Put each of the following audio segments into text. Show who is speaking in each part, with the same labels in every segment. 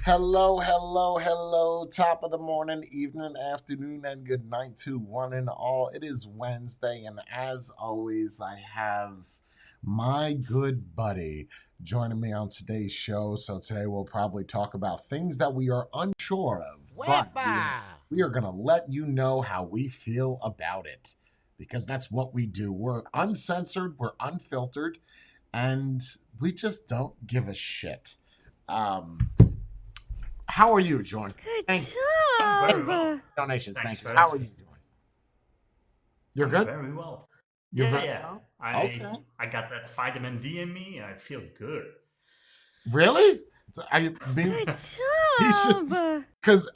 Speaker 1: Hello, hello, hello. Top of the morning, evening, afternoon, and good night to one and all. It is Wednesday, and as always, I have my good buddy joining me on today's show. So today we'll probably talk about things that we are unsure of, but we are going to let you know how we feel about it because that's what we do. We're uncensored, we're unfiltered, and we just don't give a shit. Um, how are you, Jorn?
Speaker 2: Good
Speaker 1: Thank you.
Speaker 2: job.
Speaker 3: Very well.
Speaker 1: Donations.
Speaker 3: Thanks
Speaker 1: Thank you.
Speaker 3: for
Speaker 1: How are you
Speaker 3: asking.
Speaker 1: doing? You're
Speaker 3: I'm
Speaker 1: good?
Speaker 3: very well.
Speaker 1: You're
Speaker 3: Yeah,
Speaker 1: very
Speaker 3: yeah.
Speaker 1: well?
Speaker 3: I
Speaker 1: Okay.
Speaker 3: I got that vitamin D in me. I feel good.
Speaker 1: Really? So, are you being
Speaker 2: Good
Speaker 1: facetious?
Speaker 2: job.
Speaker 1: Because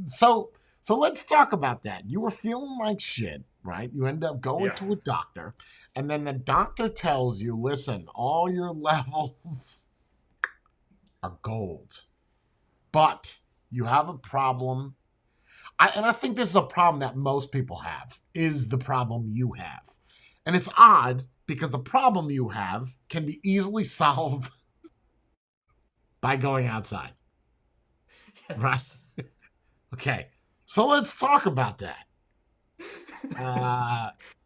Speaker 1: so let's talk about that. You were feeling like shit, right? You end up going
Speaker 3: Yeah.
Speaker 1: to a doctor, and then the doctor tells you, listen, all your levels are gold. But you have a problem. And I think this is a problem that most people have, is the problem you have. And it's odd because the problem you have can be easily solved by going outside, right?
Speaker 3: Yes.
Speaker 1: Okay, so let's talk about that.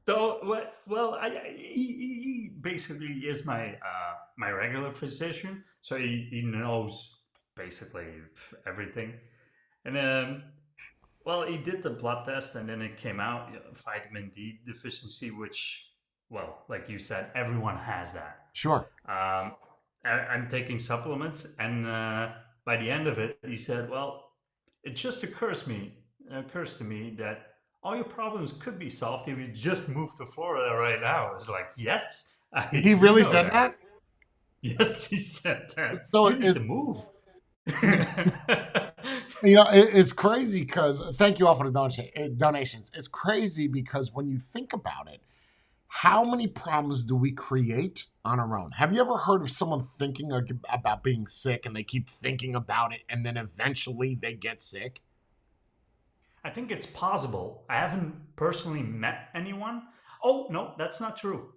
Speaker 3: So well, he basically is my regular physician, so he knows basically everything. And well, he did the blood test, and then it came out vitamin D deficiency, which, well, like you said, everyone has that.
Speaker 1: Sure.
Speaker 3: I'm taking supplements, and by the end of it, he said, "Well, it just occurs to me that all your problems could be solved if you just move to Florida right now." I was like, "Yes, I
Speaker 1: He
Speaker 3: do
Speaker 1: really
Speaker 3: know
Speaker 1: said
Speaker 3: that."
Speaker 1: that?
Speaker 3: Yes, he said that.
Speaker 1: So
Speaker 3: You need to move.
Speaker 1: it's crazy because thank you all for the donations. It's crazy because when you think about it, how many problems do we create on our own? Have you ever heard of someone thinking about being sick and they keep thinking about it and then eventually they get sick?
Speaker 3: I think it's possible. I haven't personally met anyone. Oh no, that's not true.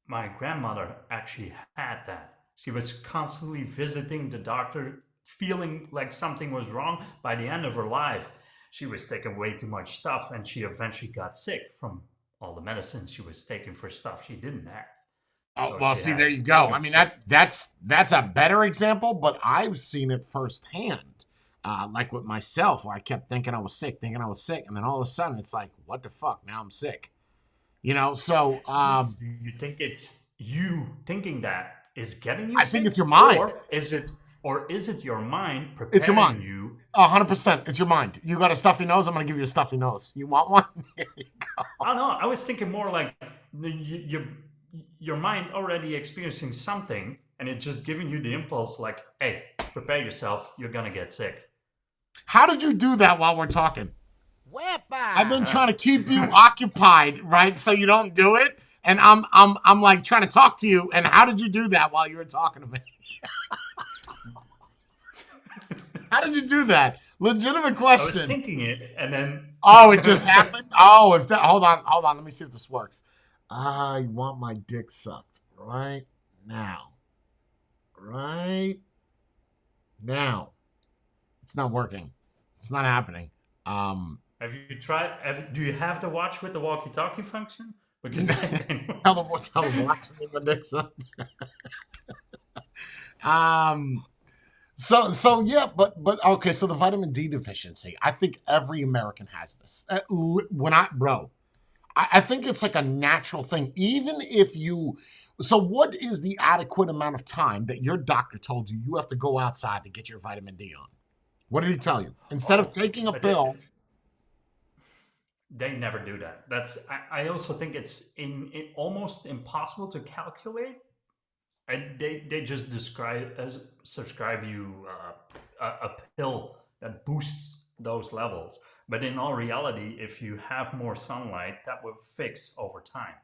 Speaker 3: My grandmother actually had that. She was constantly visiting the doctor, feeling like something was wrong. By the end of her life, she was taking way too much stuff, and she eventually got sick from all the medicines she was taking for stuff she didn't have.
Speaker 1: Oh,
Speaker 3: So
Speaker 1: well,
Speaker 3: she
Speaker 1: see, there
Speaker 3: had
Speaker 1: you
Speaker 3: to
Speaker 1: go.
Speaker 3: take
Speaker 1: I
Speaker 3: them.
Speaker 1: mean,
Speaker 3: So
Speaker 1: that's a better example, but I've seen it firsthand. Like with myself, where I kept thinking I was sick, and then all of a sudden it's like, what the fuck? Now I'm sick. So
Speaker 3: do you think it's you thinking that is getting you
Speaker 1: I think
Speaker 3: sick,
Speaker 1: it's your mind.
Speaker 3: or is it your mind
Speaker 1: It's your
Speaker 3: preparing
Speaker 1: mind.
Speaker 3: you?
Speaker 1: 100%. It's your mind. You got a stuffy nose? I'm going to give you a stuffy nose. You want one? Here you go.
Speaker 3: Oh no, I was thinking more like your mind already experiencing something, and it's just giving you the impulse, like, "Hey, prepare yourself. You're gonna get sick."
Speaker 1: How did you do that while we're talking? I've been
Speaker 3: Uh,
Speaker 1: trying to keep you occupied, right? So you don't do it. And I'm like trying to talk to you. And how did you do that while you were talking to me? How did you do that? Legitimate
Speaker 3: I was
Speaker 1: question.
Speaker 3: thinking it, and then
Speaker 1: Oh, it just happened? Oh, if that hold on, let me see if this works. I want my dick sucked right now. Right now. It's not working. It's not happening. Um
Speaker 3: have you tried? Do you have the watch with the walkie-talkie function? Because
Speaker 1: tell them watch me my dick sucked. Um so yeah, but okay. So the vitamin D deficiency, I think every American has this. When I think it's like a natural thing. Even if you, so what is the adequate amount of time that your doctor told you have to go outside to get your vitamin D on? What did he tell you? Instead of
Speaker 3: oh,
Speaker 1: taking a
Speaker 3: but
Speaker 1: pill,
Speaker 3: they never do that. I also think it's almost impossible to calculate. And they just subscribe you a pill that boosts those levels. But in all reality, if you have more sunlight, that will fix over time.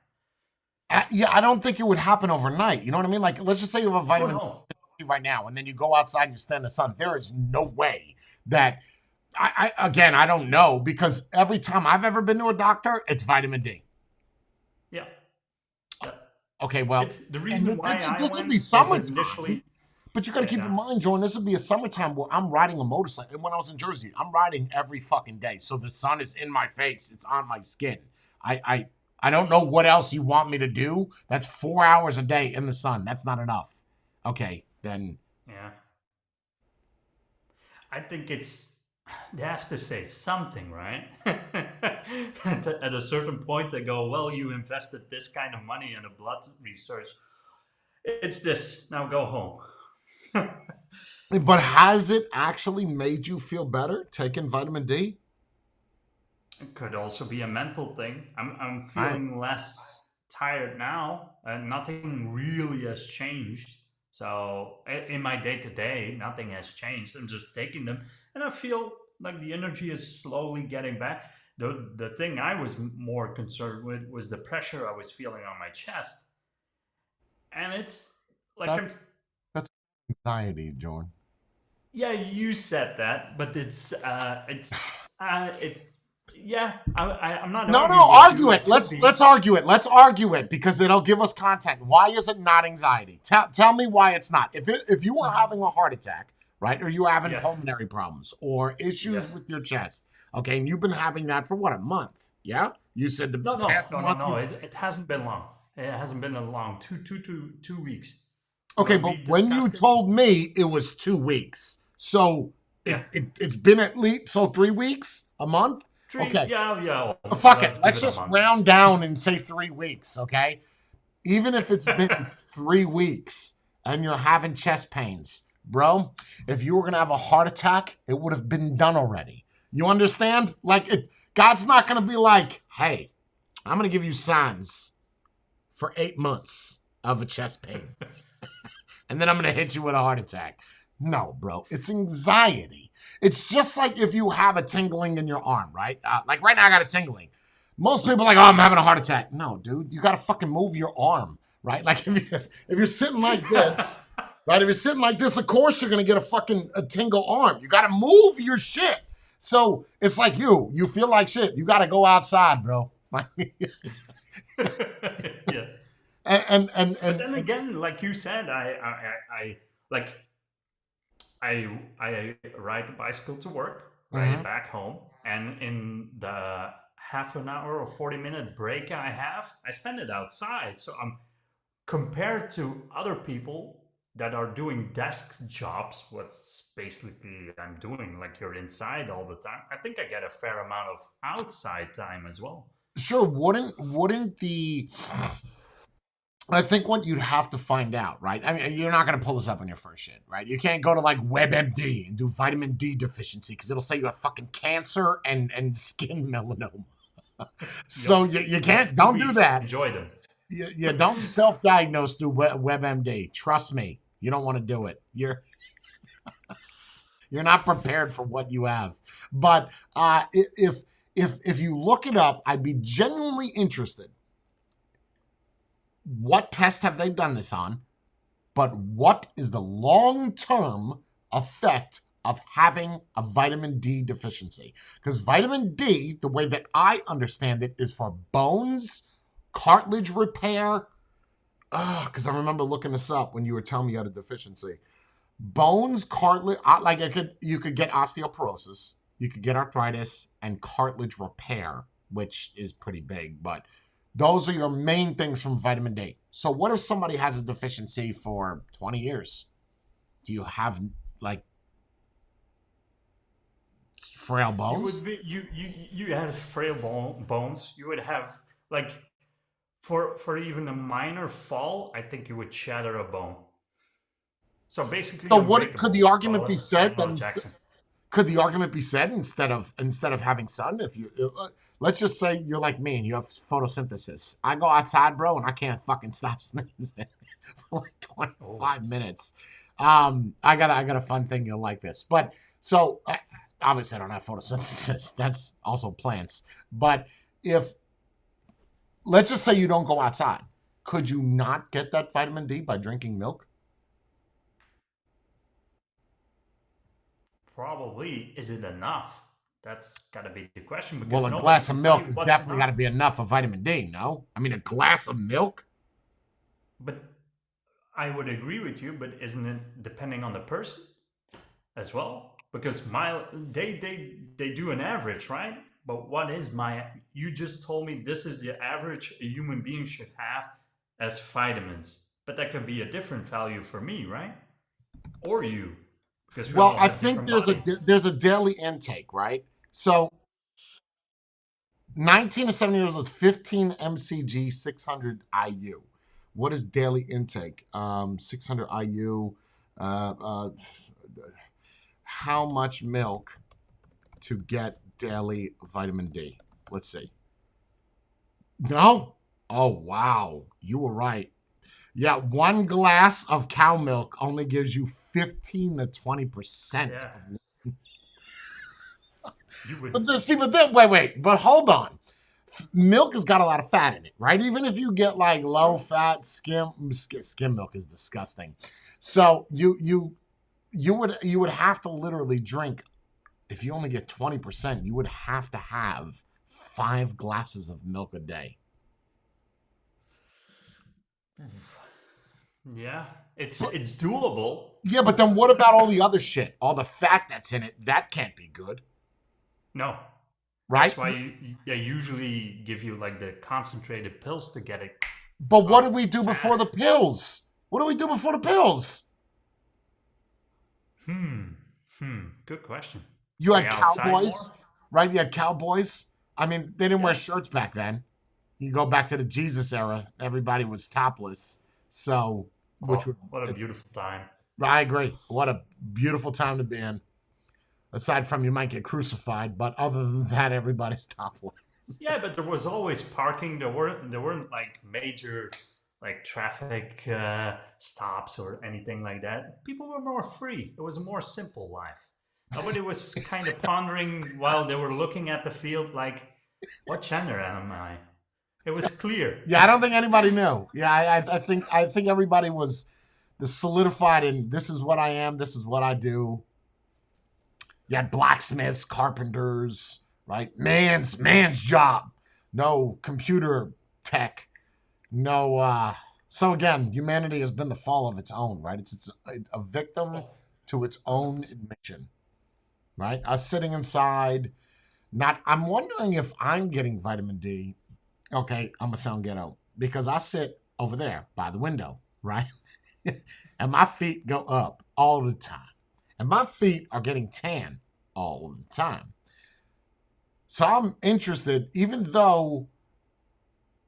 Speaker 1: yeah, I don't think it would happen overnight. You know what I mean? Like, let's just say you have a
Speaker 3: Oh
Speaker 1: vitamin
Speaker 3: no,
Speaker 1: D right now, and then you go outside and you stand in the sun. There is no way that again, I don't know because every time I've ever been to a doctor, it's vitamin D.
Speaker 3: yeah, yeah.
Speaker 1: Okay, well,
Speaker 3: It's the
Speaker 1: and
Speaker 3: reason why I
Speaker 1: this would be
Speaker 3: went is
Speaker 1: summertime.
Speaker 3: initially.
Speaker 1: But you got to keep in
Speaker 3: Yeah,
Speaker 1: mind, Jordan, this would be a summertime where I'm riding a motorcycle. And when I was in Jersey, I'm riding every fucking day. So the sun is in my face. It's on my skin. I I I don't know what else you want me to do. That's 4 hours a day in the sun. That's not enough. Okay, then
Speaker 3: yeah. I think it's they have to say something, right? At a certain point, they go, "Well, you invested this kind of money in a blood research. It's this. Now go home."
Speaker 1: but has it actually made you feel better taking vitamin D?
Speaker 3: It could also be a mental thing. I'm
Speaker 1: All right.
Speaker 3: feeling less tired now, and nothing really has changed. So in my day to day, nothing has changed. I'm just taking them, and I feel like the energy is slowly getting back. The thing I was more concerned with was the pressure I was feeling on my chest, and it's like
Speaker 1: That
Speaker 3: I'm.
Speaker 1: that's anxiety, Jordan.
Speaker 3: Yeah, you said that, but it's yeah. I'm not
Speaker 1: No, no,
Speaker 3: arguing with you.
Speaker 1: argue it.
Speaker 3: It could
Speaker 1: Let's
Speaker 3: be.
Speaker 1: argue it. Let's argue it because it'll give us content. Why is it not anxiety? Tell me why it's not. If you were having a heart attack, right, or you were having
Speaker 3: Yes.
Speaker 1: pulmonary problems or issues
Speaker 3: Yes.
Speaker 1: with your chest, okay, and you've been having that for what, a month? Yeah, you said the
Speaker 3: No, no,
Speaker 1: past
Speaker 3: no, no,
Speaker 1: month.
Speaker 3: no. It hasn't been long. It hasn't been a long 2 weeks.
Speaker 1: Okay,
Speaker 3: When
Speaker 1: but
Speaker 3: we
Speaker 1: when you
Speaker 3: discussed it,
Speaker 1: told me it was 2 weeks, so
Speaker 3: yeah,
Speaker 1: it's been at least 3 weeks, a month.
Speaker 3: three.
Speaker 1: Okay,
Speaker 3: Yeah, yeah.
Speaker 1: fuck it.
Speaker 3: Let's give
Speaker 1: Let's
Speaker 3: it a
Speaker 1: just
Speaker 3: month.
Speaker 1: round down and say 3 weeks. Okay, even if it's been 3 weeks and you're having chest pains, bro, if you were gonna have a heart attack, it would have been done already. You understand? Like, God's not gonna be like, hey, I'm gonna give you signs for 8 months of a chest pain, and then I'm gonna hit you with a heart attack. No, bro, it's anxiety. It's just like if you have a tingling in your arm, right? Like right now, I got a tingling. Most people are like, oh, I'm having a heart attack. No, dude, you gotta fucking move your arm, right? Like if you're sitting like this, right? If you're sitting like this, of course you're gonna get a tingle arm. You gotta move your shit. So it's like you feel like shit. You gotta go outside, bro.
Speaker 3: Yes. But then
Speaker 1: And
Speaker 3: again, like you said, I like I ride the bicycle to work, ride it
Speaker 1: mhm.
Speaker 3: back home, and in the half an hour or 40-minute break I have, I spend it outside. So I'm compared to other people that are doing desk jobs, what's basically I'm doing, like you're inside all the time. I think I get a fair amount of outside time as well.
Speaker 1: Sure, wouldn't the I think what you'd have to find out, right? I mean, you're not going to pull this up on your first shit, right? You can't go to like WebMD and do vitamin D deficiency because it'll say you have fucking cancer and skin melanoma. So
Speaker 3: Yep.
Speaker 1: you
Speaker 3: You have
Speaker 1: can't,
Speaker 3: two
Speaker 1: don't do
Speaker 3: weeks.
Speaker 1: that.
Speaker 3: Enjoy them.
Speaker 1: You don't self-diagnose through WebMD. Trust me, you don't want to do it. You're not prepared for what you have. But if you look it up, I'd be genuinely interested. What test have they done this on? But what is the long-term effect of having a vitamin D deficiency? Because vitamin D, the way that I understand it, is for bones, cartilage repair. Because I remember looking this up when you were telling me you had a deficiency. Bones, cartilage, you could get osteoporosis, you could get arthritis, and cartilage repair, which is pretty big, but those are your main things from vitamin D. So what if somebody has a deficiency for 20 years? Do you have like frail
Speaker 3: You would
Speaker 1: bones?
Speaker 3: be you have frail bones. You would have like for even a minor fall, I think you would shatter a bone. So basically
Speaker 1: So what could the
Speaker 3: unbreakable.
Speaker 1: argument
Speaker 3: Call
Speaker 1: be
Speaker 3: it
Speaker 1: said that
Speaker 3: Samuel Jackson.
Speaker 1: could the argument be said instead of having sun? If you let's just say you're like me and you have photosynthesis, I go outside, bro, and I can't fucking stop sneezing for like
Speaker 3: Oh,
Speaker 1: 25 minutes. I got a fun thing you'll like this, but so obviously I don't have photosynthesis. That's also plants. But if let's just say you don't go outside, could you not get that vitamin D by drinking milk?
Speaker 3: probably. Is it enough? That's got to be the question
Speaker 1: Well,
Speaker 3: because
Speaker 1: a
Speaker 3: nobody
Speaker 1: glass of
Speaker 3: can tell
Speaker 1: milk
Speaker 3: you
Speaker 1: has
Speaker 3: what's
Speaker 1: definitely got to
Speaker 3: enough.
Speaker 1: be enough of vitamin D. No, I mean a glass of milk.
Speaker 3: But I would agree with you, but isn't it depending on the person as well? Because they do an average, right? But what is my? You just told me this is the average a human being should have as vitamins, but that could be a different value for me, right? Or you, because we
Speaker 1: Well,
Speaker 3: all
Speaker 1: I
Speaker 3: have
Speaker 1: think
Speaker 3: different bodies.
Speaker 1: there's a daily intake, right? So 19 to 70 years old is 15 mcg, 600 IU. What is daily intake? 600 IU. Uh, uh, how much milk to get daily vitamin D? Let's see. No? Oh, wow. You were right. Yeah, one glass of cow milk only gives you 15 to 20%
Speaker 3: Yeah,
Speaker 1: of.
Speaker 3: you would.
Speaker 1: But then, wait. But hold on. Milk has got a lot of fat in it, right? Even if you get like low
Speaker 3: True.
Speaker 1: fat skim milk is disgusting. So you would have to literally drink. If you only get 20%, you would have to have 5 glasses of milk a day.
Speaker 3: Yeah,
Speaker 1: But
Speaker 3: it's doable.
Speaker 1: yeah, but then what about all the other shit? All the fat that's in it, that can't be good,
Speaker 3: No,
Speaker 1: right?
Speaker 3: that's why they usually give you like the concentrated pills to get it
Speaker 1: But what did
Speaker 3: up
Speaker 1: we do before the
Speaker 3: fast.
Speaker 1: pills? What do we do before the pills?
Speaker 3: Hmm. Good question.
Speaker 1: You
Speaker 3: Stay
Speaker 1: had
Speaker 3: outside
Speaker 1: cowboys,
Speaker 3: more.
Speaker 1: right? You had cowboys. I mean, they didn't wear
Speaker 3: Yeah.
Speaker 1: shirts back then. You go back to the Jesus era, everybody was topless. So, which
Speaker 3: Oh,
Speaker 1: would,
Speaker 3: what a beautiful time.
Speaker 1: I agree. What a beautiful time to be in. Aside from you might get crucified, but other than that, everybody's topless.
Speaker 3: Yeah, but there was always parking. There weren't like major like traffic stops or anything like that. People were more free. It was a more simple life. Nobody was kind of pondering while they were looking at the field, like, what gender am I? It was clear.
Speaker 1: Yeah, I don't think anybody knew. Yeah, I think everybody was the solidified in this is what I am, this is what I do. You had blacksmiths, carpenters, right? Man's job. No computer tech. No. So again, humanity has been the fall of its own, right? It's a victim
Speaker 3: Oh,
Speaker 1: to its own
Speaker 3: 100%.
Speaker 1: admission, right? Us sitting inside. Not. I'm wondering if I'm getting vitamin D. Okay, I'm gonna sound ghetto because I sit over there by the window, right? And my feet go up all the time, and my feet are getting tan all the time. So I'm interested, even though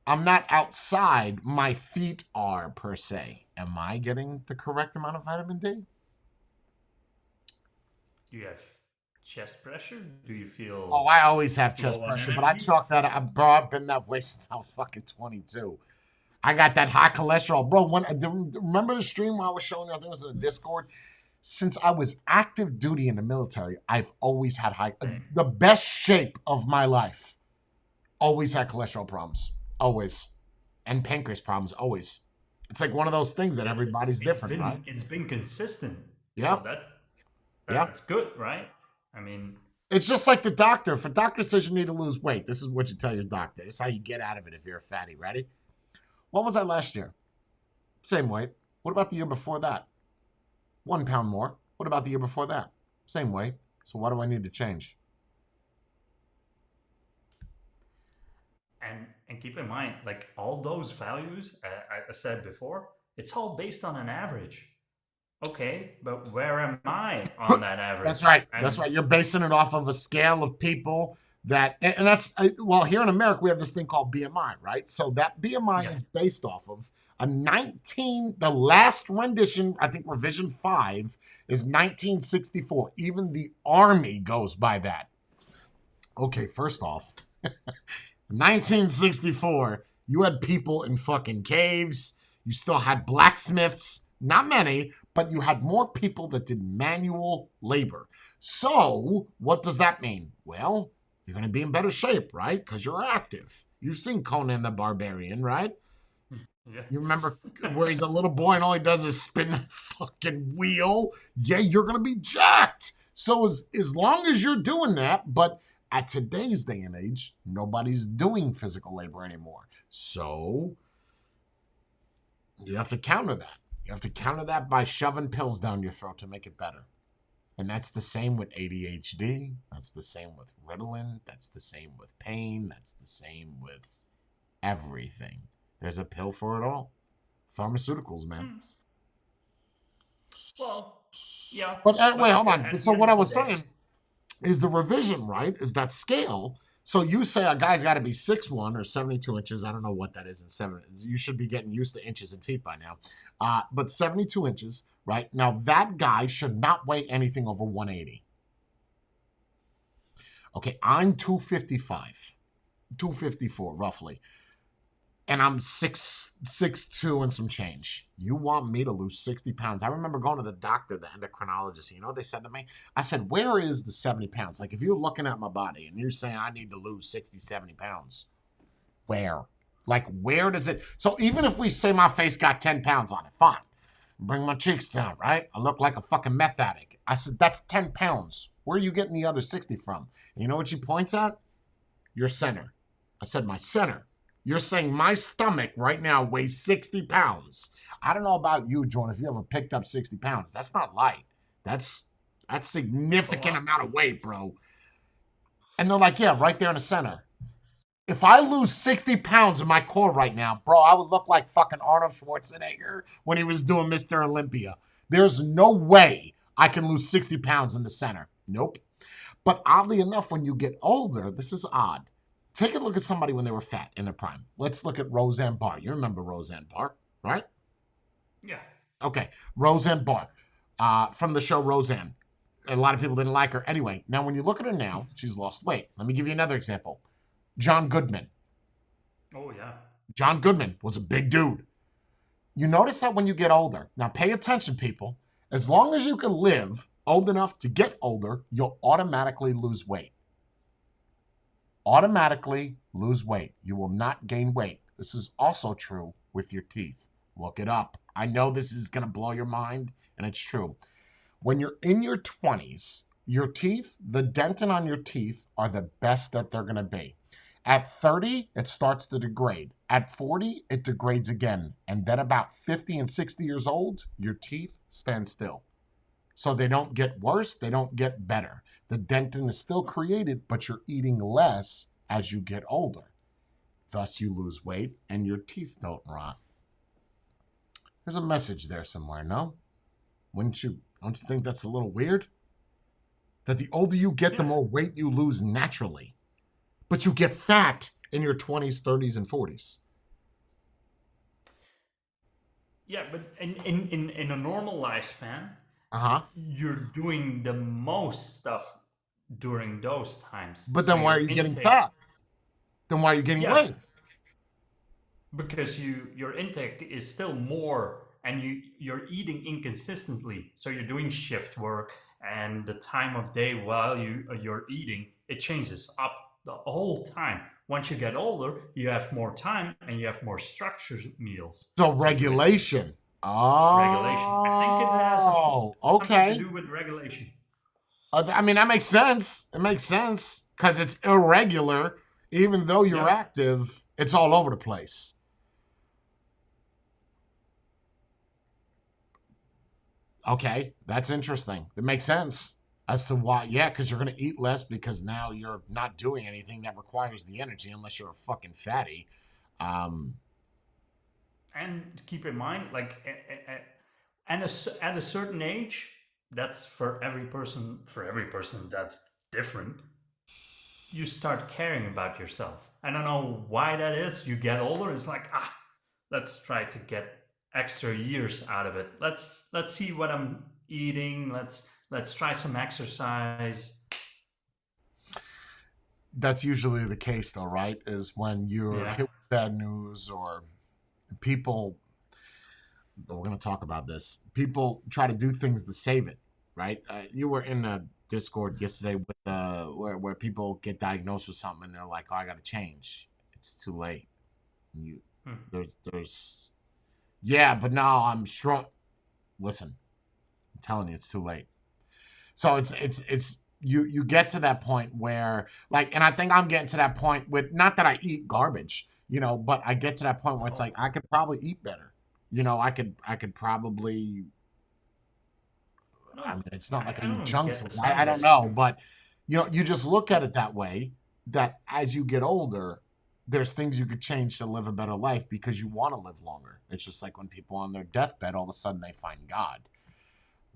Speaker 1: I'm not outside, my feet are per se. Am I getting the correct amount of vitamin D?
Speaker 3: Do you have chest pressure? Do you
Speaker 1: Oh,
Speaker 3: feel
Speaker 1: I always have chest
Speaker 3: low on
Speaker 1: pressure, but I
Speaker 3: energy?
Speaker 1: chalk that up, bro. I've been that way since I was fucking 22. I got that high cholesterol, bro. Remember the stream where I was showing you? I think it was in the Discord. Since I was active duty in the military, I've always had
Speaker 3: Same.
Speaker 1: the best shape of my life. Always had cholesterol problems, always, and pancreas problems, always. It's like one of those things that
Speaker 3: Yeah, it's
Speaker 1: everybody's
Speaker 3: it's
Speaker 1: different, right?
Speaker 3: been it's been consistent, so
Speaker 1: Yep, yep.
Speaker 3: that's good, right? I mean,
Speaker 1: It's just like the doctor. If a doctor says you need to lose weight, this is what you tell your doctor. This is how you get out of it if you're a fatty. Ready? What was I last year? Same weight. What about the year before that? 1 pound more. What about the year before that? Same weight. So what do I need to change?
Speaker 3: and keep in mind, like all those values I said before, it's all based on an average. Okay, but where am I on that
Speaker 1: That's
Speaker 3: average?
Speaker 1: right. That's right. You're basing it off of a scale of people that, and that's, well, here in America, we have this thing called BMI, right? So that BMI
Speaker 3: Yeah,
Speaker 1: is based off of the last rendition, I think revision 5 is 1964. Even the Army goes by that. Okay, first off, 1964, you had people in fucking caves. You still had blacksmiths, not many, but you had more people that did manual labor. So, what does that mean? Well, you're going to be in better shape, right? Because you're active. You've seen Conan the Barbarian, right? You remember
Speaker 3: yes.
Speaker 1: where he's a little boy and all he does is spin that fucking wheel? Yeah, you're going to be jacked. So, as long as you're doing that, but at today's day and age, nobody's doing physical labor anymore. So, you have to counter that. You have to counter that by shoving pills down your throat to make it better. And that's the same with ADHD. That's the same with Ritalin. That's the same with pain. That's the same with everything. There's a pill for it all. Pharmaceuticals, man.
Speaker 3: Hmm. Well, yeah,
Speaker 1: But wait,
Speaker 3: but
Speaker 1: hold on.
Speaker 3: at
Speaker 1: So
Speaker 3: the
Speaker 1: what
Speaker 3: end
Speaker 1: I
Speaker 3: of the
Speaker 1: was
Speaker 3: day,
Speaker 1: saying is the revision, right? Is that scale. So you say a guy's got to be 6'1" or 72 inches. I don't know what that is in seven. You should be getting used to inches and feet by now. But 72 inches, right? Now that guy should not weigh anything over 180. Okay, I'm 255, 254 roughly. And I'm 6'2" and some change. You want me to lose 60 pounds? I remember going to the doctor, the endocrinologist. You know what they said to me? I said, where is the 70 pounds? Like, if you're looking at my body and you're saying I need to lose 60, 70 pounds, where? Like, where does it? So even if we say my face got 10 pounds on it, fine. Bring my cheeks down, right? I look like a fucking meth addict. I said, that's 10 pounds. Where are you getting the other 60 from? And you know what she points at? Your center. I said, my center. You're saying my stomach right now weighs 60 pounds. I don't know about you, Jordan, if you ever picked up 60 pounds. That's not light. That's
Speaker 3: oh,
Speaker 1: significant amount of weight, bro. And they're like, yeah, right there in the center. If I lose 60 pounds in my core right now, bro, I would look like fucking Arnold Schwarzenegger when he was doing Mr. Olympia. There's no way I can lose 60 pounds in the center. Nope. But oddly enough, when you get older, this is odd. Take a look at somebody when they were fat in their prime. Let's look at Roseanne Barr. You remember Roseanne Barr, right?
Speaker 3: yeah.
Speaker 1: Okay, Roseanne Barr from the show Roseanne. A lot of people didn't like her. Anyway, now when you look at her now, she's lost weight. Let me give you another example. John Goodman.
Speaker 3: Oh, yeah.
Speaker 1: John Goodman was a big dude. You notice that when you get older. Now pay attention, people. As long as you can live old enough to get older, you'll automatically lose weight. Automatically lose weight. You will not gain weight. This is also true with your teeth. Look it up. I know this is going to blow your mind, and it's true. When you're in your 20s, your teeth, the dentin on your teeth are the best that they're going to be. At 30, it starts to degrade. At 40, it degrades again. And then about 50 and 60 years old, your teeth stand still. So they don't get worse, they don't get better. The dentin is still created, but you're eating less as you get older. Thus, you lose weight and your teeth don't rot. There's a message there somewhere, no? Don't you think that's a little weird? That the older you get, the
Speaker 3: Yeah.
Speaker 1: more weight you lose naturally. But you get fat in your 20s, 30s, and 40s.
Speaker 3: Yeah, but in a normal lifespan,
Speaker 1: Uh-huh.
Speaker 3: you're doing the most stuff during those times.
Speaker 1: But
Speaker 3: So
Speaker 1: then why are
Speaker 3: your
Speaker 1: you getting
Speaker 3: intake,
Speaker 1: fat? Then why are you getting
Speaker 3: yeah,
Speaker 1: weight?
Speaker 3: because your intake is still more, and you're eating inconsistently. So you're doing shift work, and the time of day while you're eating, it changes up the whole time. Once you get older, you have more time and you have more structured meals.
Speaker 1: So
Speaker 3: So your
Speaker 1: regulation.
Speaker 3: regulation. I think it has
Speaker 1: Oh,
Speaker 3: something to
Speaker 1: okay.
Speaker 3: do with regulation.
Speaker 1: I mean, that makes sense. It makes sense because it's irregular. Even though you're
Speaker 3: Yeah.
Speaker 1: active, it's all over the place. Okay, that's interesting. It makes sense as to why. Yeah, because you're going to eat less because now you're not doing anything that requires the energy unless you're a fucking fatty. Um,
Speaker 3: And keep in mind, like, at a certain age, that's for every person. For every person, that's different. You start caring about yourself. I don't know why that is. You get older, it's like, let's try to get extra years out of it. Let's see what I'm eating. Let's try some exercise.
Speaker 1: that's usually the case, though, right? Is when you're
Speaker 3: Yeah.
Speaker 1: hit with bad news or people, we're going to talk about this. People try to do things to save it, right? You were in a Discord yesterday with where people get diagnosed with something and they're like, "Oh, I got to change. It's too late." You
Speaker 3: Hmm.
Speaker 1: there's yeah, but now I'm strong. Listen, I'm telling you, it's too late. So it's you get to that point where like, and I think I'm getting to that point with not that I eat garbage, but I get to that point where it's
Speaker 3: Oh,
Speaker 1: like I could probably eat better. I could probably. I
Speaker 3: No,
Speaker 1: mean, it's not like I
Speaker 3: I
Speaker 1: eat
Speaker 3: don't
Speaker 1: junk
Speaker 3: get the
Speaker 1: food. I
Speaker 3: sense
Speaker 1: don't
Speaker 3: that
Speaker 1: know, but you just look at it that way. That as you get older, there's things you could change to live a better life because you want to live longer. It's just like when people on their deathbed, all of a sudden they find God.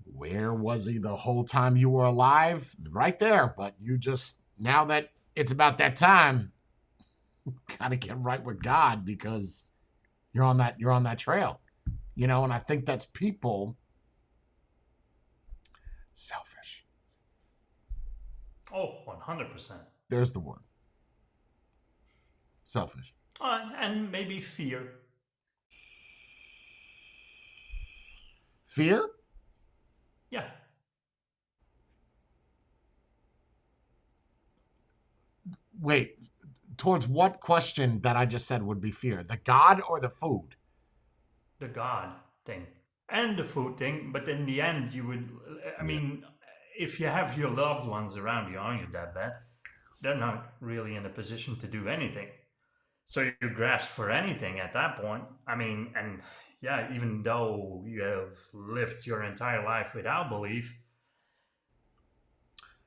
Speaker 1: Where was he the whole time you were alive? Right there. But you just now that it's about that time, gotta get right with God because you're on that trail. And I think that's people selfish.
Speaker 3: oh, 100%.
Speaker 1: There's the word. Selfish.
Speaker 3: And maybe fear.
Speaker 1: Fear?
Speaker 3: Yeah,
Speaker 1: Wait, towards what question that I just said would be fear? The God or the food?
Speaker 3: the God thing and the food thing. But in the end, you would, I
Speaker 1: Yeah.
Speaker 3: mean, if you have your loved ones around you on your deathbed, they're not really in a position to do anything. So you grasp for anything at that point. I mean, and yeah, even though you have lived your entire life without belief,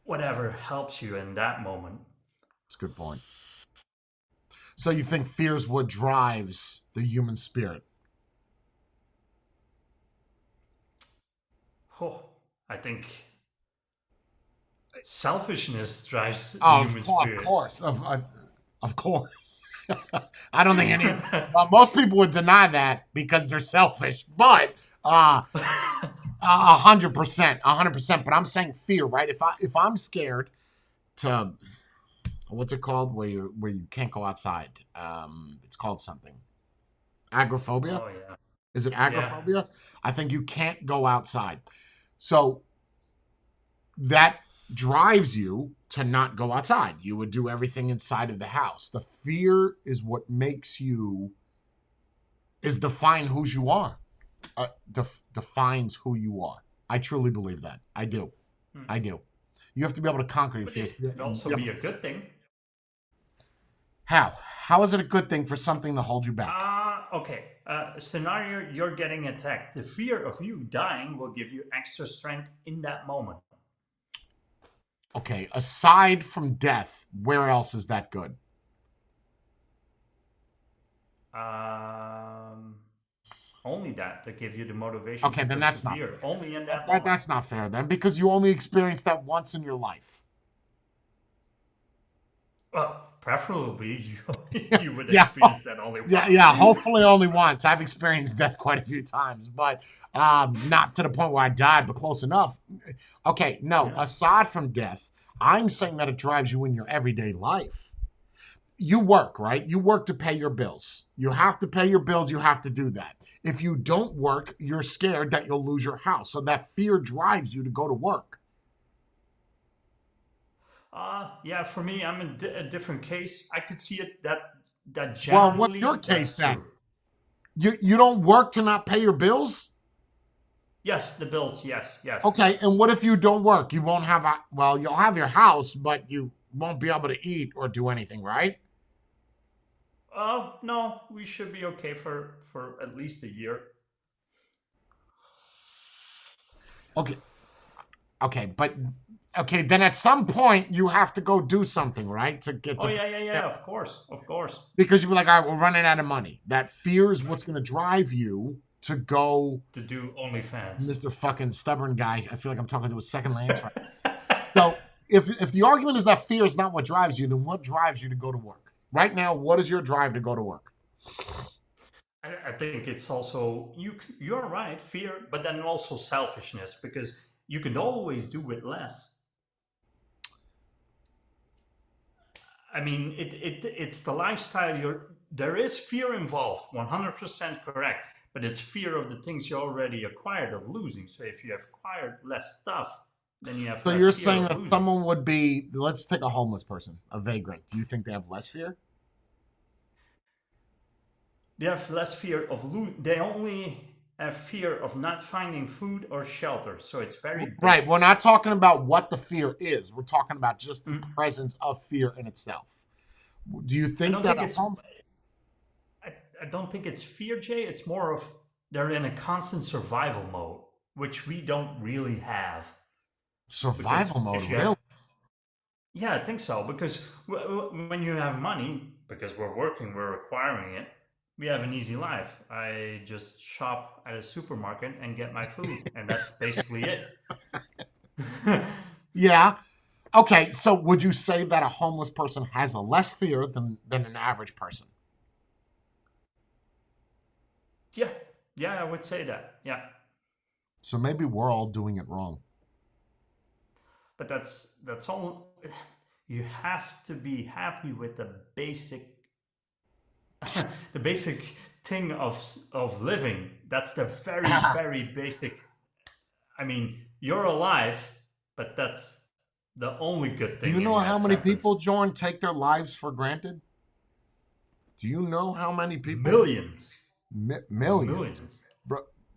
Speaker 3: whatever helps you in that moment.
Speaker 1: It's a good point. So you think fear is what drives the human spirit?
Speaker 3: Oh, I think selfishness drives the
Speaker 1: Oh,
Speaker 3: human
Speaker 1: of
Speaker 3: spirit.
Speaker 1: course, of course. I don't think any. Most people would deny that because they're selfish, but 100%, 100%. But I'm saying fear, right? If I'm scared to what's it called where you can't go outside? It's called something. Agoraphobia?
Speaker 3: Oh yeah,
Speaker 1: Is it
Speaker 3: yeah.
Speaker 1: agoraphobia? I think you can't go outside. So that drives you to not go outside. You would do everything inside of the house. The fear is what makes you is define who you are. Defines who you are. I truly believe that. I do.
Speaker 3: Hmm.
Speaker 1: I do. You have to be able to conquer your
Speaker 3: But
Speaker 1: fears.
Speaker 3: it could also
Speaker 1: Yep.
Speaker 3: be a good thing.
Speaker 1: How? How is it a good thing for something to hold you back?
Speaker 3: Okay. Scenario: you're getting attacked. The fear of you dying will give you extra strength in that moment.
Speaker 1: Okay, aside from death, where else is that good?
Speaker 3: Um, Only that to give you the motivation
Speaker 1: Okay,
Speaker 3: to
Speaker 1: then that's not
Speaker 3: persevere.
Speaker 1: fair.
Speaker 3: Only in
Speaker 1: That,
Speaker 3: that
Speaker 1: that
Speaker 3: moment.
Speaker 1: that's not fair then because you only experienced that once in your life.
Speaker 3: Well, preferably you would
Speaker 1: Yeah,
Speaker 3: experience that only
Speaker 1: yeah,
Speaker 3: once.
Speaker 1: yeah. Hopefully, only once. I've experienced death quite a few times, but not to the point where I died, but close enough. Okay, no.
Speaker 3: Yeah.
Speaker 1: Aside from death, I'm saying that it drives you in your everyday life. You work, right? You work to pay your bills. You have to pay your bills. You have to do that. If you don't work, you're scared that you'll lose your house. So that fear drives you to go to work.
Speaker 3: Yeah. For me, I'm in a different case. I could see it that
Speaker 1: Well, what's your
Speaker 3: generally
Speaker 1: case
Speaker 3: that's
Speaker 1: then?
Speaker 3: true.
Speaker 1: You don't work to not pay your bills?
Speaker 3: Yes, the bills. Yes, yes,
Speaker 1: Okay,
Speaker 3: yes.
Speaker 1: and what if you don't work? You won't have you'll have your house, but you won't be able to eat or do anything, right?
Speaker 3: No, we should be okay for at least a year.
Speaker 1: Okay, okay, but okay, then at some point you have to go do something, right? To get
Speaker 3: Oh
Speaker 1: to
Speaker 3: yeah, yeah, yeah. Of course, of course.
Speaker 1: because you'll be like, all right, we're running out of money. That fear is what's gonna drive you to go,
Speaker 3: To do OnlyFans.
Speaker 1: Mr. Fucking stubborn guy. I feel like I'm talking to a second Lance right. So if the argument is that fear is not what drives you, then what drives you to go to work? Right now, what is your drive to go to work?
Speaker 3: I think it's also you're right, fear, but then also selfishness because you can always do with less. I mean, it's the lifestyle. There is fear involved, 100% correct, but it's fear of the things you already acquired of losing. So if you have acquired less stuff, then you have
Speaker 1: So
Speaker 3: less
Speaker 1: you're
Speaker 3: fear
Speaker 1: saying
Speaker 3: of
Speaker 1: that
Speaker 3: losing.
Speaker 1: someone would be, let's take a homeless person, a vagrant. Do you think they have less fear?
Speaker 3: They have less fear of They only have fear of not finding food or shelter. So it's very
Speaker 1: Right. We're
Speaker 3: basic.
Speaker 1: not talking about what the fear is. We're talking about just the
Speaker 3: Mm.
Speaker 1: presence of fear in itself. Do you
Speaker 3: I
Speaker 1: think
Speaker 3: don't
Speaker 1: that
Speaker 3: think
Speaker 1: a
Speaker 3: it's
Speaker 1: home?
Speaker 3: I, I don't think it's fear, Jay. It's more of they're in a constant survival mode, which we don't really have. Because
Speaker 1: Survival mode,
Speaker 3: if you
Speaker 1: really?
Speaker 3: have, yeah, I think so. Because when you have money, because we're working, we're acquiring it, we have an easy life. I just shop at a supermarket and get my food, and that's basically it.
Speaker 1: Yeah. Okay, so would you say that a homeless person has a less fear than an average person?
Speaker 3: Yeah, yeah, I would say that. Yeah,
Speaker 1: So maybe we're all doing it wrong.
Speaker 3: but that's all. You have to be happy with the basic, the basic thing of living. That's the very very basic. I mean, you're alive, but that's the only good
Speaker 1: Do
Speaker 3: thing
Speaker 1: you
Speaker 3: in
Speaker 1: know how
Speaker 3: that
Speaker 1: many
Speaker 3: sentence.
Speaker 1: people, Jorn, take their lives for granted? Do you know how many people?
Speaker 3: Millions,
Speaker 1: Millions.
Speaker 3: millions.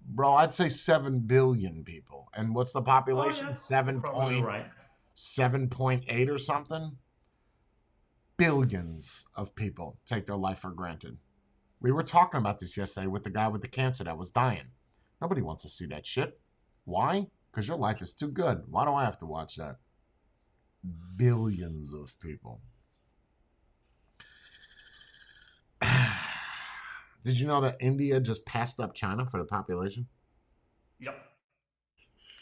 Speaker 1: Bro, I'd say 7 billion people. And what's the
Speaker 3: Oh
Speaker 1: population?
Speaker 3: yeah, you're
Speaker 1: Seven
Speaker 3: probably
Speaker 1: point
Speaker 3: right.
Speaker 1: 7.8 or something? Billions of people take their life for granted. We were talking about this yesterday with the guy with the cancer that was dying. Nobody wants to see that shit. Why? Because your life is too good. Why do I have to watch that? Billions of people. Did you know that India just passed up China for the population?
Speaker 3: Yep,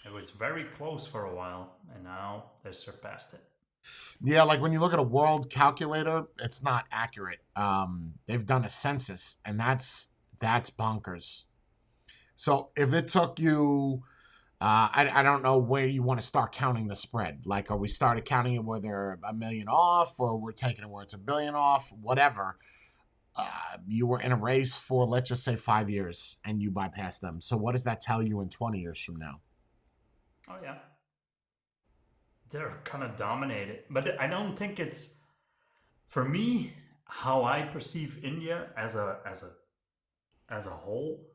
Speaker 3: it was very close for a while, and now they surpassed it.
Speaker 1: Yeah, like when you look at a world calculator, it's not accurate. They've done a census, and that's bonkers. So if it took you, I don't know where you want to start counting the spread. Like, are we started counting it where they're a million off, or we're taking it where it's a billion off? Whatever. You were in a race for, let's just say, 5 years, and you bypassed them. So what does that tell you in 20 years from now?
Speaker 3: Oh yeah, they're kind of dominated, but I don't think it's for me how I perceive India as a whole.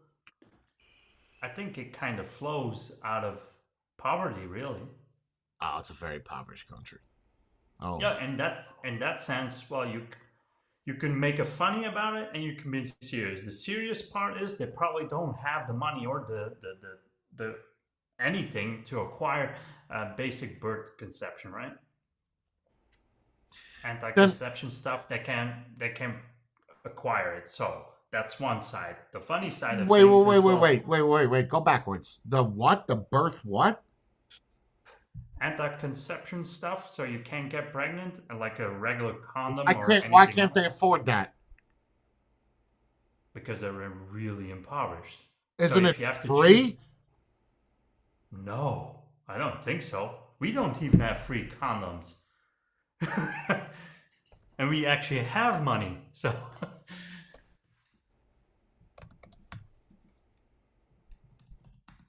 Speaker 3: I think it kind of flows out of poverty, really.
Speaker 1: Oh, it's a very impoverished country. Oh,
Speaker 3: Yeah, and that in that sense, well, you can make a funny about it, and you can be serious. The serious part is they probably don't have the money or the anything to acquire basic birth conception, right?
Speaker 1: then
Speaker 3: Anti-conception stuff. They can acquire it. So that's one side. The funny side of
Speaker 1: wait,
Speaker 3: things
Speaker 1: wait, wait,
Speaker 3: is,
Speaker 1: wait,
Speaker 3: well,
Speaker 1: wait, wait, wait, wait. Go backwards. The what? The birth what?
Speaker 3: anti-conception stuff. So you can't get pregnant, like a regular
Speaker 1: I
Speaker 3: condom or
Speaker 1: can't. Why
Speaker 3: anything
Speaker 1: can't they
Speaker 3: else,
Speaker 1: afford that?
Speaker 3: because they're really impoverished. So
Speaker 1: Isn't it
Speaker 3: if you have to choose,
Speaker 1: free?
Speaker 3: no, I don't think so. We don't even have free condoms. And we actually have money. So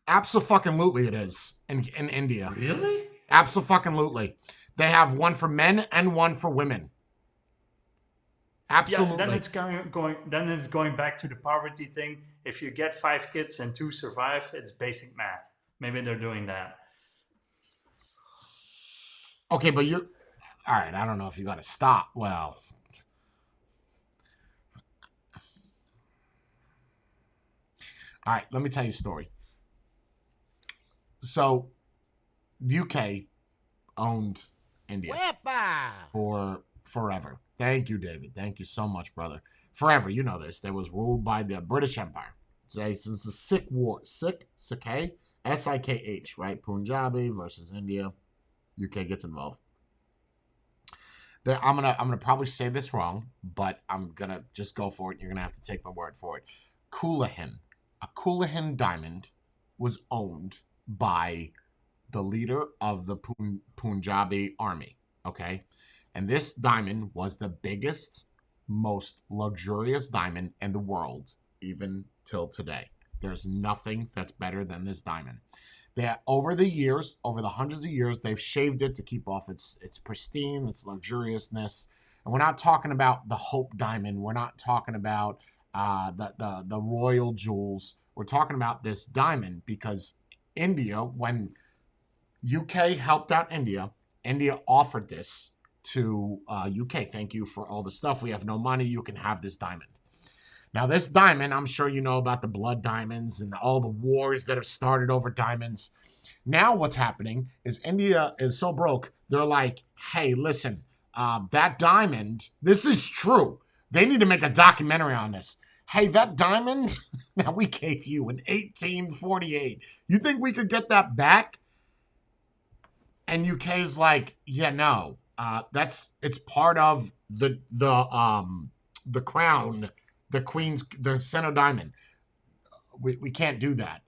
Speaker 1: Absolutely, it is in India.
Speaker 3: really?
Speaker 1: Absolutely, they have one for men and one for women.
Speaker 3: Yeah, then
Speaker 1: Absolutely.
Speaker 3: it's going back to the poverty thing. If you get 5 kids and two survive, it's basic math. Maybe they're doing that.
Speaker 1: Okay, but you're all right. I don't know if you got to stop. Well, all right. Let me tell you a story. So, UK owned India for forever. Thank you, David. Thank you so much, brother. Forever, you know this. They was ruled by the British Empire. Say since the Sikh War, Sikh, Sikh, right? Punjabi versus India. UK gets involved. I'm gonna probably say this wrong, but I'm gonna just go for it. You're gonna have to take my word for it. Coolahan, a Coolahan diamond, was owned by the leader of the Punjabi army. Okay, and this diamond was the biggest, most luxurious diamond in the world, even till today. There's nothing that's better than this diamond. That over the years, over the hundreds of years, they've shaved it to keep off its pristine, its luxuriousness. And we're not talking about the Hope Diamond. We're not talking about the royal jewels. We're talking about this diamond because India, when UK helped out India, India offered this to UK. Thank you for all the stuff. We have no money. You can have this diamond. Now, this diamond, I'm sure you know about the blood diamonds and all the wars that have started over diamonds. Now, what's happening is India is so broke, they're like, hey, listen, that diamond, this is true. They need to make a documentary on this. Hey, that diamond, now we gave you in 1848. You think we could get that back? And UK's like, yeah, no. It's part of the crown, the Queen's, the center diamond. We can't do that.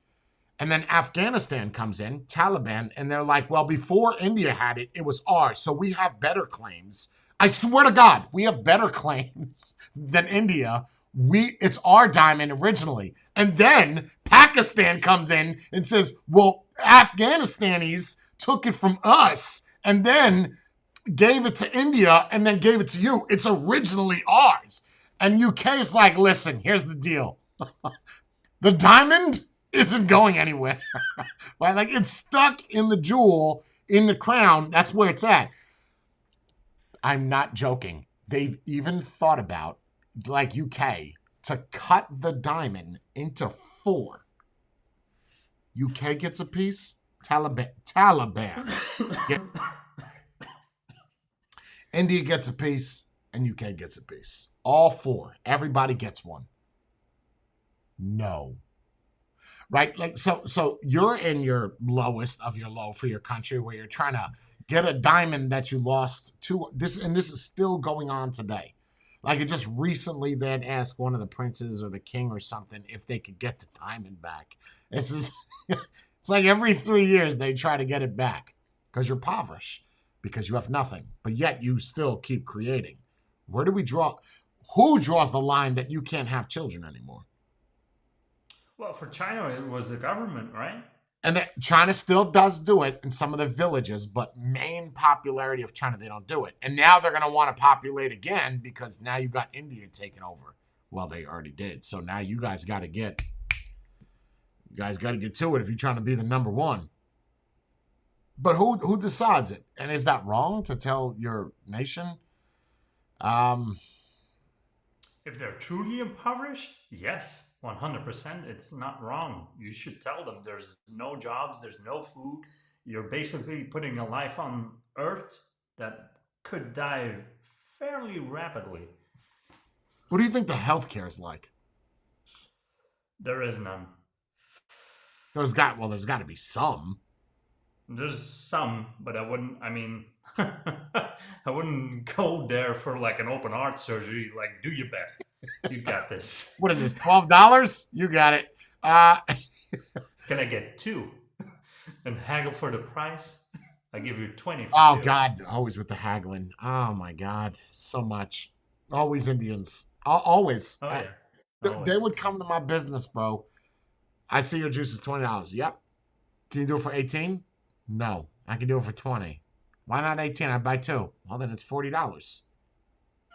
Speaker 1: And then Afghanistan comes in, Taliban, and they're like, well, before India had it, it was ours. So we have better claims. I swear to God, we have better claims than India. It's our diamond originally. And then Pakistan comes in and says, well, Afghanistanis took it from us and then gave it to India and then gave it to you. It's originally ours. And UK is like, listen, here's the deal. The diamond isn't going anywhere. Right? Like it's stuck in the jewel, in the crown. That's where it's at. I'm not joking. They've even thought about, like UK, to cut the diamond into four. UK gets a piece. Taliban. India gets a piece, and UK gets a piece. All four. Everybody gets one. No. Right? Like so you're in your lowest of your low for your country where you're trying to get a diamond that you lost to this, and this is still going on today. Like it just recently they'd asked one of the princes or the king or something if they could get the diamond back. This is it's like every 3 years they try to get it back because you're impoverished, because you have nothing, but yet you still keep creating. Where do we draw? Who draws the line that you can't have children anymore?
Speaker 3: Well, for China, it was the government, right?
Speaker 1: And that China still does do it in some of the villages, but main popularity of China, they don't do it. And now they're going to want to populate again because now you got India taking over. Well, they already did. So now you guys got to get to it if you're trying to be the number one. But who decides it? And is that wrong to tell your nation?
Speaker 3: If they're truly impoverished, yes, 100%. It's not wrong. You should tell them there's no jobs, there's no food. You're basically putting a life on Earth that could die fairly rapidly.
Speaker 1: What do you think the healthcare is like?
Speaker 3: There is none.
Speaker 1: There's got to be some.
Speaker 3: There's some, but I wouldn't. I mean, I wouldn't go there for like an open heart surgery. Like, do your best. You got this.
Speaker 1: What is this? $12? You got it.
Speaker 3: Can I get two and haggle for the price? I give you 20.
Speaker 1: Oh God, always with the haggling. Oh my God, so much. Always Indians. Always.
Speaker 3: Oh yeah.
Speaker 1: They would come to my business, bro. I see your juice is $20. Yep. Can you do it for 18? No, I can do it for 20. Why not 18? I buy two. Well, then it's $40.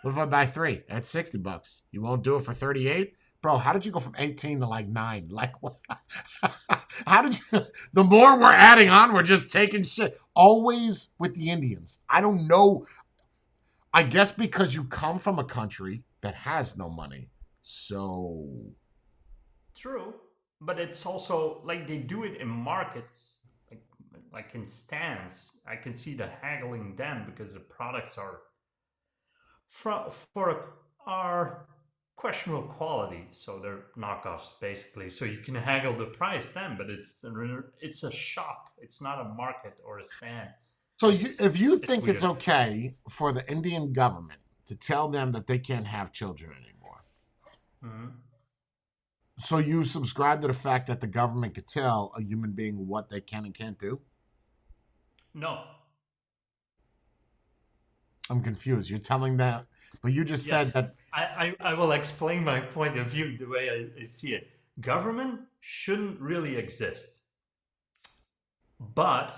Speaker 1: What if I buy three? That's $60. You won't do it for 38? Bro, how did you go from 18 to like 9? Like what? How did you? The more we're adding on, we're just taking shit. Always with the Indians. I don't know. I guess because you come from a country that has no money. So
Speaker 3: True, but it's also like they do it in markets, like in stands. I can see the haggling then because the products are are questionable quality, so they're knockoffs basically. So you can haggle the price then, but it's a shop. It's not a market or a stand.
Speaker 1: So if you think
Speaker 3: weird.
Speaker 1: it's okay for the Indian government to tell them that they can't have children anymore, so you subscribe to the fact that the government could tell a human being what they can and can't do?
Speaker 3: No.
Speaker 1: I'm confused. You're telling that, but you just said that.
Speaker 3: I will explain my point of view the way I see it. Government shouldn't really exist. But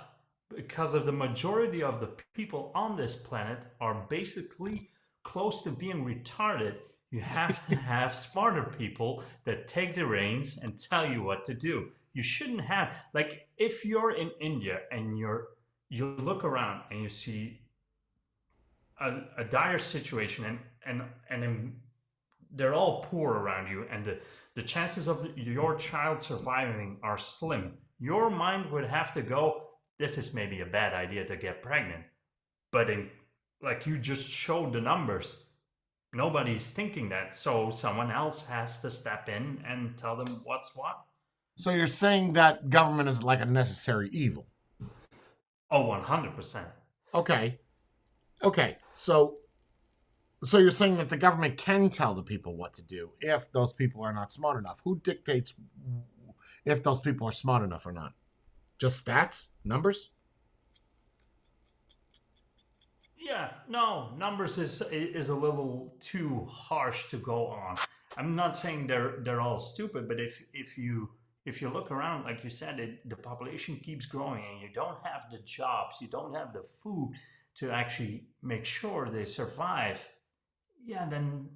Speaker 3: because of the majority of the people on this planet are basically close to being retarded, you have to have smarter people that take the reins and tell you what to do. You shouldn't have, like, if you're in India and you look around and you see a dire situation and they're all poor around you, and the chances of your child surviving are slim. Your mind would have to go, this is maybe a bad idea to get pregnant. But like you just showed the numbers, nobody's thinking that. So someone else has to step in and tell them what's what.
Speaker 1: So you're saying that government is like a necessary evil.
Speaker 3: Oh, 100%.
Speaker 1: Okay. Okay. So you're saying that the government can tell the people what to do if those people are not smart enough. Who dictates if those people are smart enough or not? Just stats? Numbers?
Speaker 3: Yeah, no, numbers is a little too harsh to go on. I'm not saying they're all stupid, but if you look around, like you said, the population keeps growing, and you don't have the jobs, you don't have the food to actually make sure they survive. Yeah, then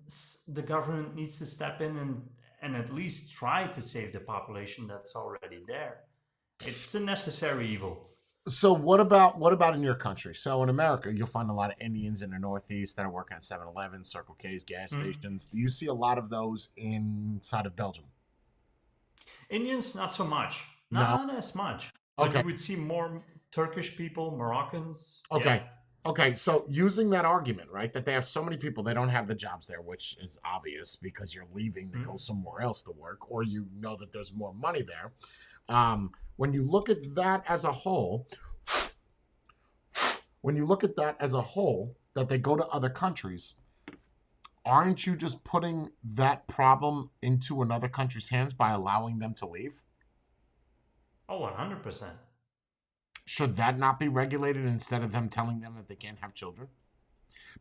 Speaker 3: the government needs to step in and at least try to save the population that's already there. It's a necessary evil.
Speaker 1: So what about in your country? So in America, you'll find a lot of Indians in the Northeast that are working at 7-Eleven, Circle K's, gas
Speaker 3: Hmm.
Speaker 1: stations. Do you see a lot of those inside of Belgium?
Speaker 3: Indians, not so much.
Speaker 1: No.
Speaker 3: Not as much. But
Speaker 1: Okay.
Speaker 3: you would see more Turkish people, Moroccans. Yeah.
Speaker 1: Okay. Okay. So using that argument, right, that they have so many people, they don't have the jobs there, which is obvious because you're leaving to go
Speaker 3: Hmm.
Speaker 1: somewhere else to work, or you know that there's more money there. When you look at that as a whole, when you look at that as a whole, that they go to other countries, aren't you just putting that problem into another country's hands by allowing them to leave?
Speaker 3: Oh, 100%.
Speaker 1: Should that not be regulated instead of them telling them that they can't have children?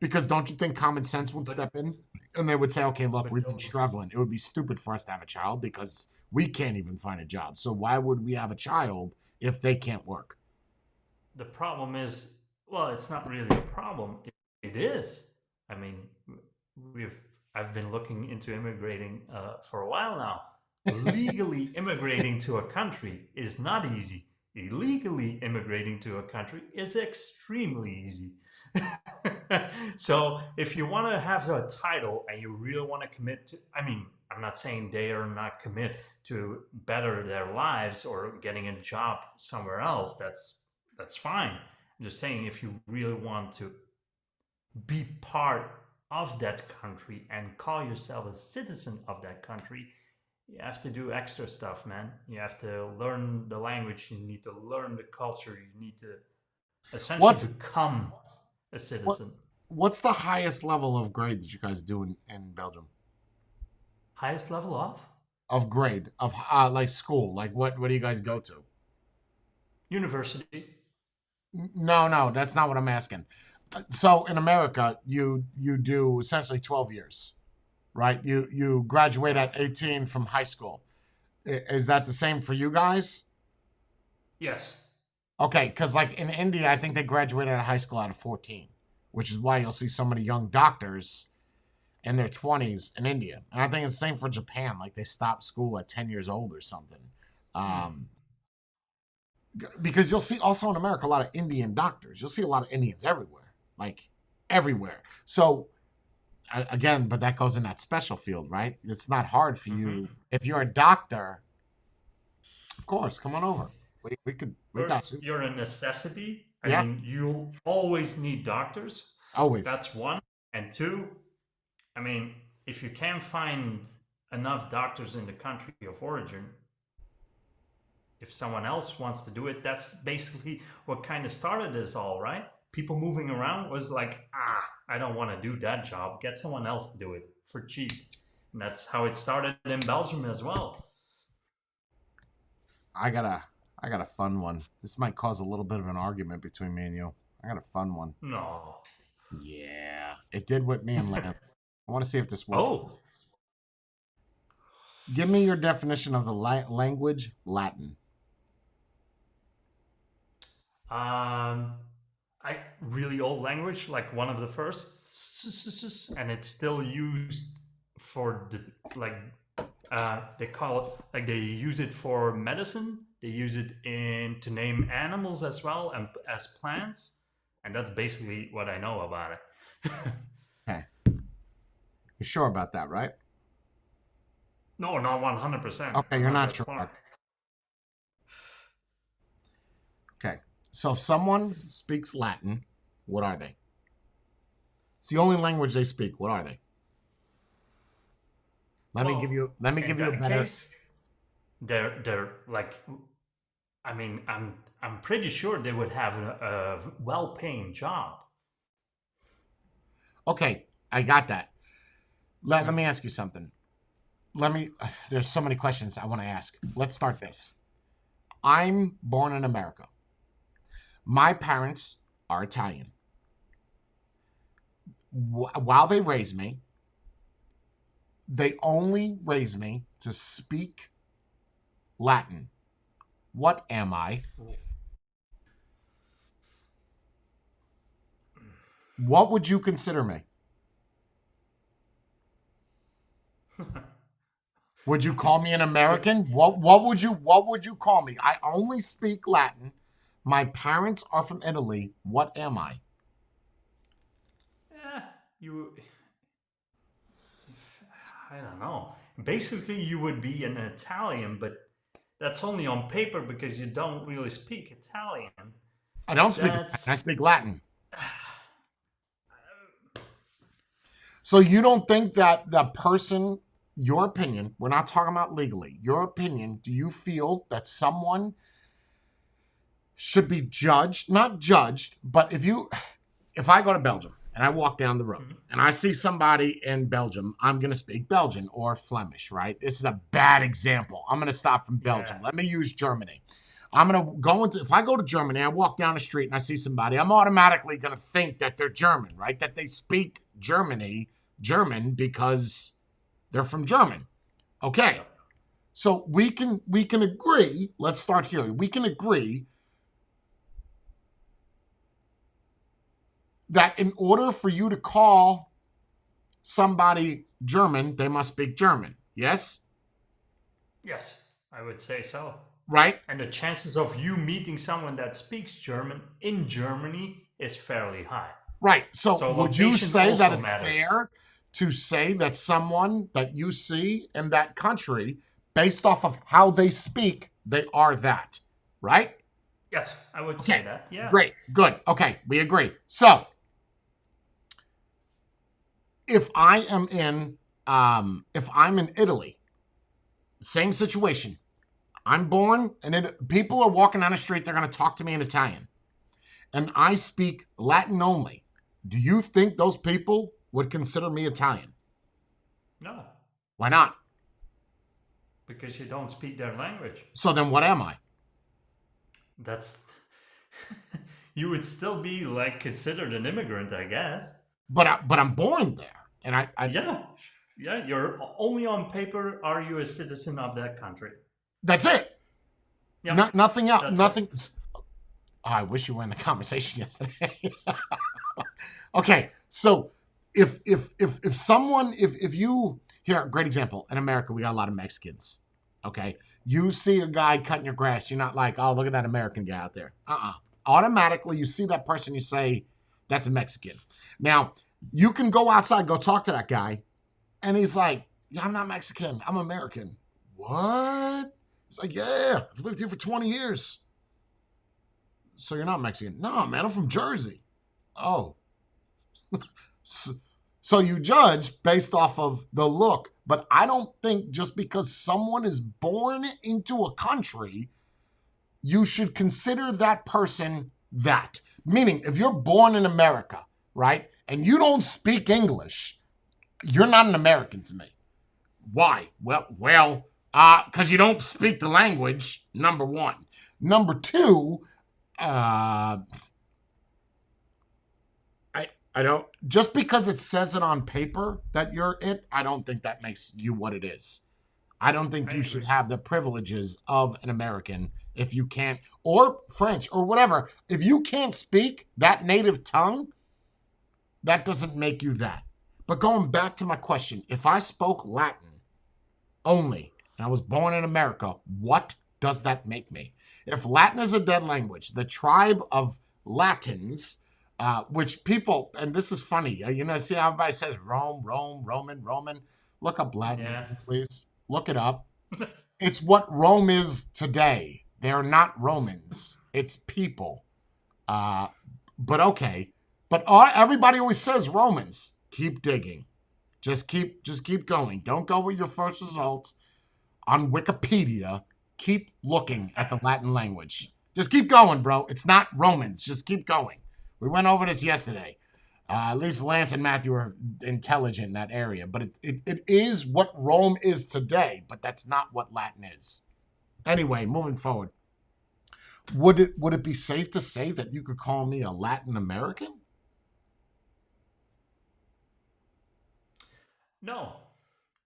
Speaker 1: Because don't you think common sense would
Speaker 3: But
Speaker 1: step in and they would say, okay, look,
Speaker 3: but
Speaker 1: we've been struggling. It would be stupid for us to have a child because we can't even find a job. So why would we have a child if they can't work?
Speaker 3: the problem is, well, it's not really a problem. It is. I mean, we've I've been looking into immigrating for a while now. Legally immigrating to a country is not easy. Illegally immigrating to a country is extremely easy. So if you want to have a title and you really want to commit to, I mean, I'm not saying they are not commit to better their lives or getting a job somewhere else. That's fine. I'm just saying if you really want to be part of that country and call yourself a citizen of that country, you have to do extra stuff, man. You have to learn the language, you need to learn the culture, you need to essentially
Speaker 1: What's
Speaker 3: become a
Speaker 1: what
Speaker 3: citizen.
Speaker 1: what's the highest level of grade that you guys do in Belgium?
Speaker 3: Highest level of
Speaker 1: Of grade of like school, like what do you guys go to?
Speaker 3: university.
Speaker 1: No, no, that's not what I'm asking. So in America, you do essentially 12 years, right? You graduate at 18 from high school. Is that the same for you guys?
Speaker 3: Yes.
Speaker 1: Okay, because like in India, I think they graduate out of high school at 14, which is why you'll see so many young doctors in their 20s in India. And I think it's the same for Japan. Like they stop school at 10 years old or something.
Speaker 3: Hmm.
Speaker 1: Um, because you'll see also in America a lot of Indian doctors. You'll see a lot of Indians everywhere, like everywhere. So again, but that goes in that special field, right? It's not hard for you
Speaker 3: Hmm.
Speaker 1: if you're a doctor. Of course, come on over. We got
Speaker 3: First,
Speaker 1: you.
Speaker 3: you're a necessity. I
Speaker 1: Yeah,
Speaker 3: mean, you'll always need doctors.
Speaker 1: always.
Speaker 3: That's one. And two, I mean, if you can't find enough doctors in the country of origin, if someone else wants to do it, that's basically what kind of started this all, right? People moving around was like, I don't want to do that job. Get someone else to do it for cheap. And that's how it started in Belgium as well.
Speaker 1: I got a I got a fun one. This might cause a little bit of an argument between me and you. I got a fun one.
Speaker 3: No.
Speaker 1: Yeah, it did with me and Lance. I want to see if this works.
Speaker 3: Oh,
Speaker 1: Give me your definition of the language Latin.
Speaker 3: um, I really old language, like one of the first, and it's still used for the like they call it like they use it for medicine. They use it in to name animals as well and as plants, and that's basically what I know about it.
Speaker 1: Okay, you sure about that, right?
Speaker 3: No, not 100%.
Speaker 1: Okay,
Speaker 3: I'm
Speaker 1: you're
Speaker 3: not
Speaker 1: not
Speaker 3: that
Speaker 1: sure
Speaker 3: smart.
Speaker 1: about that. Okay. So if someone speaks Latin, what are they? It's the only language they speak. What are they?
Speaker 3: Well,
Speaker 1: Let me
Speaker 3: in
Speaker 1: give you a
Speaker 3: that
Speaker 1: better.
Speaker 3: case, they're like, I mean, I'm pretty sure they would have a well-paying job.
Speaker 1: Okay, I got that. Let me ask you something. Let me There's so many questions I want to ask. Let's start this. I'm born in America. My parents are Italian. While they raised me, they only raised me to speak Latin. What am I? What would you consider me? Would you call me an
Speaker 3: But
Speaker 1: American? What would you call me? I only speak Latin. My parents are from Italy. What am I?
Speaker 3: you, I don't know. Basically, you would be an Italian, but that's only on paper because you don't really speak Italian.
Speaker 1: I don't speak Latin. I
Speaker 3: That's
Speaker 1: speak Latin. So you don't think that the person, your opinion, we're not talking about legally, your opinion, do you feel that someone should be judged, not judged, but if I go to Belgium and I walk down the road
Speaker 3: Mhm.
Speaker 1: and I see somebody in Belgium, I'm going to speak Belgian or Flemish, right? This is a bad example. I'm going to stop from Belgium. Let
Speaker 3: Yes.
Speaker 1: me use Germany. I'm going to go into, if I go to Germany, I walk down the street and I see somebody, I'm automatically going to think that they're German, right? That they speak German because they're from German. Okay.
Speaker 3: Yep.
Speaker 1: So we can agree, let's start here. We can agree that in order for you to call somebody German, they must speak German. Yes?
Speaker 3: Yes, I would say so.
Speaker 1: Right?
Speaker 3: And the chances of you meeting someone that speaks German in Germany is fairly high.
Speaker 1: Right. So
Speaker 3: So
Speaker 1: would you
Speaker 3: location
Speaker 1: say that
Speaker 3: also
Speaker 1: it's
Speaker 3: matters.
Speaker 1: fair to say that someone that you see in that country, based off of how they speak, they are that? Right?
Speaker 3: Yes, I would say
Speaker 1: Okay.
Speaker 3: that. Yeah.
Speaker 1: Great. Good. Okay. We agree. So if I am in if I'm in Italy, same situation. I'm born, and people are walking down the street. They're going to talk to me in Italian, and I speak Latin only. Do you think those people would consider me Italian?
Speaker 3: No,
Speaker 1: Why not?
Speaker 3: because you don't speak their language.
Speaker 1: So then, what am I?
Speaker 3: That's you would still be like considered an immigrant, I guess.
Speaker 1: But I'm born there, and I
Speaker 3: Yeah. Yeah, you're only on paper are you a citizen of that country.
Speaker 1: that's it.
Speaker 3: Yep.
Speaker 1: Nothing else.
Speaker 3: That's it.
Speaker 1: Nothing. Oh, I wish you were in the conversation yesterday. Okay, so if someone if you here, great example in America, we got a lot of Mexicans. Okay, you see a guy cutting your grass, you're not like, oh, look at that American guy out there. Automatically, you see that person, you say that's a Mexican. Now you can go outside, go talk to that guy, and he's like, yeah, I'm not Mexican, I'm American. What? He's like, yeah, I've lived here for 20 years. So you're not Mexican? No, man, I'm from Jersey. Oh, so, so you judge based off of the look, but I don't think just because someone is born into a country, you should consider that person that. Meaning, if you're born in America, right, and you don't speak English, you're not an American to me. Why? Because you don't speak the language. Number one. Number two, uh, I don't, just because it says it on paper that you're it, I don't think that makes you what it is. I don't think
Speaker 3: I
Speaker 1: you should
Speaker 3: agree.
Speaker 1: have the privileges of an American if you can't, or French or whatever. If you can't speak that native tongue, that doesn't make you that. But going back to my question, if I spoke Latin only and I was born in America, what does that make me? If Latin is a dead language, the tribe of Latins, which people, and this is funny, see how everybody says Rome, Rome, Roman, Roman. Look up Latin
Speaker 3: Yeah.
Speaker 1: again, please. Look it up. It's what Rome is today. They're not Romans. It's people. Uh, but okay. But everybody always says Romans. Keep digging. Just keep going. Don't go with your first results on Wikipedia. Keep looking at the Latin language. Just keep going, bro. It's not Romans. Just keep going. We went over this yesterday. At least Lance and Matthew are intelligent in that area. But it is what Rome is today, but that's not what Latin is. Anyway, moving forward. Would it be safe to say that you could call me a Latin American?
Speaker 3: No,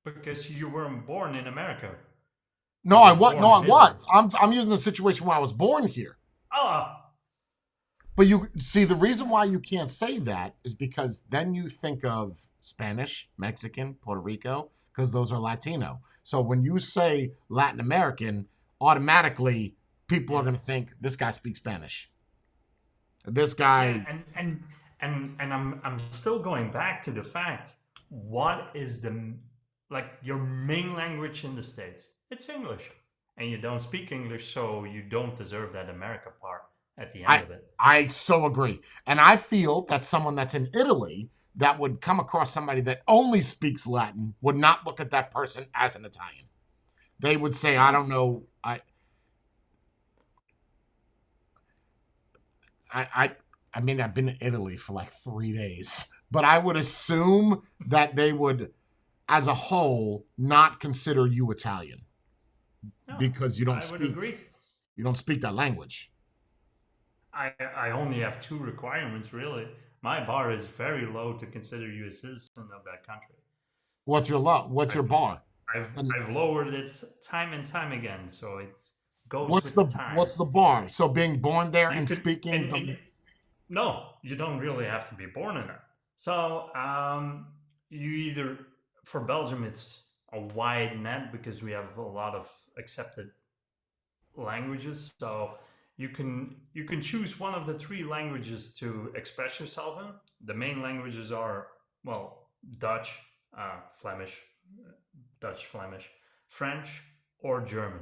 Speaker 3: because you weren't born in America.
Speaker 1: No,
Speaker 3: You
Speaker 1: I
Speaker 3: were
Speaker 1: was. No,
Speaker 3: born
Speaker 1: I
Speaker 3: in Italy.
Speaker 1: was. I'm using the situation where I was born here.
Speaker 3: Oh,
Speaker 1: But you see, the reason why you can't say that is because then you think of Spanish, Mexican, Puerto Rico, because those are Latino. So when you say Latin American, automatically people are
Speaker 3: yeah.
Speaker 1: going to think this guy speaks Spanish. This
Speaker 3: Yeah,
Speaker 1: guy,
Speaker 3: and I'm still going back to the fact, what is like your main language in the States? It's English. And you don't speak English, so you don't deserve that America part at the end
Speaker 1: I
Speaker 3: of it.
Speaker 1: I so agree, and I feel that someone that's in Italy that would come across somebody that only speaks Latin would not look at that person as an Italian. They would say, I
Speaker 3: No.
Speaker 1: don't know, I, I, I mean, I've been to Italy for like 3 days, but I would assume that they would, as a whole, not consider you Italian
Speaker 3: No.
Speaker 1: because
Speaker 3: I would agree.
Speaker 1: you don't speak that language.
Speaker 3: I only have two requirements really. My bar is very low to consider you a citizen of that country.
Speaker 1: What's your
Speaker 3: I've
Speaker 1: bar? And
Speaker 3: I've lowered it time and time again, so it goes
Speaker 1: what's
Speaker 3: with the
Speaker 1: what's
Speaker 3: times.
Speaker 1: the bar? So being born there
Speaker 3: You
Speaker 1: and
Speaker 3: could
Speaker 1: speaking
Speaker 3: and
Speaker 1: the
Speaker 3: no, you don't really have to be born in it. So you either for Belgium it's a wide net because we have a lot of accepted languages. So you can choose one of the three languages to express yourself in. The main languages are well Dutch, Flemish, Dutch, Flemish, French, or German.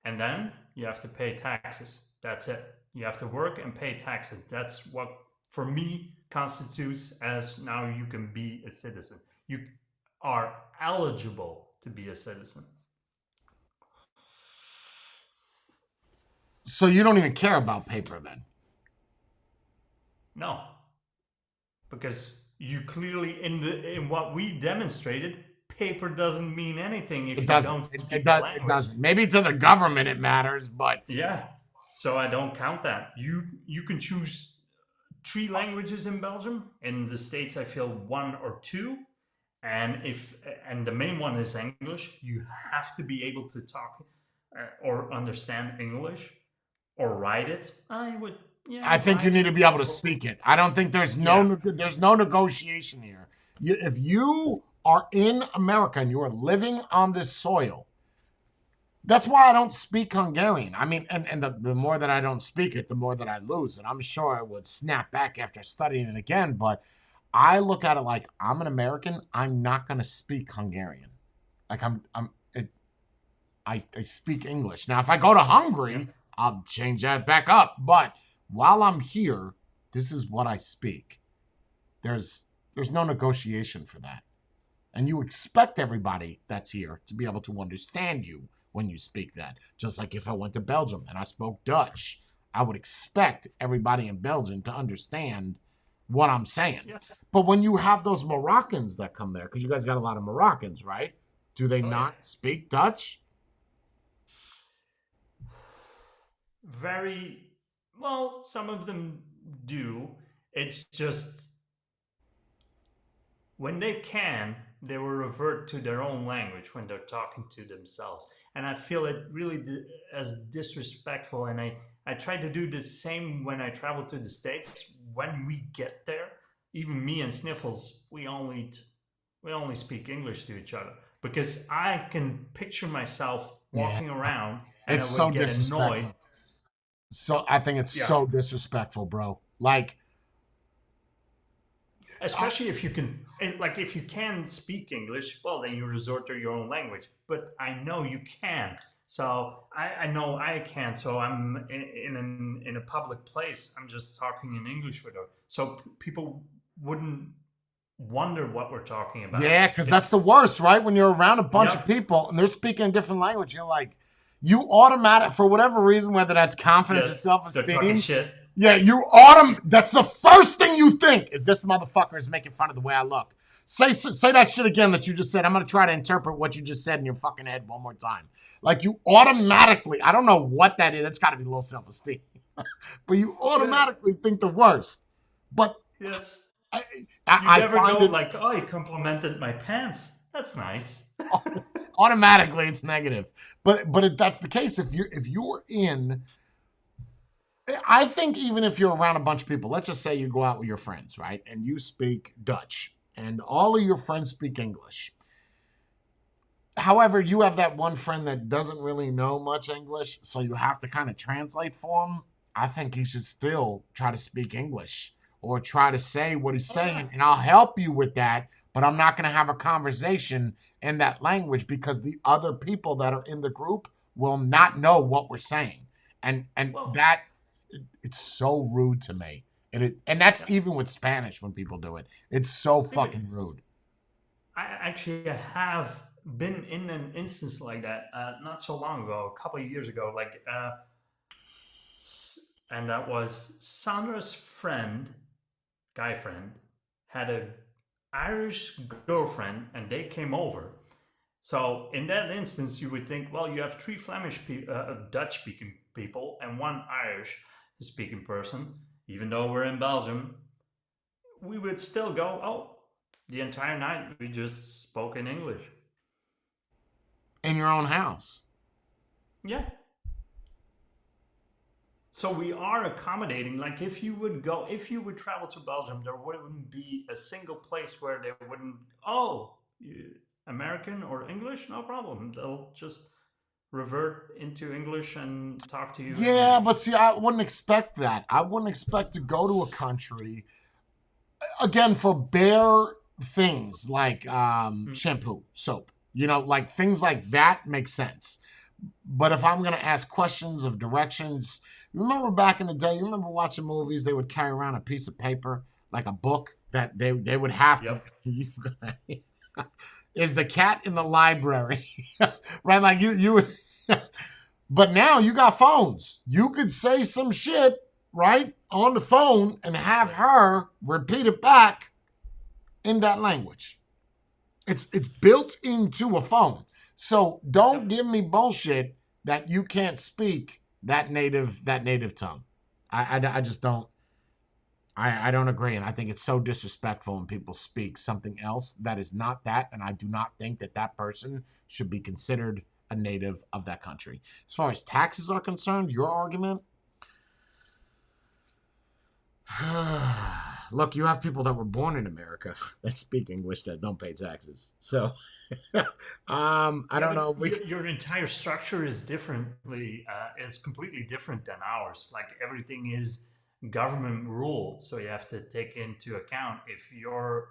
Speaker 3: And then you have to pay taxes. That's it. You have to work and pay taxes. That's what, for me, constitutes as now you can be a citizen. You are eligible to be a citizen.
Speaker 1: so you don't even care about paper then.
Speaker 3: No, because you clearly in what we demonstrated, paper doesn't mean anything if
Speaker 1: It
Speaker 3: you
Speaker 1: doesn't.
Speaker 3: don't
Speaker 1: It
Speaker 3: speak the
Speaker 1: does. It
Speaker 3: language.
Speaker 1: doesn't. Maybe to the government it matters, but
Speaker 3: Yeah. So I don't count that. You can choose three languages in Belgium. In the States, I feel one or two. And the main one is English. You have to be able to talk or understand English or write it. I would, yeah,
Speaker 1: I think you need to
Speaker 3: writing
Speaker 1: be able to
Speaker 3: possible.
Speaker 1: speak it. I don't think
Speaker 3: Yeah,
Speaker 1: there's no negotiation here. If you are in America and you are living on this soil, that's why I don't speak Hungarian. I mean, and the more that I don't speak it, the more that I lose. And I'm sure I would snap back after studying it again. But I look at it like I'm an American. I'm not going to speak Hungarian. Like I speak English. Now, if I go to
Speaker 3: yeah,
Speaker 1: Hungary, I'll change that back up. But while I'm here, this is what I speak. There's there's no negotiation for that. And you expect everybody that's here to be able to understand you when you speak that. Just like if I went to Belgium and I spoke Dutch, I would expect everybody in Belgium to understand what I'm saying.
Speaker 3: yeah.
Speaker 1: But when you have those Moroccans that come there, because you guys got a lot of Moroccans, right? Do they
Speaker 3: Oh yeah.
Speaker 1: not speak Dutch?
Speaker 3: Very well. Some of them do. It's just when they can, they will revert to their own language when they're talking to themselves. And I feel it really as disrespectful. And I try to do the same when I travel to the States. When we get there, even me and Sniffles, we only speak English to each other because I can picture myself
Speaker 1: Yeah.
Speaker 3: walking around and I
Speaker 1: It's so
Speaker 3: would get annoyed.
Speaker 1: disrespectful. So I think it's
Speaker 3: Yeah,
Speaker 1: so disrespectful, bro. Like
Speaker 3: Especially if you can, like, if you can speak English, well, then you resort to your own language. But I know you can, so I know I can. So I'm in a public place. I'm just talking in English with her, so people wouldn't wonder what we're talking about.
Speaker 1: Yeah, because that's the
Speaker 3: It's
Speaker 1: worst, right? When you're around a bunch of
Speaker 3: Yep,
Speaker 1: people and they're speaking a different language, you're like, you automatic for whatever reason, whether that's confidence or
Speaker 3: yes, they're talking
Speaker 1: self-esteem.
Speaker 3: shit.
Speaker 1: Yeah, that's the first thing you think is this motherfucker is making fun of the way I look. Say that shit again that you just said. I'm gonna try to interpret what you just said in your fucking head one more time. Like you automatically, I don't know what that is. That's got to be low self-esteem, but you
Speaker 3: Yeah,
Speaker 1: automatically think the worst. But
Speaker 3: yes.
Speaker 1: I,
Speaker 3: You
Speaker 1: I
Speaker 3: never
Speaker 1: find
Speaker 3: go
Speaker 1: it
Speaker 3: like, oh, he complimented my pants. That's nice.
Speaker 1: automatically it's negative. But if that's the case, if you're in, I think even if you're around a bunch of people, let's just say you go out with your friends, right, and you speak Dutch, and all of your friends speak English. However, you have that one friend that doesn't really know much English, so you have to kind of translate for him. I think he should still try to speak English or try to say what he's
Speaker 3: Oh yeah.
Speaker 1: saying, and I'll help you with that. But I'm not going to have a conversation in that language because the other people that are in the group will not know what we're saying, and
Speaker 3: Well,
Speaker 1: that it's so rude to me. And that's
Speaker 3: yeah.
Speaker 1: even with Spanish when people do it. It's so
Speaker 3: Really,
Speaker 1: fucking rude.
Speaker 3: I actually have been in an instance like that not so long ago, a couple of years ago. And that was Sandra's friend, guy friend, had a Irish girlfriend, and they came over. So in that instance, you would think, well, you have three Dutch speaking people and one Irish speaking person. Even though we're in Belgium, we would still go, oh, the entire night we just spoke in English.
Speaker 1: In your own house.
Speaker 3: Yeah. So we are accommodating. Like if you would travel to Belgium, there wouldn't be a single place where they wouldn't, oh, American or English, no problem. They'll just revert into English and talk to you in
Speaker 1: Yeah,
Speaker 3: English.
Speaker 1: but see, I wouldn't expect that. I wouldn't expect to go to a country again for bare things like
Speaker 3: Hmm.
Speaker 1: shampoo, soap. Like things like that make sense. But if I'm gonna ask questions of directions, you remember back in the day, you remember watching movies, they would carry around a piece of paper, like a book that they would have to
Speaker 3: Yep.
Speaker 1: you is the cat in the library. Right? Like you but now you got phones. You could say some shit, right, on the phone and have
Speaker 3: Right.
Speaker 1: her repeat it back in that language. It's built into a phone. So don't
Speaker 3: Yep.
Speaker 1: give me bullshit that you can't speak that native tongue. I just don't I don't agree, and I think it's so disrespectful when people speak something else that is not that, and I do not think that that person should be considered a native of that country. As far as taxes are concerned, your argument, look, you have people that were born in America that speak English that don't pay taxes. So, I
Speaker 3: Yeah,
Speaker 1: don't
Speaker 3: but
Speaker 1: know if we.
Speaker 3: your entire structure is completely different than ours. Like everything is government ruled, so you have to take into account if you're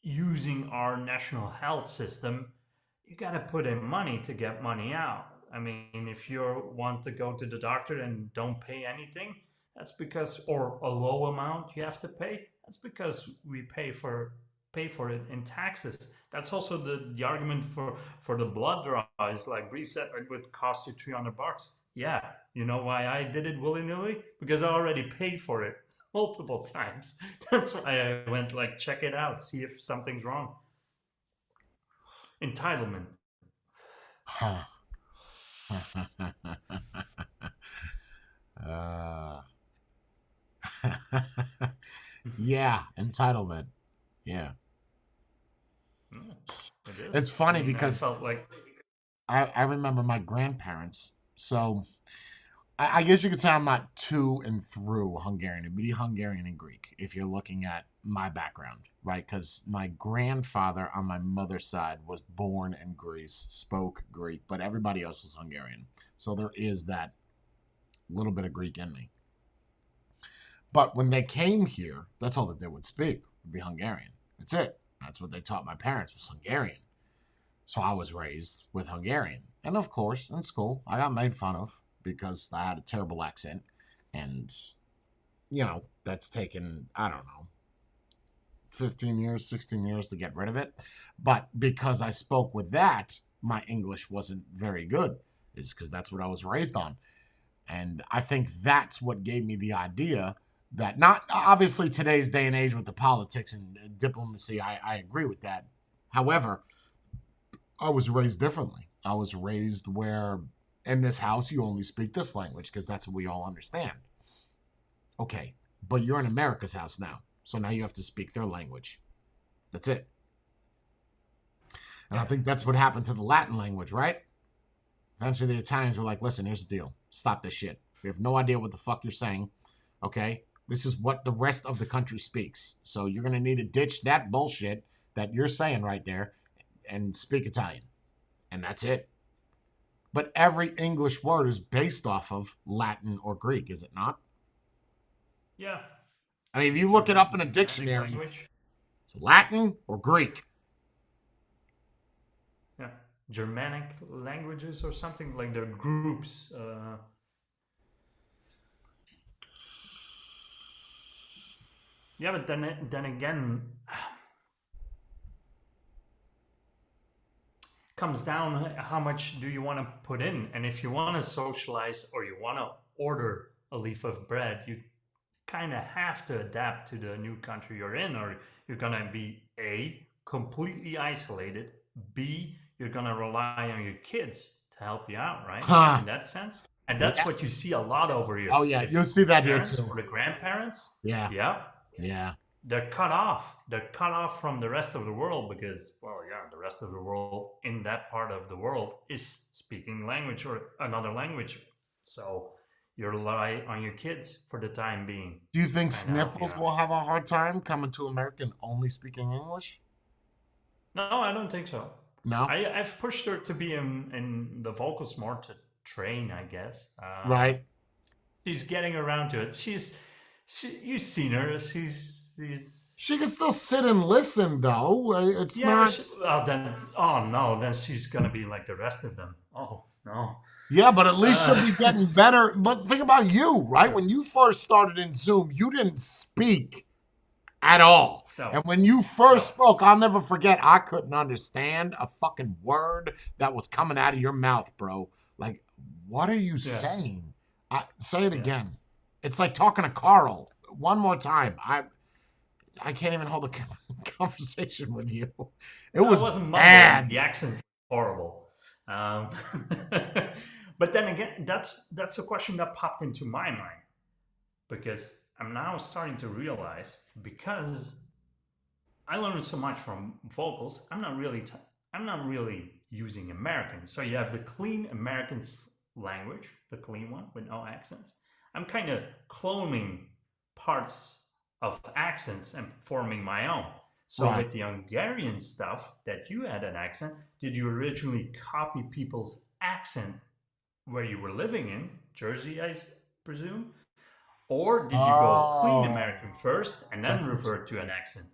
Speaker 3: using our national health system, you got to put in money to get money out. I mean, if you want to go to the doctor and don't pay anything, that's because, or a low amount you have to pay, that's because we pay for it in taxes. That's also the argument for the blood draws. Like Bree said, it would cost you $300. Yeah, you know why I did it willy nilly? Because I already paid for it multiple times. That's why I went like check it out, see if something's wrong. Entitlement.
Speaker 1: Huh. uh, yeah, entitlement. Yeah,
Speaker 3: Mm, it is.
Speaker 1: it's
Speaker 3: I
Speaker 1: funny
Speaker 3: mean, I
Speaker 1: because
Speaker 3: felt like
Speaker 1: I remember my grandparents. So I guess you could say I'm not to and through Hungarian. It'd be Hungarian and Greek if you're looking at my background, right? Because my grandfather on my mother's side was born in Greece, spoke Greek, but everybody else was Hungarian. So there is that little bit of Greek in me. But when they came here, that's all that they would speak would be Hungarian. That's it. That's what they taught my parents was Hungarian. So I was raised with Hungarian. And of course, in school, I got made fun of because I had a terrible accent. And, that's taken, I don't know, 15 years, 16 years to get rid of it. But because I spoke with that, my English wasn't very good. It's because that's what I was raised on. And I think that's what gave me the idea that, not obviously today's day and age with the politics and diplomacy, I agree with that. However, I was raised differently. I was raised where in this house you only speak this language because that's what we all understand. Okay, but you're in America's house now. So now you have to speak their language. That's it. And I
Speaker 3: Yeah.
Speaker 1: think that's what happened to the Latin language, right? Eventually the Italians were like, listen, here's the deal. Stop this shit. We have no idea what the fuck you're saying. Okay? This is what the rest of the country speaks. So you're going to need to ditch that bullshit that you're saying right there and speak Italian. And that's it. But every English word is based off of Latin or Greek, is it not?
Speaker 3: Yeah.
Speaker 1: I mean, if you look it up in a
Speaker 3: Germanic
Speaker 1: dictionary,
Speaker 3: language.
Speaker 1: it's Latin or Greek.
Speaker 3: Yeah. Germanic languages or something like the groups. Yeah, but then again, comes down how much do you want to put in, and if you want to socialize or you want to order a leaf of bread, you kind of have to adapt to the new country you're in, or you're gonna be A, completely isolated, B, you're gonna rely on your kids to help you out, right?
Speaker 1: Huh.
Speaker 3: In that sense. And that's
Speaker 1: Yeah.
Speaker 3: what you see a lot over here.
Speaker 1: Oh, yeah.
Speaker 3: Is
Speaker 1: You'll see
Speaker 3: the
Speaker 1: that here,
Speaker 3: parents
Speaker 1: too.
Speaker 3: or the grandparents,
Speaker 1: Yeah.
Speaker 3: yeah,
Speaker 1: Yeah.
Speaker 3: they're cut off. They're cut off from the rest of the world because, well, yeah, the rest of the world in that part of the world is speaking language or another language. So you rely on your kids for the time being
Speaker 1: Do you
Speaker 3: to
Speaker 1: think
Speaker 3: kind of help you
Speaker 1: Sniffles
Speaker 3: out.
Speaker 1: will have a hard time coming to America and only speaking English?
Speaker 3: No, I don't think so.
Speaker 1: No?
Speaker 3: I've pushed her to be in the vocals more to train, I guess.
Speaker 1: Right.
Speaker 3: She's getting around to it. You've seen her. She's
Speaker 1: She can still sit and listen, though. It's
Speaker 3: yeah.
Speaker 1: not.
Speaker 3: Oh no, then she's gonna be like the rest of them. Oh no.
Speaker 1: Yeah, but at least she'll
Speaker 3: Uh,
Speaker 1: be getting better. But think about you, right? When you first started in Zoom, you didn't speak at all.
Speaker 3: no,
Speaker 1: And when you first
Speaker 3: no.
Speaker 1: spoke, I'll never forget, I couldn't understand a fucking word that was coming out of your mouth, bro. Like, what are you
Speaker 3: Yeah,
Speaker 1: saying? Say it
Speaker 3: yeah.
Speaker 1: again. It's like talking to Carl. One more time. I can't even hold a conversation with you. It
Speaker 3: No, it
Speaker 1: was
Speaker 3: wasn't mumbling.
Speaker 1: bad.
Speaker 3: The accent was horrible. Um, but then again, that's a question that popped into my mind because I'm now starting to realize because I learned so much from vocals. I'm not really using American. So you have the clean American language, the clean one with no accents. I'm kind of cloning parts of accents and forming my own. So
Speaker 1: Right.
Speaker 3: with the Hungarian stuff that you had an accent, did you originally copy people's accent where you were living in Jersey, I presume, or did you go clean
Speaker 1: Oh,
Speaker 3: American first and then
Speaker 1: that's
Speaker 3: revert to an accent?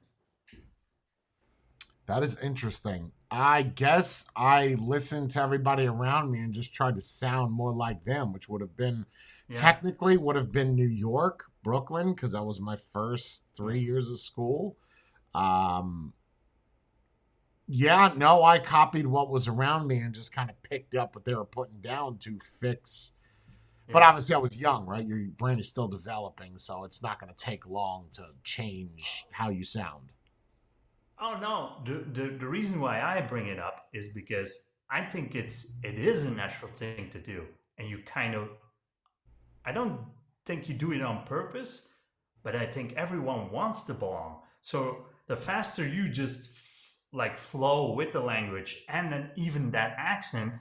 Speaker 1: that is interesting. I guess I listened to everybody around me and just tried to sound more like them, which would have been
Speaker 3: Yeah,
Speaker 1: technically would have been New York, Brooklyn, because that was my first
Speaker 3: yeah,
Speaker 1: 3 years of school. Um, yeah, no, I copied what was around me and just kind of picked up what they were putting down to fix. But
Speaker 3: yeah.
Speaker 1: obviously, I was young, right? Your brain is still developing, so it's not going to take long to change how you sound.
Speaker 3: Oh no, the reason why I bring it up is because I think it is a natural thing to do, and you kind of I don't think you do it on purpose, but I think everyone wants to belong. So the faster you just like flow with the language and then even that accent,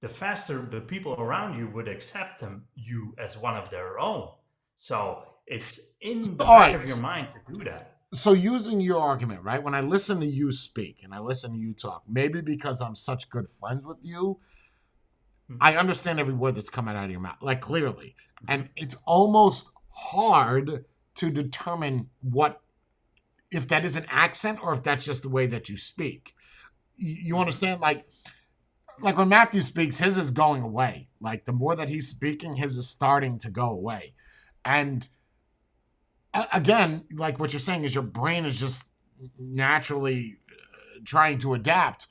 Speaker 3: the faster the people around you would accept you as one of their own. So it's in the
Speaker 1: All
Speaker 3: back
Speaker 1: right.
Speaker 3: of your mind to do that.
Speaker 1: So using your argument, right? When I listen to you speak and I listen to you talk, maybe because I'm such good friends with you, I understand every word that's coming out of your mouth, like clearly.
Speaker 3: Mhm.
Speaker 1: And it's almost hard to determine what if that is an accent or if that's just the way that you speak. You
Speaker 3: Hmm.
Speaker 1: understand? Like when Matthew speaks, his is going away. Like the more that he's speaking, his is starting to go away. And again, like what you're saying is your brain is just naturally trying to adapt.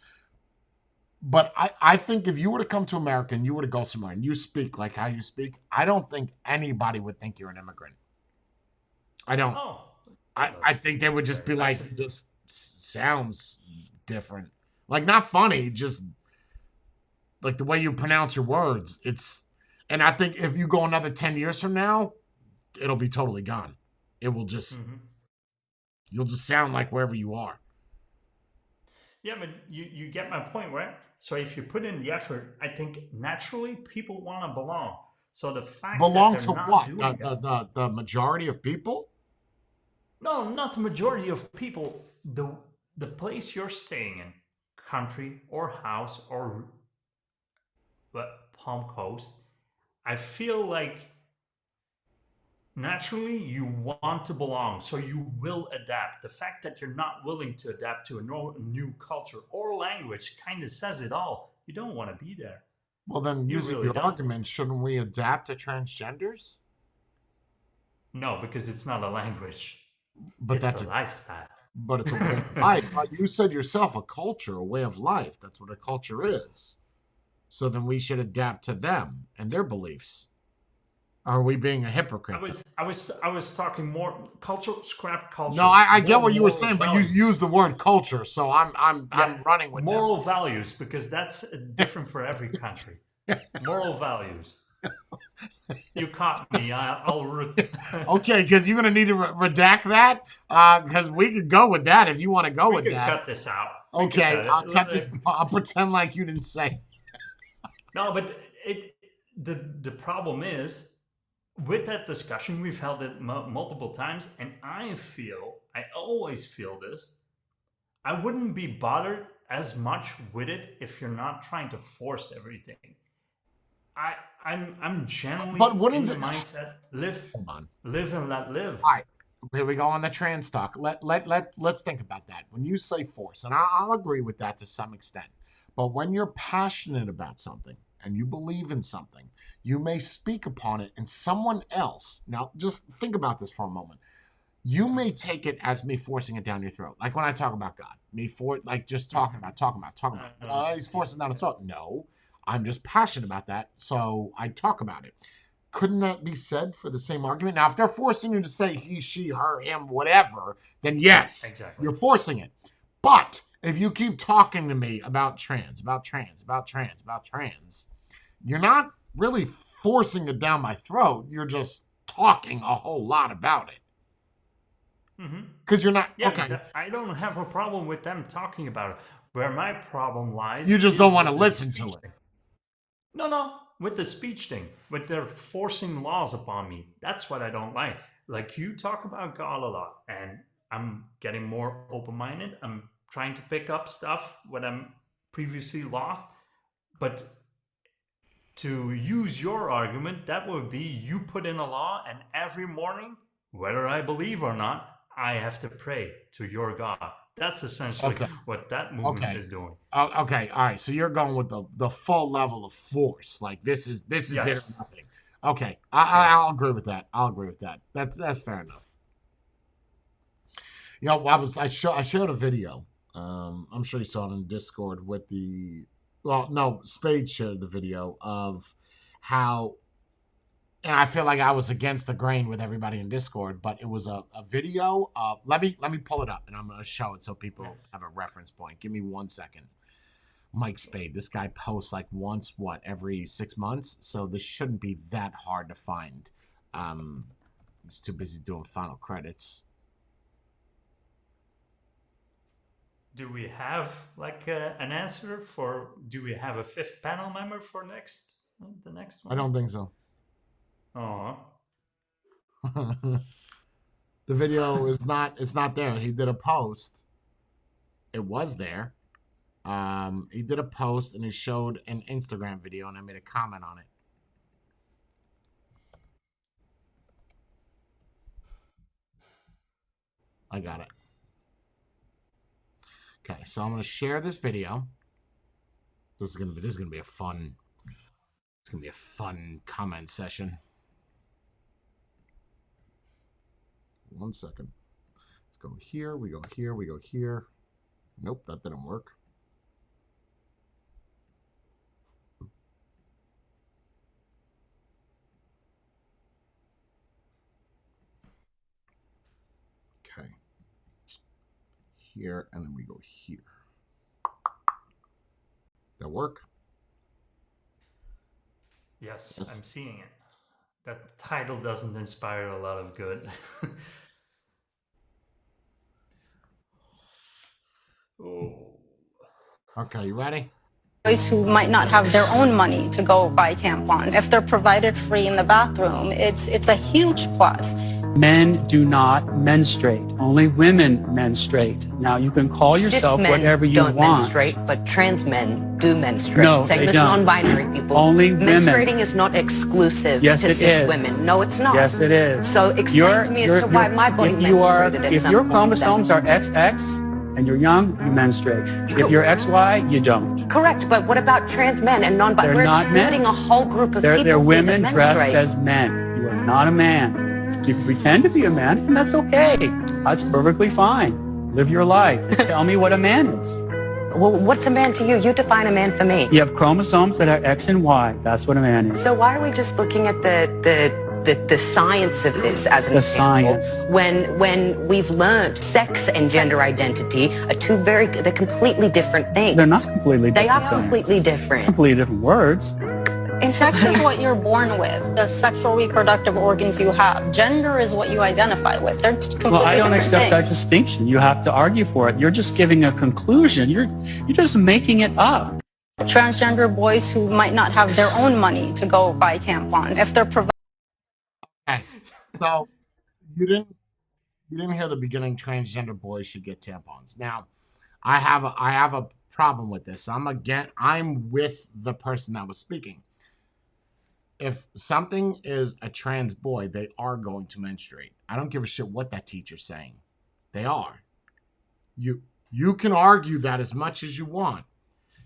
Speaker 1: But I think if you were to come to America and you were to go somewhere and you speak like how you speak, I don't think anybody would think you're an immigrant. I don't.
Speaker 3: Oh,
Speaker 1: I,
Speaker 3: well,
Speaker 1: I
Speaker 3: that's
Speaker 1: think they would just
Speaker 3: very
Speaker 1: be
Speaker 3: nice
Speaker 1: like,
Speaker 3: of you.
Speaker 1: just sounds different. Like, not funny, just like the way you pronounce your words. And I think if you go another 10 years from now, it'll be totally gone. It will just,
Speaker 3: Hmm.
Speaker 1: you'll just sound like wherever you are.
Speaker 3: Yeah, but you get my point, right? So if you put in the effort, I think naturally people want to belong. So the fact that
Speaker 1: Belong
Speaker 3: they're
Speaker 1: to
Speaker 3: not
Speaker 1: what?
Speaker 3: doing that,
Speaker 1: The majority of people?
Speaker 3: no, not the majority of people. The place you're staying in, country or house or Palm Coast, I feel like naturally you want to belong, so you will adapt. The fact that you're not willing to adapt to a new culture or language kind of says it all. You don't want to be there.
Speaker 1: Well, then,
Speaker 3: You
Speaker 1: using
Speaker 3: really
Speaker 1: your
Speaker 3: don't.
Speaker 1: argument, shouldn't we adapt to transgenders?
Speaker 3: No, because it's not a language.
Speaker 1: But
Speaker 3: It's
Speaker 1: that's
Speaker 3: a
Speaker 1: a
Speaker 3: lifestyle.
Speaker 1: but it's a way of life. You said yourself a culture, a way of life. That's what a culture is. So then we should adapt to them and their beliefs. Are we being a
Speaker 3: I
Speaker 1: hypocrite then?
Speaker 3: was I was I was talking more culture, scrap
Speaker 1: No,
Speaker 3: culture,
Speaker 1: I get
Speaker 3: more
Speaker 1: what you were
Speaker 3: moral
Speaker 1: saying, but you
Speaker 3: values.
Speaker 1: used the word culture, so
Speaker 3: Yeah,
Speaker 1: I'm running with that.
Speaker 3: moral values because that's different for every country. Moral values. You caught me.
Speaker 1: Okay, because you're gonna need to redact that, because we could go with that if you want to go
Speaker 3: We
Speaker 1: with
Speaker 3: could
Speaker 1: that.
Speaker 3: cut this out. We could
Speaker 1: Okay,
Speaker 3: cut
Speaker 1: I'll
Speaker 3: it.
Speaker 1: cut this. I'll pretend like you didn't say.
Speaker 3: No, but it the problem is with that discussion we've held it multiple times, and I always feel this. I wouldn't be bothered as much with it if you're not trying to force everything. I I'm
Speaker 1: But
Speaker 3: generally
Speaker 1: wouldn't
Speaker 3: in the
Speaker 1: the,
Speaker 3: mindset
Speaker 1: hold on?
Speaker 3: live and let live.
Speaker 1: All right, here we go on the trans talk. Let's think about that. When you say force, and I'll agree with that to some extent, but when you're passionate about something and you believe in something, you may speak upon it, and someone else. Now, just think about this for a moment. You may take it as me forcing it down your throat, like when I talk about God, me for like just talking
Speaker 3: I
Speaker 1: about.
Speaker 3: know
Speaker 1: He's
Speaker 3: this. Yeah,
Speaker 1: forcing down his
Speaker 3: yeah.
Speaker 1: throat. No, I'm just passionate about that, so I talk about it. Couldn't that be said for the same argument? Now, if they're forcing you to say he, she, her, him, whatever, then yes,
Speaker 3: Exactly.
Speaker 1: you're forcing it. But if you keep talking to me about trans, you're not really forcing it down my throat. You're just talking a whole lot about it.
Speaker 3: Hmm.
Speaker 1: Because you're not,
Speaker 3: Yeah, but
Speaker 1: okay,
Speaker 3: I don't have a problem with them talking about it. Where my problem
Speaker 1: you
Speaker 3: lies
Speaker 1: just don't
Speaker 3: is
Speaker 1: want to
Speaker 3: with the
Speaker 1: listen to
Speaker 3: speech
Speaker 1: it.
Speaker 3: thing. No, no, with the speech thing, with their forcing laws upon me. That's what I don't like. Like you talk about God a lot, and I'm getting more open minded. I'm trying to pick up stuff what I'm previously lost. But to use your argument, that would be you put in a law, and every morning, whether I believe or not, I have to pray to your God. That's essentially
Speaker 1: Okay,
Speaker 3: what that movement
Speaker 1: okay.
Speaker 3: is doing.
Speaker 1: Okay, all right. So you're going with the full level of force. Like this is it or
Speaker 3: Yes.
Speaker 1: nothing. Okay,
Speaker 3: Yes.
Speaker 1: I'll agree with that. I'll agree with that. That's fair enough. I shared a video. I'm sure you saw it in Discord with the well, no, Spade shared the video of how, and I feel like I was against the grain with everybody in Discord, but it was a video. Let me pull it up and I'm gonna show it so people
Speaker 3: Yes.
Speaker 1: have a reference point. Give me 1 second. Mike Spade. This guy posts like once, what, every 6 months? So this shouldn't be that hard to find. Um, he's too busy doing final credits.
Speaker 3: Do we have like an answer for? Do we have a fifth panel member for the next
Speaker 1: I
Speaker 3: one?
Speaker 1: don't think so.
Speaker 3: Oh,
Speaker 1: The video is not. It's not there. He did a post. It was there. He did a post and he showed an Instagram video and I made a comment on it. I got it. Okay, so I'm gonna share this video. This is gonna be a fun. It's gonna be a fun comment session. 1 second. Let's go here. We go here. We go here. Nope, that didn't work. Okay. Here, and then we go here. That work?
Speaker 3: Yes, I'm seeing it. That title doesn't inspire a lot of good. Oh.
Speaker 1: Okay, you ready?
Speaker 2: Boys who might not have their own money to go buy tampons. If they're provided free in the bathroom, it's a huge plus.
Speaker 4: Men do not menstruate. Only women menstruate. Now, you can call yourself whatever you
Speaker 5: don't
Speaker 4: want.
Speaker 5: menstruate, but trans men do menstruate.
Speaker 4: No,
Speaker 5: Same
Speaker 4: they
Speaker 5: as
Speaker 4: don't.
Speaker 5: non-binary people.
Speaker 4: Only women.
Speaker 5: Menstruating is not exclusive
Speaker 4: Yes,
Speaker 5: to
Speaker 4: it
Speaker 5: cis
Speaker 4: is.
Speaker 5: women. No, it's not.
Speaker 4: Yes, it is.
Speaker 5: So explain to me as to why my body
Speaker 4: if you are,
Speaker 5: menstruated at
Speaker 4: if
Speaker 5: some
Speaker 4: your
Speaker 5: point
Speaker 4: chromosomes are XX and you're young, you menstruate. If you're XY, you don't.
Speaker 5: Correct, but what about trans men and non-binary?
Speaker 4: They're
Speaker 5: We're
Speaker 4: not men.
Speaker 5: excluding a whole group of people
Speaker 4: They're women
Speaker 5: that
Speaker 4: dressed
Speaker 5: menstruate.
Speaker 4: as men. You are not a man. You can pretend to be a man, and that's okay. That's perfectly fine. Live your life. Tell me what a man is.
Speaker 5: Well, what's a man to you? You define a man for me.
Speaker 4: You have chromosomes that are X and Y. That's what a man is.
Speaker 5: So why are we just looking at the science of this as an
Speaker 4: The
Speaker 5: example
Speaker 4: science.
Speaker 5: when we've learned sex and gender identity are they're completely different things.
Speaker 4: They're not completely
Speaker 5: They
Speaker 4: different
Speaker 5: are
Speaker 4: things.
Speaker 5: completely different.
Speaker 4: Completely different words.
Speaker 2: And sex is what you're born with, the sexual reproductive organs you have. Gender is what you identify with. They're completely
Speaker 4: Well, I don't
Speaker 2: different
Speaker 4: accept that
Speaker 2: things.
Speaker 4: distinction. You have to argue for it. You're just giving a conclusion. You're just making it up.
Speaker 2: Transgender boys who might not have their own money to go buy tampons. If they're provided.
Speaker 1: Okay. So you didn't hear the beginning. Transgender boys should get tampons. Now, I have a problem with this. I'm with the person that was speaking. If something is a trans boy, they are going to menstruate. I don't give a shit what that teacher's saying. They are. You can argue that as much as you want.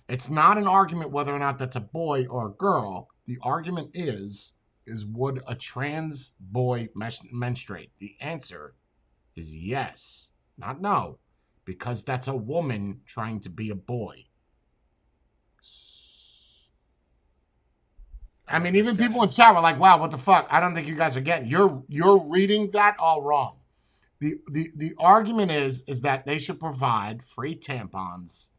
Speaker 1: It's not an argument whether or not that's a boy or a girl. The argument is would a trans boy menstruate? The answer is yes, not no, because that's a woman trying to be a boy. I mean, even people in chat were like, "Wow, what the fuck?" I don't think you guys are getting. You're reading that all wrong. The argument is that they should provide free tampons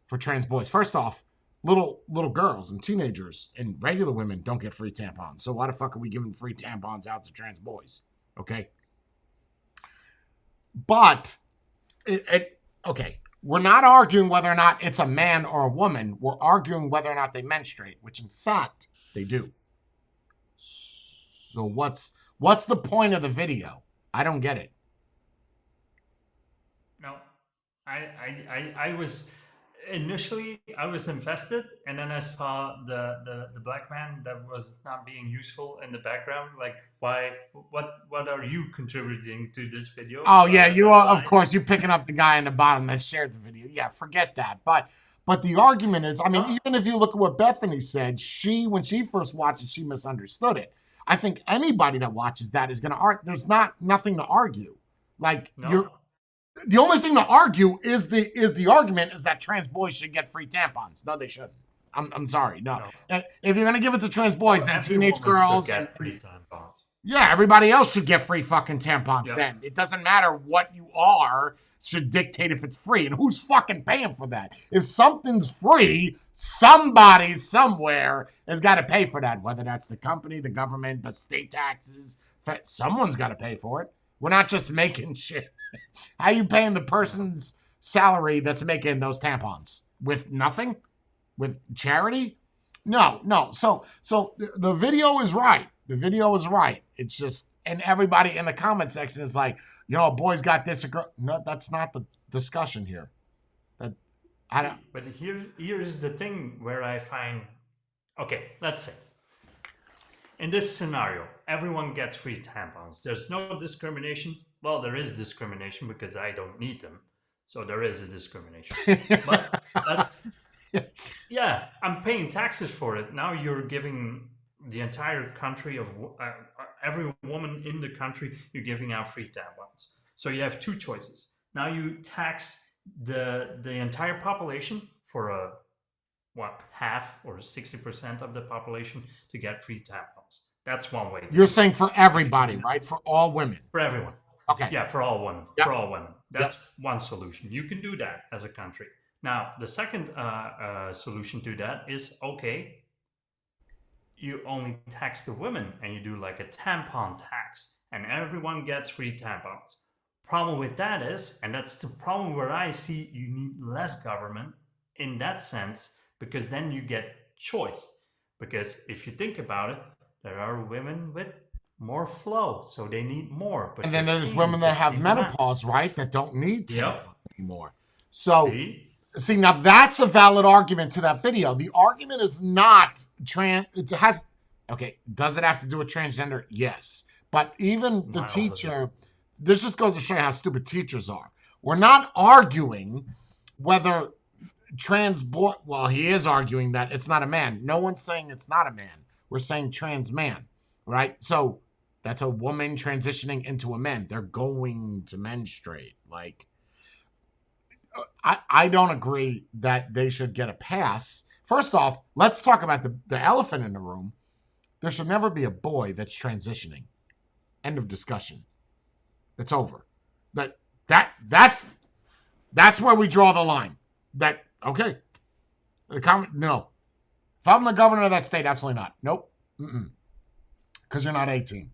Speaker 1: for trans boys. First off, little girls and teenagers and regular women don't get free tampons. So why the fuck are we giving free tampons out to trans boys? Okay. But okay. We're not arguing whether or not it's a man or a woman. We're arguing whether or not they menstruate, which in fact they do. So what's the point of the video? I don't get it.
Speaker 3: No, I was initially I was invested, and then I saw the black man that was not being useful in the background. Like, why? What are you contributing to this video?
Speaker 1: Oh yeah, you are. Of course, you're picking up the guy in the bottom that shared the video. Yeah, forget that. But the argument is, I mean, even if you look at what Bethany said, when she first watched it, she misunderstood it. I think anybody that watches that is going to argue. There's nothing to argue. Like the only thing to argue is the argument is that trans boys should get free tampons. No, they shouldn't. I'm sorry. No. If you're gonna give it to trans boys, then teenage girls
Speaker 3: should get free tampons.
Speaker 1: Yeah, everybody else should get free fucking tampons.
Speaker 3: Yep.
Speaker 1: Then it doesn't matter what you are should dictate if it's free, and who's fucking paying for that? If something's free, somebody somewhere has got to pay for that. Whether that's the company, the government, the state taxes, someone's got to pay for it. We're not just making shit. How you paying the person's salary that's making those tampons? With nothing? With charity? No. So the video is right. The video is right. It's just, and everybody in the comment section is like, a boy's got this. No, that's not the discussion here.
Speaker 3: But here's the thing where I find, okay, let's say, in this scenario, everyone gets free tampons. There's no discrimination. Well, there is discrimination because I don't need them. So there is a discrimination. But that's, yeah, I'm paying taxes for it. Now you're giving the entire country of every woman in the country, you're giving out free tampons. So you have two choices. Now you tax the entire population for a what, half or 60% of the population to get free tampons. That's one way.
Speaker 1: You're saying for everybody, right? For all women.
Speaker 3: For everyone.
Speaker 1: Okay.
Speaker 3: Yeah, for all women.
Speaker 1: Yep.
Speaker 3: For all women. That's one solution. You can do that as a country. Now, the second solution to that is, okay, you only tax the women and you do like a tampon tax and everyone gets free tampons. Problem with that is, and that's the problem where I see you need less government in that sense, because then you get choice. Because if you think about it, there are women with more flow, so they need more. But
Speaker 1: and then there's women that have menopause, right, that don't need tampons anymore. So, see, now that's a valid argument to that video. The argument is not it has, okay, does it have to do with transgender? Yes. But even the teacher, this just goes to show you how stupid teachers are. We're not arguing whether well, he is arguing that it's not a man. No one's saying it's not a man. We're saying trans man, right? So that's a woman transitioning into a man. They're going to menstruate. Like, I don't agree that they should get a pass. First off, let's talk about the elephant in the room. There should never be a boy that's transitioning. End of discussion. It's over. That's where we draw the line. Okay. No. If I'm the governor of that state, absolutely not. Nope. Because you're not 18.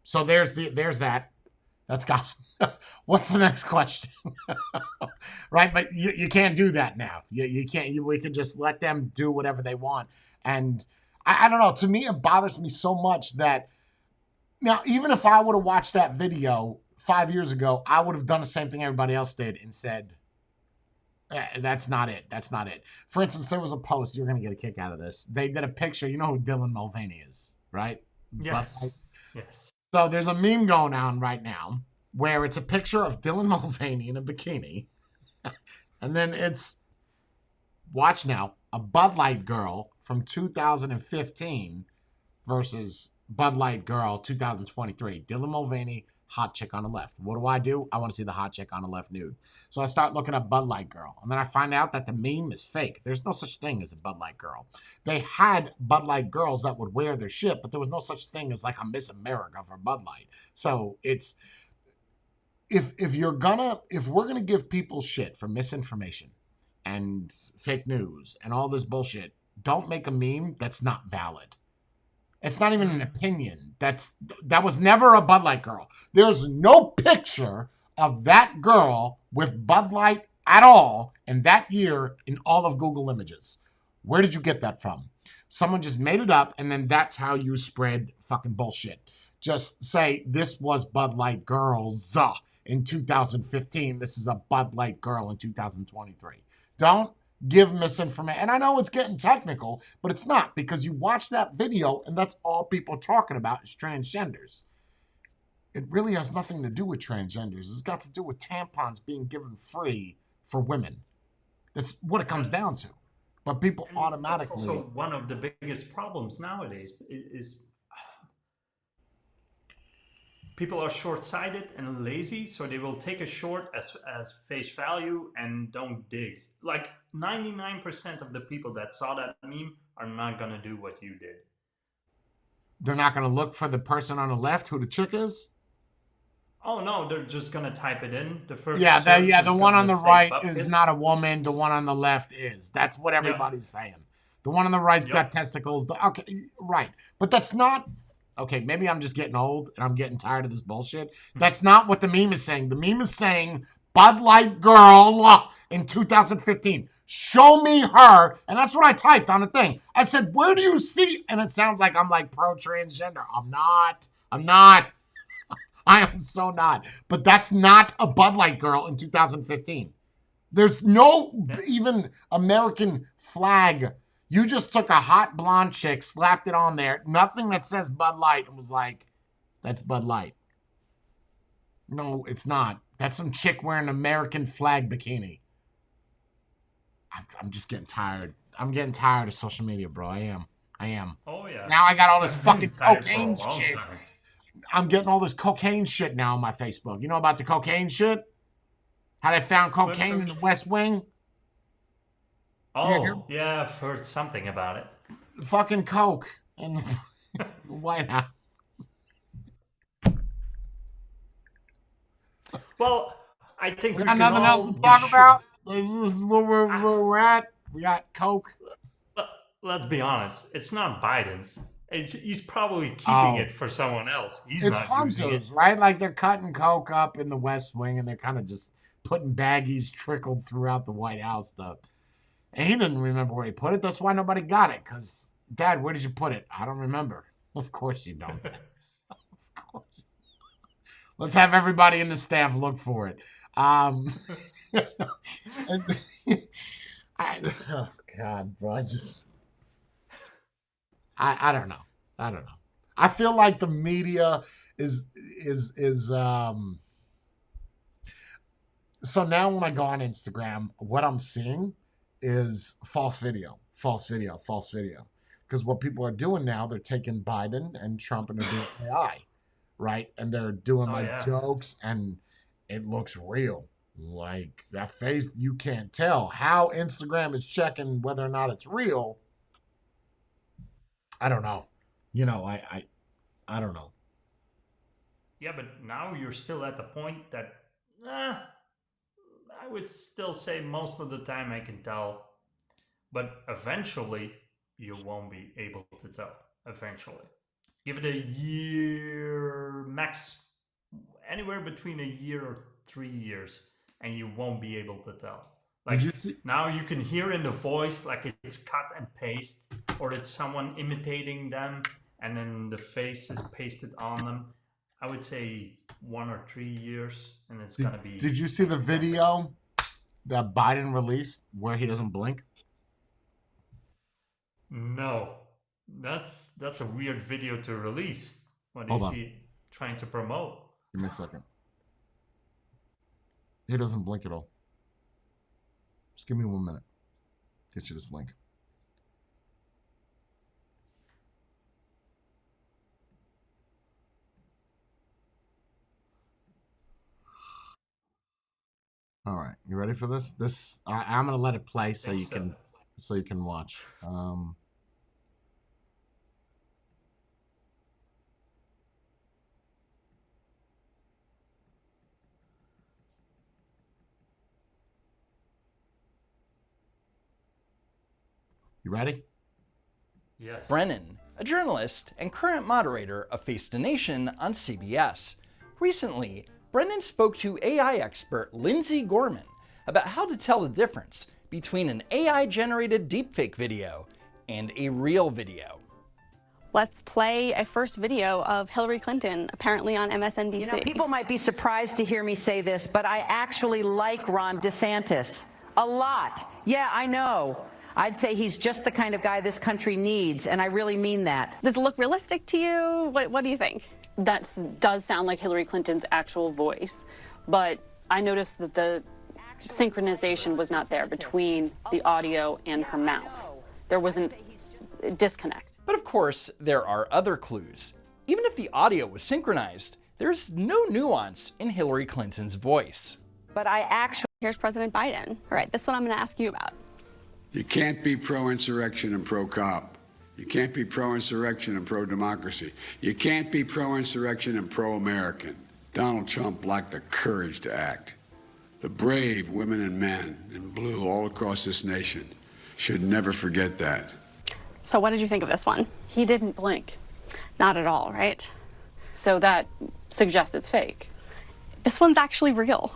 Speaker 1: So there's that. That's gone. What's the next question? Right? But you can't do that now. You can't. We can just let them do whatever they want. And I don't know. To me, it bothers me so much that now, even if I would have watched that video 5 years ago, I would have done the same thing everybody else did and said, that's not it. That's not it. For instance, there was a post. You're going to get a kick out of this. They did a picture. You know who Dylan Mulvaney is, right?
Speaker 3: Yes. Yes.
Speaker 1: So there's a meme going on right now where it's a picture of Dylan Mulvaney in a bikini. And then it's, watch now, a Bud Light girl from 2015 versus Bud Light girl 2023. Dylan Mulvaney, hot chick on the left. What do? I want to see the hot chick on the left nude. So I start looking up Bud Light girl. And then I find out that the meme is fake. There's no such thing as a Bud Light girl. They had Bud Light girls that would wear their shit, but there was no such thing as like a Miss America for Bud Light. So it's, if we're gonna give people shit for misinformation and fake news and all this bullshit, don't make a meme that's not valid. It's not even an opinion. That was never a Bud Light girl. There's no picture of that girl with Bud Light at all in that year in all of Google Images. Where did you get that from? Someone just made it up, and then that's how you spread fucking bullshit. Just say, this was Bud Light girls in 2015. This is a Bud Light girl in 2023. Don't give misinformation. And I know it's getting technical, but it's not, because you watch that video and that's all people are talking about is transgenders. It really has nothing to do with transgenders. It's got to do with tampons being given free for women. That's what it comes down to. But people automatically...
Speaker 3: That's also one of the biggest problems nowadays is people are short-sighted and lazy, so they will take a short as face value and don't dig. Like 99% of the people that saw that meme are not going to do what you did.
Speaker 1: They're not going to look for the person on the left who the chick is?
Speaker 3: Oh, no, they're just going to type it in. The first
Speaker 1: the one on the right is not a woman. The one on the left is. That's what everybody's saying. The one on the right's got testicles. Okay, right. But that's not... Okay, maybe I'm just getting old and I'm getting tired of this bullshit. That's not what the meme is saying. The meme is saying Bud Light girl in 2015. Show me her. And that's what I typed on the thing. I said, where do you see? And it sounds like I'm like pro-transgender. I'm not. I am so not. But that's not a Bud Light girl in 2015. There's no even American flag. You just took a hot blonde chick, slapped it on there, nothing that says Bud Light, and was like, that's Bud Light. No, it's not. That's some chick wearing an American flag bikini. I'm just getting tired. I'm getting tired of social media, bro. I am.
Speaker 3: Oh yeah.
Speaker 1: Now I got all this
Speaker 3: I've been
Speaker 1: fucking
Speaker 3: tired for a
Speaker 1: cocaine
Speaker 3: long
Speaker 1: shit.
Speaker 3: time.
Speaker 1: I'm getting all this cocaine shit now on my Facebook. You know about the cocaine shit? How they found cocaine in the West Wing?
Speaker 3: Oh, yeah, I've heard something about it.
Speaker 1: Fucking coke in the White House.
Speaker 3: Well, I think
Speaker 1: We
Speaker 3: we
Speaker 1: got
Speaker 3: can
Speaker 1: nothing
Speaker 3: all
Speaker 1: else to
Speaker 3: be
Speaker 1: talk
Speaker 3: sure.
Speaker 1: about. This is where we're at. We got coke.
Speaker 3: Let's be honest. It's not Biden's. He's probably keeping it for someone else. He's
Speaker 1: It's
Speaker 3: not using it.
Speaker 1: Hunter's, right? Like they're cutting coke up in the West Wing, and they're kind of just putting baggies trickled throughout the White House stuff. And he didn't remember where he put it. That's why nobody got it. Because, Dad, where did you put it? I don't remember. Of course you don't. Of course. Let's have everybody in the staff look for it. Oh God, bro. I don't know. I feel like the media is so now when I go on Instagram, what I'm seeing is false video. Because what people are doing now, they're taking Biden and Trump and they're doing AI, right? And they're doing jokes, and it looks real. Like that face, you can't tell how Instagram is checking whether or not it's real. I don't know. I don't know.
Speaker 3: Yeah, but now you're still at the point that I would still say most of the time I can tell, but eventually you won't be able to tell. Eventually, give it a year max, anywhere between a year or 3 years, and you won't be able to tell. Like,
Speaker 1: did you see?
Speaker 3: Now you can hear in the voice like it's cut and paste, or it's someone imitating them, and then the face is pasted on them. I would say 1 or 3 years, and it's gonna be.
Speaker 1: Did you see the video that Biden released where he doesn't blink?
Speaker 3: No, that's a weird video to release. What
Speaker 1: Hold
Speaker 3: is
Speaker 1: on.
Speaker 3: he trying to promote?
Speaker 1: Give me a second. He doesn't blink at all. Just give me 1 minute. Get you this link. All right, you ready for this? I'm gonna let it play so you can watch. You ready?
Speaker 3: Yes.
Speaker 6: Brennan, a journalist and current moderator of Face the Nation on CBS. Recently, Brennan spoke to AI expert Lindsay Gorman about how to tell the difference between an AI-generated deepfake video and a real video.
Speaker 7: Let's play a first video of Hillary Clinton, apparently on MSNBC.
Speaker 8: You know, people might be surprised to hear me say this, but I actually like Ron DeSantis a lot. Yeah, I know. I'd say he's just the kind of guy this country needs, and I really mean that.
Speaker 7: Does it look realistic to you? What do you think?
Speaker 9: That does sound like Hillary Clinton's actual voice, but I noticed that the synchronization was not there between the audio and her mouth. There wasn't a disconnect.
Speaker 6: But of course, there are other clues. Even if the audio was synchronized, there's no nuance in Hillary Clinton's voice.
Speaker 8: But I actually...
Speaker 7: Here's President Biden. All right, this one I'm going to ask you about.
Speaker 10: You can't be pro-insurrection and pro-cop. You can't be pro-insurrection and pro-democracy. You can't be pro-insurrection and pro-American. Donald Trump lacked the courage to act. The brave women and men in blue all across this nation should never forget that.
Speaker 7: So what did you think of this one?
Speaker 9: He didn't blink.
Speaker 7: Not at all, right?
Speaker 9: So that suggests it's fake.
Speaker 7: This one's actually real.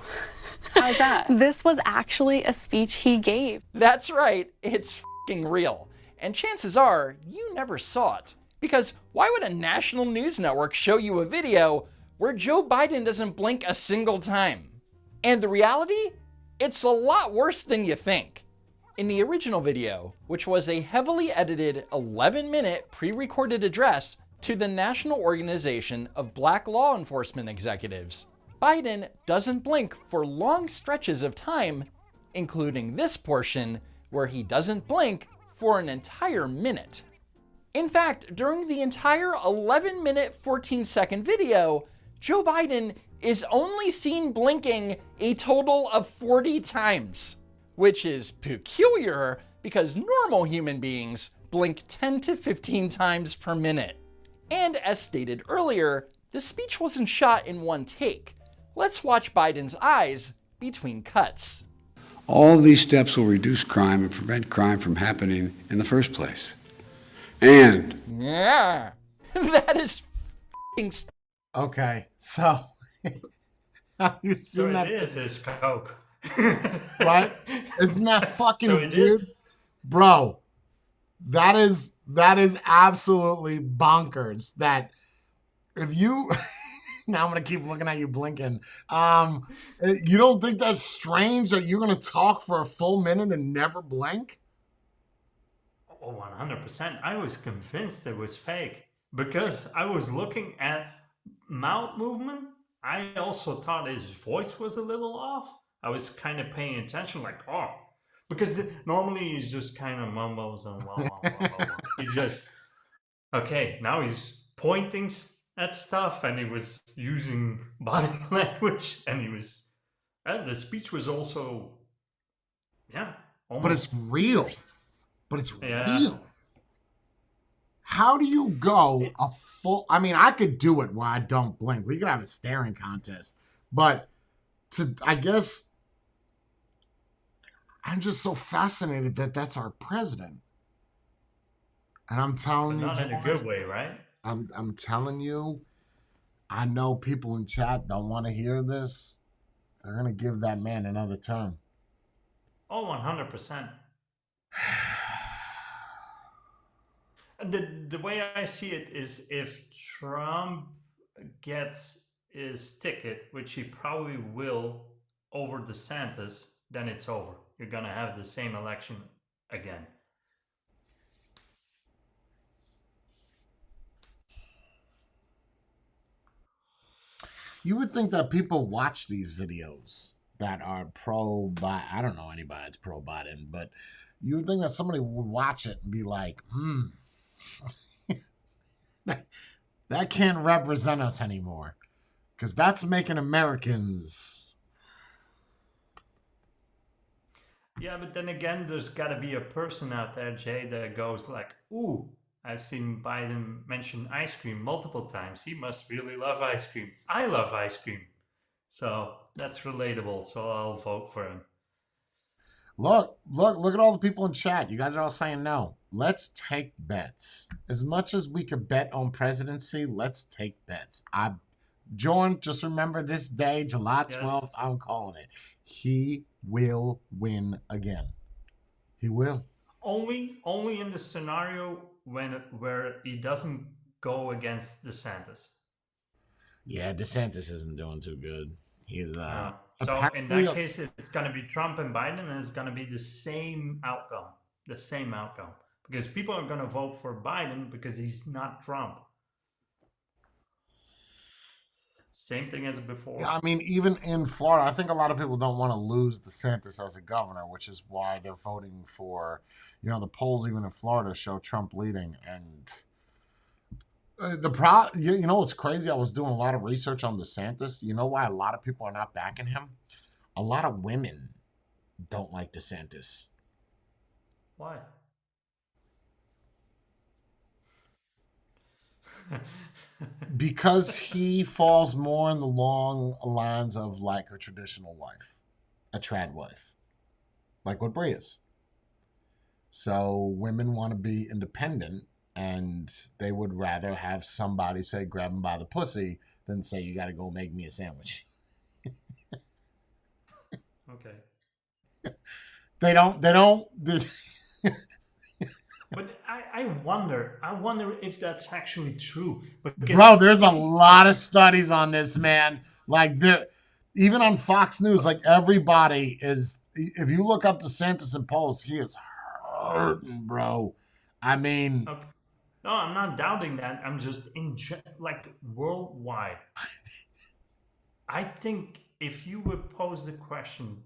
Speaker 9: How's that?
Speaker 7: This was actually a speech he gave.
Speaker 6: That's right, it's f***ing real. And chances are, you never saw it. Because why would a national news network show you a video where Joe Biden doesn't blink a single time? And the reality? It's a lot worse than you think. In the original video, which was a heavily edited 11-minute pre-recorded address to the National Organization of Black Law Enforcement Executives, Biden doesn't blink for long stretches of time, including this portion where he doesn't blink for an entire minute. In fact, during the entire 11-minute, 14-second video, Joe Biden is only seen blinking a total of 40 times, which is peculiar because normal human beings blink 10 to 15 times per minute. And as stated earlier, the speech wasn't shot in one take. Let's watch Biden's eyes between cuts.
Speaker 10: All of these steps will reduce crime and prevent crime from happening in the first place. And
Speaker 6: yeah, that is f***ing
Speaker 1: Okay, so have you seen
Speaker 3: So
Speaker 1: that?
Speaker 3: it is his coke.
Speaker 1: Right? Isn't that fucking
Speaker 3: So it
Speaker 1: weird?
Speaker 3: is?
Speaker 1: Bro, that is absolutely bonkers. That if you now I'm gonna keep looking at you blinking. You don't think that's strange that you're gonna talk for a full minute and never blink?
Speaker 3: Oh, 100%. I was convinced it was fake because I was looking at mouth movement. I also thought his voice was a little off. I was kind of paying attention, like, oh, because normally he's just kind of mumbles and he's just, okay, now he's pointing at stuff and he was using body language and he was, the speech was also, yeah.
Speaker 1: But it's real. But it's
Speaker 3: Yeah.
Speaker 1: real. How do you go a full... I mean, I could do it where I don't blink. We could have a staring contest. But I guess I'm just so fascinated that that's our president. And I'm telling you...
Speaker 3: Not in a good way, right?
Speaker 1: I'm telling you, I know people in chat don't want to hear this. They're going to give that man another term.
Speaker 3: Oh, 100%. The way I see it is if Trump gets his ticket, which he probably will, over DeSantis, then it's over. You're going to have the same election again.
Speaker 1: You would think that people watch these videos that are pro-Biden. I don't know anybody that's pro-Biden, but you would think that somebody would watch it and be like, that can't represent us anymore. Because that's making Americans...
Speaker 3: Yeah, but then again, there's got to be a person out there, Jay, that goes like, ooh, I've seen Biden mention ice cream multiple times. He must really love ice cream. I love ice cream. So that's relatable, so I'll vote for him.
Speaker 1: Look at all the people in chat. You guys are all saying no. Let's take bets. As much as we could bet on presidency, let's take bets. Jorn, just remember this day, July 12th, yes. I'm calling it. He will win again. He will.
Speaker 3: Only in the scenario where he doesn't go against DeSantis.
Speaker 1: Yeah, DeSantis isn't doing too good. He's
Speaker 3: so in that case, it's going to be Trump and Biden, and it's going to be the same outcome. The same outcome. Because people are going to vote for Biden because he's not Trump. Same thing as before.
Speaker 1: Yeah, I mean, even in Florida, I think a lot of people don't want to lose DeSantis as a governor, which is why they're voting for, the polls even in Florida show Trump leading. And what's crazy? I was doing a lot of research on DeSantis. You know why a lot of people are not backing him? A lot of women don't like DeSantis.
Speaker 3: Why?
Speaker 1: Because he falls more in the long lines of like a traditional wife, a trad wife, like what Brie is. So women want to be independent, and they would rather have somebody say grab him by the pussy than say you got to go make me a sandwich.
Speaker 3: Okay.
Speaker 1: They don't.
Speaker 3: But I wonder if that's actually true.
Speaker 1: Bro, there's a lot of studies on this, man. Like, even on Fox News, like, everybody is, if you look up DeSantis in polls, he is hurting, bro. I mean...
Speaker 3: Okay. No, I'm not doubting that. I'm just, worldwide. I think if you would pose the question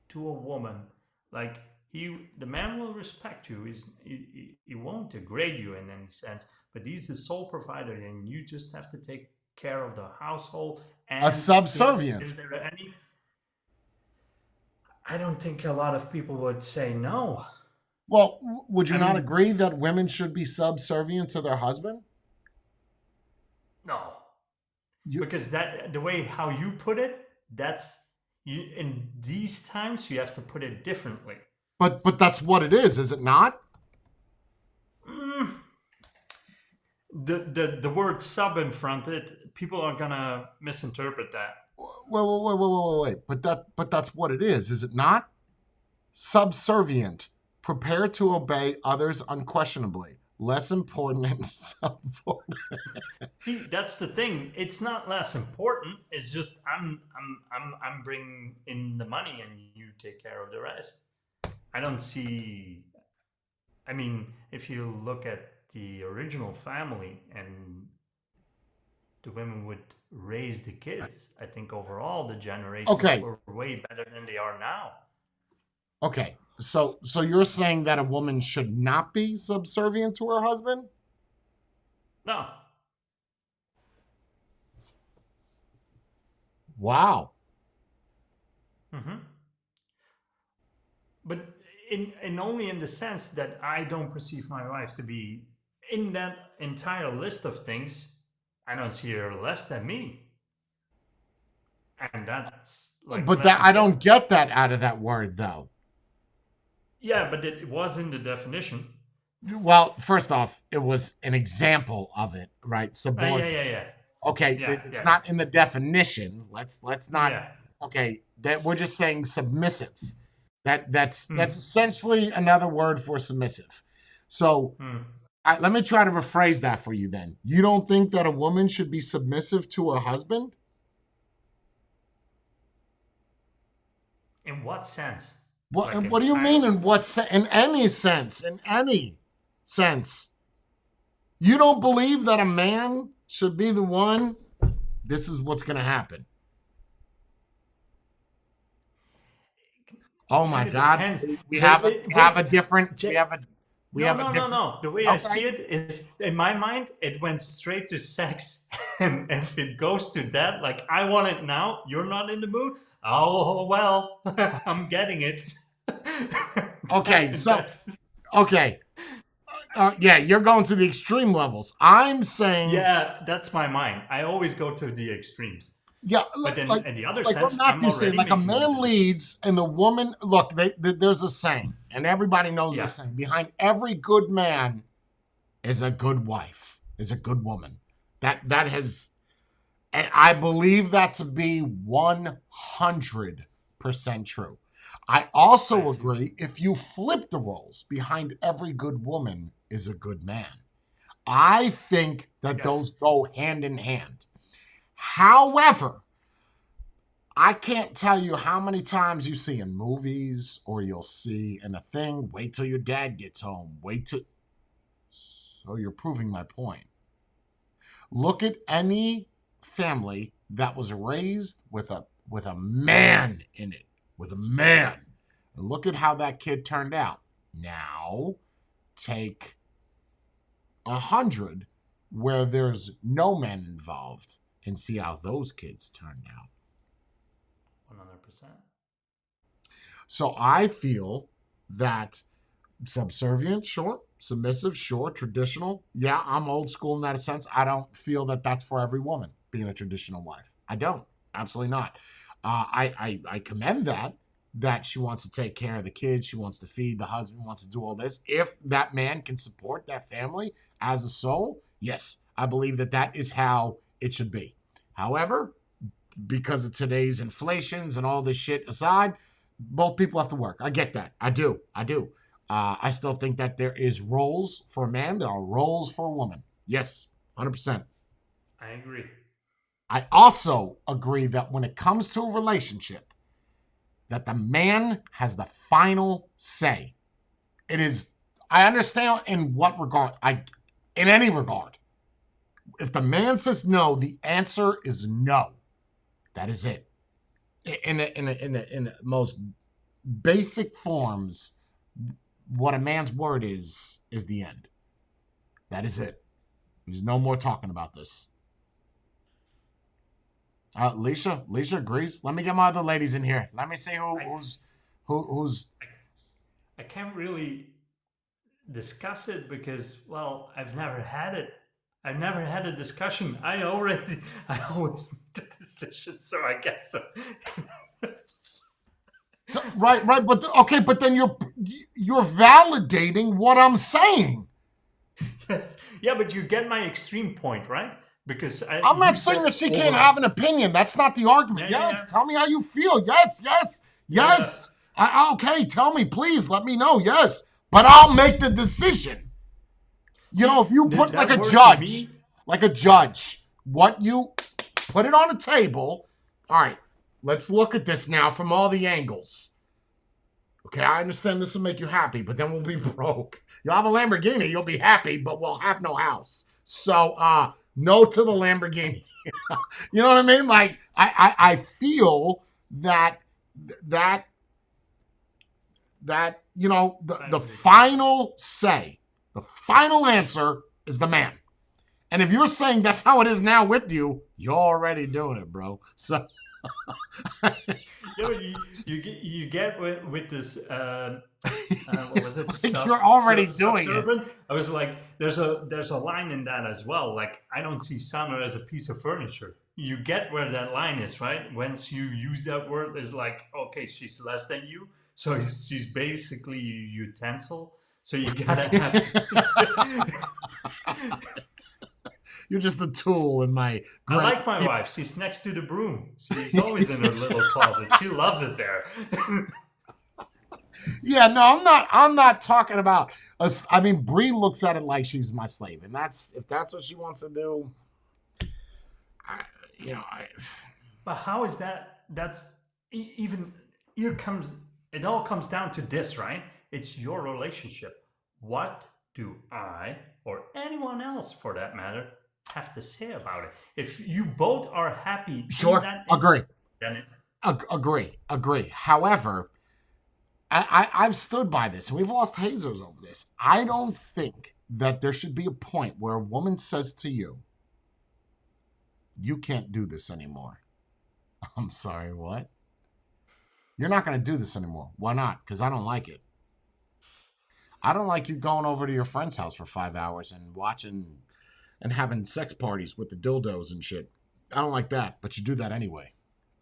Speaker 3: to a woman, like the man will respect you. He won't degrade you in any sense, but he's the sole provider, and you just have to take care of the household. And
Speaker 1: A subservient.
Speaker 3: is there any? I don't think a lot of people would say no.
Speaker 1: Well, would you
Speaker 3: I
Speaker 1: not
Speaker 3: mean-
Speaker 1: agree that women should be subservient to their husband?
Speaker 3: No, because that the way how you put it, that's you. In these times, you have to put it differently.
Speaker 1: But that's what it is it not?
Speaker 3: The word sub in front, people are gonna misinterpret that.
Speaker 1: Wait. But that's what it is it not? Subservient, prepare to obey others unquestionably. Less important and subordinate.
Speaker 3: That's the thing. It's not less important. It's just I'm bringing in the money and you take care of the rest. I don't see. I mean, if you look at the original family and the women would raise the kids, I think overall the generations were way better than they are now.
Speaker 1: Okay, so you're saying that a woman should not be subservient to her husband?
Speaker 3: No.
Speaker 1: Wow.
Speaker 3: But in only in the sense that I don't perceive my wife to be in that entire list of things. I don't see her less than me, and that's like.
Speaker 1: But that I don't get that out of that word though.
Speaker 3: Yeah, but it was in the definition.
Speaker 1: Well, first off, it was an example of it, right? Subordinate.
Speaker 3: Yeah.
Speaker 1: Okay, it's not in the definition. Let's not.
Speaker 3: Yeah.
Speaker 1: Okay, that we're just saying submissive. That's essentially another word for submissive. So let me try to rephrase that for you then. You don't think that a woman should be submissive to her husband?
Speaker 3: In what sense?
Speaker 1: What,
Speaker 3: Like
Speaker 1: what do you mean in what sense? In any sense. In any sense. You don't believe that a man should be the one? This is what's going to happen. Oh my God! We have a different.
Speaker 3: No. The way I see it is, in my mind, it went straight to sex, and if it goes to that, like I want it now, you're not in the mood. Oh well, I'm getting it.
Speaker 1: Okay, yeah, you're going to the extreme levels. I'm saying,
Speaker 3: yeah, that's my mind. I always go to the extremes.
Speaker 1: Yeah,
Speaker 3: but then
Speaker 1: like,
Speaker 3: in the other
Speaker 1: like
Speaker 3: sense,
Speaker 1: what Matthew's saying, like a man leads and the woman, look, there's a saying, and everybody knows this saying. Behind every good man is a good wife, is a good woman. That has, and I believe that to be 100% true. I also agree, if you flip the roles, behind every good woman is a good man. I think that those go hand in hand. However, I can't tell you how many times you see in movies or you'll see in a thing, wait till your dad gets home, So you're proving my point. Look at any family that was raised with a man in it, with a man. And look at how that kid turned out. Now, take 100 where there's no men involved and see how those kids turned out.
Speaker 3: 100%.
Speaker 1: So I feel that subservient, sure. Submissive, sure. Traditional, yeah, I'm old school in that sense. I don't feel that that's for every woman, being a traditional wife. I don't. Absolutely not. I commend that she wants to take care of the kids. She wants to feed the husband, wants to do all this. If that man can support that family as a soul, yes, I believe that is how it should be. However, because of today's inflations and all this shit aside, both people have to work. I get that. I do. I still think that there is roles for a man. There are roles for a woman. Yes, 100%.
Speaker 3: I agree.
Speaker 1: I also agree that when it comes to a relationship, that the man has the final say. It is, I understand in what regard, in any regard, If the man says no, the answer is no. That is it. In the most basic forms, what a man's word is the end. That is it. There's no more talking about this. Leisha agrees. Let me get my other ladies in here. Let me see who's.
Speaker 3: I can't really discuss it because, well, I've never had it. I've never had a discussion. I always make the decision, so I guess so.
Speaker 1: So, right, but okay, but then you're validating what I'm saying.
Speaker 3: Yes, yeah, but you get my extreme point, right? Because
Speaker 1: I'm not saying that she can't have an opinion. That's not the argument. Yes, tell me how you feel. Yes. Okay, tell me, please. Let me know. Yes, but I'll make the decision. If you put like a judge, what you put it on a table. All right, let's look at this now from all the angles. Okay, I understand this will make you happy, but then we'll be broke. You'll have a Lamborghini, you'll be happy, but we'll have no house. So, no to the Lamborghini. You know what I mean? Like, I feel that the final say, the final answer is the man. And if you're saying that's how it is now with you, you're already doing it, bro. So
Speaker 3: you get with this what was it?
Speaker 1: Like you're already doing it.
Speaker 3: I was like, there's a line in that as well. Like, I don't see Summer as a piece of furniture. You get where that line is, right? Once you use that word, it's like, okay, she's less than you, so she's basically a utensil. So you gotta have.
Speaker 1: You're just a tool in my.
Speaker 3: I like my wife. She's next to the broom. She's always in her little closet. She loves it there.
Speaker 1: Yeah, no, I'm not talking about us. I mean, Bree looks at it like she's my slave, and if that's what she wants to do.
Speaker 3: But how is that? That's even. It all comes down to this, right? It's your relationship. What do I, or anyone else for that matter, have to say about it? If you both are happy,
Speaker 1: sure, agree.
Speaker 3: Then
Speaker 1: Agree. However, I've stood by this. We've lost hazers over this. I don't think that there should be a point where a woman says to you, "You can't do this anymore." I'm sorry, what? You're not going to do this anymore. Why not? Because I don't like it. I don't like you going over to your friend's house for 5 hours and watching and having sex parties with the dildos and shit. I don't like that, but you do that anyway.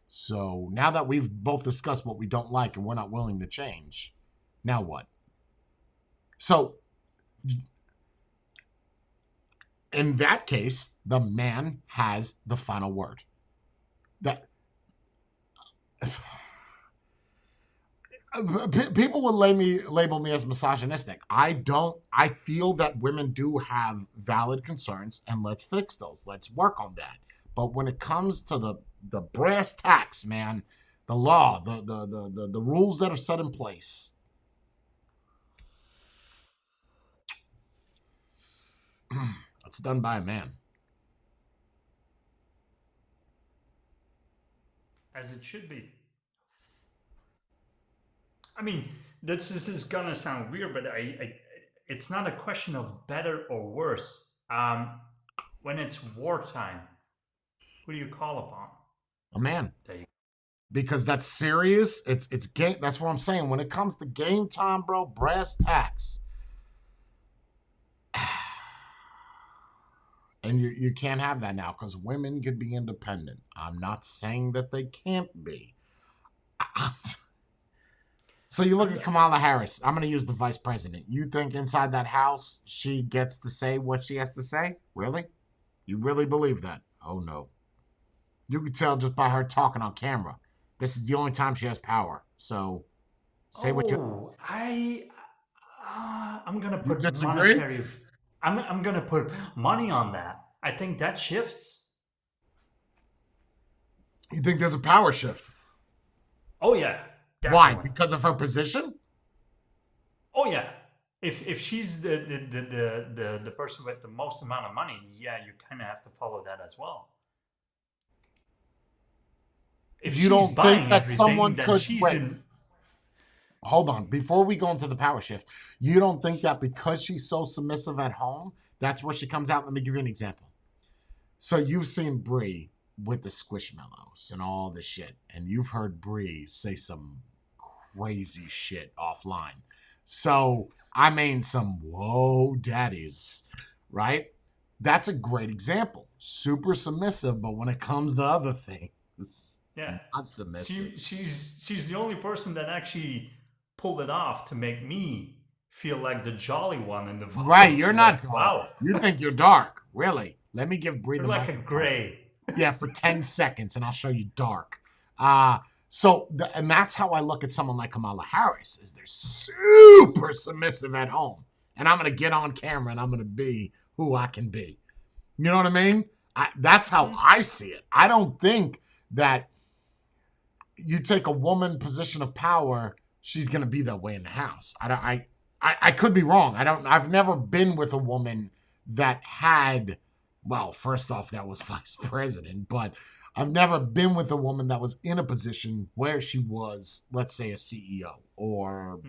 Speaker 1: So now that we've both discussed what we don't like and we're not willing to change, now what? So in that case, the man has the final word. People would label me as misogynistic. I feel that women do have valid concerns, and let's fix those. Let's work on that. But when it comes to the brass tacks, man, the law, the rules that are set in place, it's done by a man.
Speaker 3: As it should be. I mean, this is gonna sound weird, but it's not a question of better or worse. When it's wartime, who do you call upon?
Speaker 1: A man. Because that's serious. It's game. That's what I'm saying. When it comes to game time, bro, brass tacks. And you can't have that now because women could be independent. I'm not saying that they can't be. So you look at Kamala Harris. I'm going to use the vice president. You think inside that house she gets to say what she has to say? Really? You really believe that? Oh, no. You can tell just by her talking on camera. This is the only time she has power. So say what you...
Speaker 3: I'm going to put monetary... I'm going to put money on that. I think that shifts.
Speaker 1: You think there's a power shift?
Speaker 3: Oh, yeah.
Speaker 1: Definitely. Why? Because of her position?
Speaker 3: Oh, yeah. if she's the person with the most amount of money, yeah, you kind of have to follow that as well. If
Speaker 1: You
Speaker 3: she's
Speaker 1: don't think
Speaker 3: buying
Speaker 1: that
Speaker 3: everything,
Speaker 1: someone
Speaker 3: then
Speaker 1: could
Speaker 3: she's
Speaker 1: wait?
Speaker 3: in.
Speaker 1: Hold on. Before we go into the power shift, you don't think that because she's so submissive at home, that's where she comes out? Let me give you an example. So you've seen Brie with the Squishmallows and all this shit, and you've heard Brie say some crazy shit offline. So I mean, some whoa daddies, right? That's a great example. Super submissive, but when it comes to other things,
Speaker 3: Yeah,
Speaker 1: not submissive.
Speaker 3: she's the only person that actually pulled it off to make me feel like the jolly one in the voice.
Speaker 1: Right, you're not
Speaker 3: like,
Speaker 1: dark.
Speaker 3: wow.
Speaker 1: You think you're dark. Really? Let me give Brie the
Speaker 3: You're like a
Speaker 1: microphone.
Speaker 3: gray.
Speaker 1: Yeah, for 10 seconds, and I'll show you dark. And that's how I look at someone like Kamala Harris, is they're super submissive at home. And I'm going to get on camera, and I'm going to be who I can be. You know what I mean? That's how I see it. I don't think that you take a woman position of power, she's going to be that way in the house. I could be wrong. I've never been with a woman that had, well, first off, that was vice president, but I've never been with a woman that was in a position where she was, let's say, a CEO or.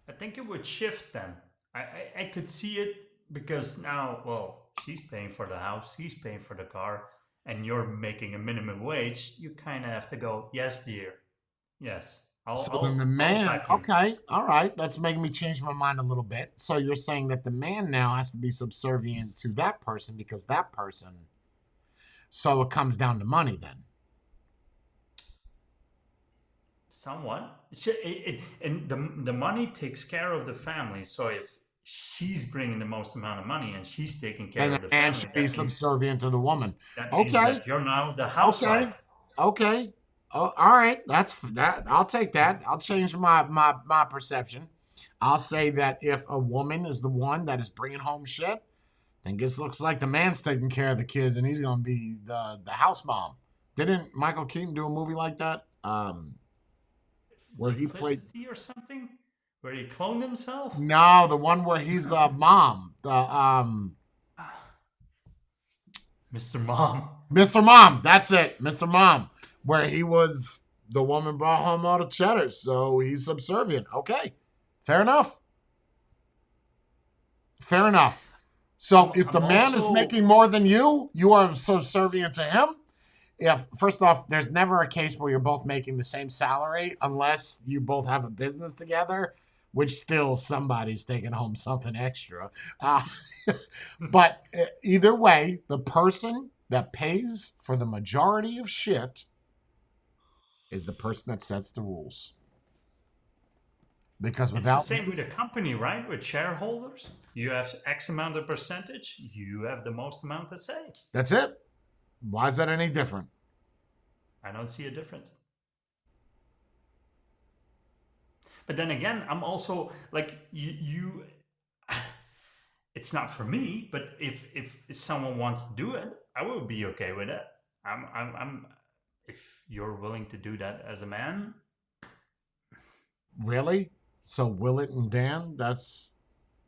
Speaker 3: I think it would shift then. I could see it because now, well, she's paying for the house, he's paying for the car, and you're making a minimum wage. You kind of have to go, yes, dear. Yes.
Speaker 1: Then the man, okay, all right, that's making me change my mind a little bit. So you're saying that the man now has to be subservient to that person because that person. So it comes down to money then.
Speaker 3: Somewhat. And the money takes care of the family. So if she's bringing the most amount of money and she's taking care of the family,
Speaker 1: and should be subservient to the woman.
Speaker 3: That means that you're now the housewife.
Speaker 1: Okay. Oh, all right. That's that. I'll take that. I'll change my perception. I'll say that if a woman is the one that is bringing home shit, then it looks like the man's taking care of the kids and he's gonna be the house mom. Didn't Michael Keaton do a movie like that? Where he played
Speaker 3: or something, where he cloned himself.
Speaker 1: No, the one where he's the mom.
Speaker 3: Mr. Mom.
Speaker 1: Mr. Mom. That's it, Mr. Mom. Where he was, the woman brought home all the cheddar, so he's subservient. Okay, fair enough. Fair enough. So if the man is making more than you, you are subservient to him. If first off, there's never a case where you're both making the same salary unless you both have a business together, which still somebody's taking home something extra. But either way, the person that pays for the majority of shit is the person that sets the rules. Because without
Speaker 3: it's the same with a company, right? With shareholders, you have X amount of percentage, you have the most amount to say.
Speaker 1: That's it. Why is that any different?
Speaker 3: I don't see a difference. But then again, I'm also like you it's not for me, but if someone wants to do it, I will be okay with it. I'm if you're willing to do that as a man.
Speaker 1: Really? So Willett and Dan,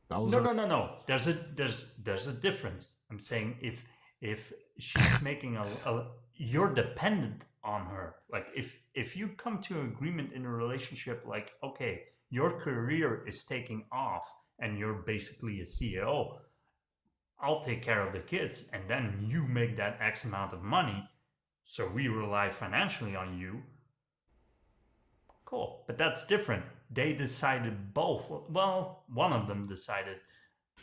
Speaker 1: No.
Speaker 3: There's a difference. I'm saying if she's making you're dependent on her. Like if you come to an agreement in a relationship, like, okay, your career is taking off and you're basically a CEO, I'll take care of the kids, and then you make that X amount of money, so we rely financially on you. Cool, but that's different. They decided both. Well, one of them decided,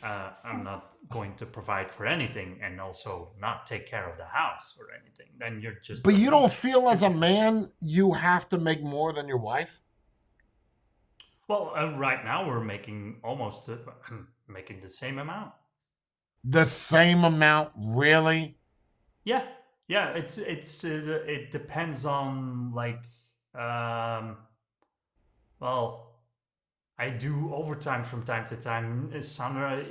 Speaker 3: I'm not going to provide for anything and also not take care of the house or anything. Then you're just.
Speaker 1: But you don't feel as a man you have to make more than your wife?
Speaker 3: Well, right now we're making almost making the same amount.
Speaker 1: The same amount, really?
Speaker 3: Yeah. It depends on like. Well, I do overtime from time to time. Sandra,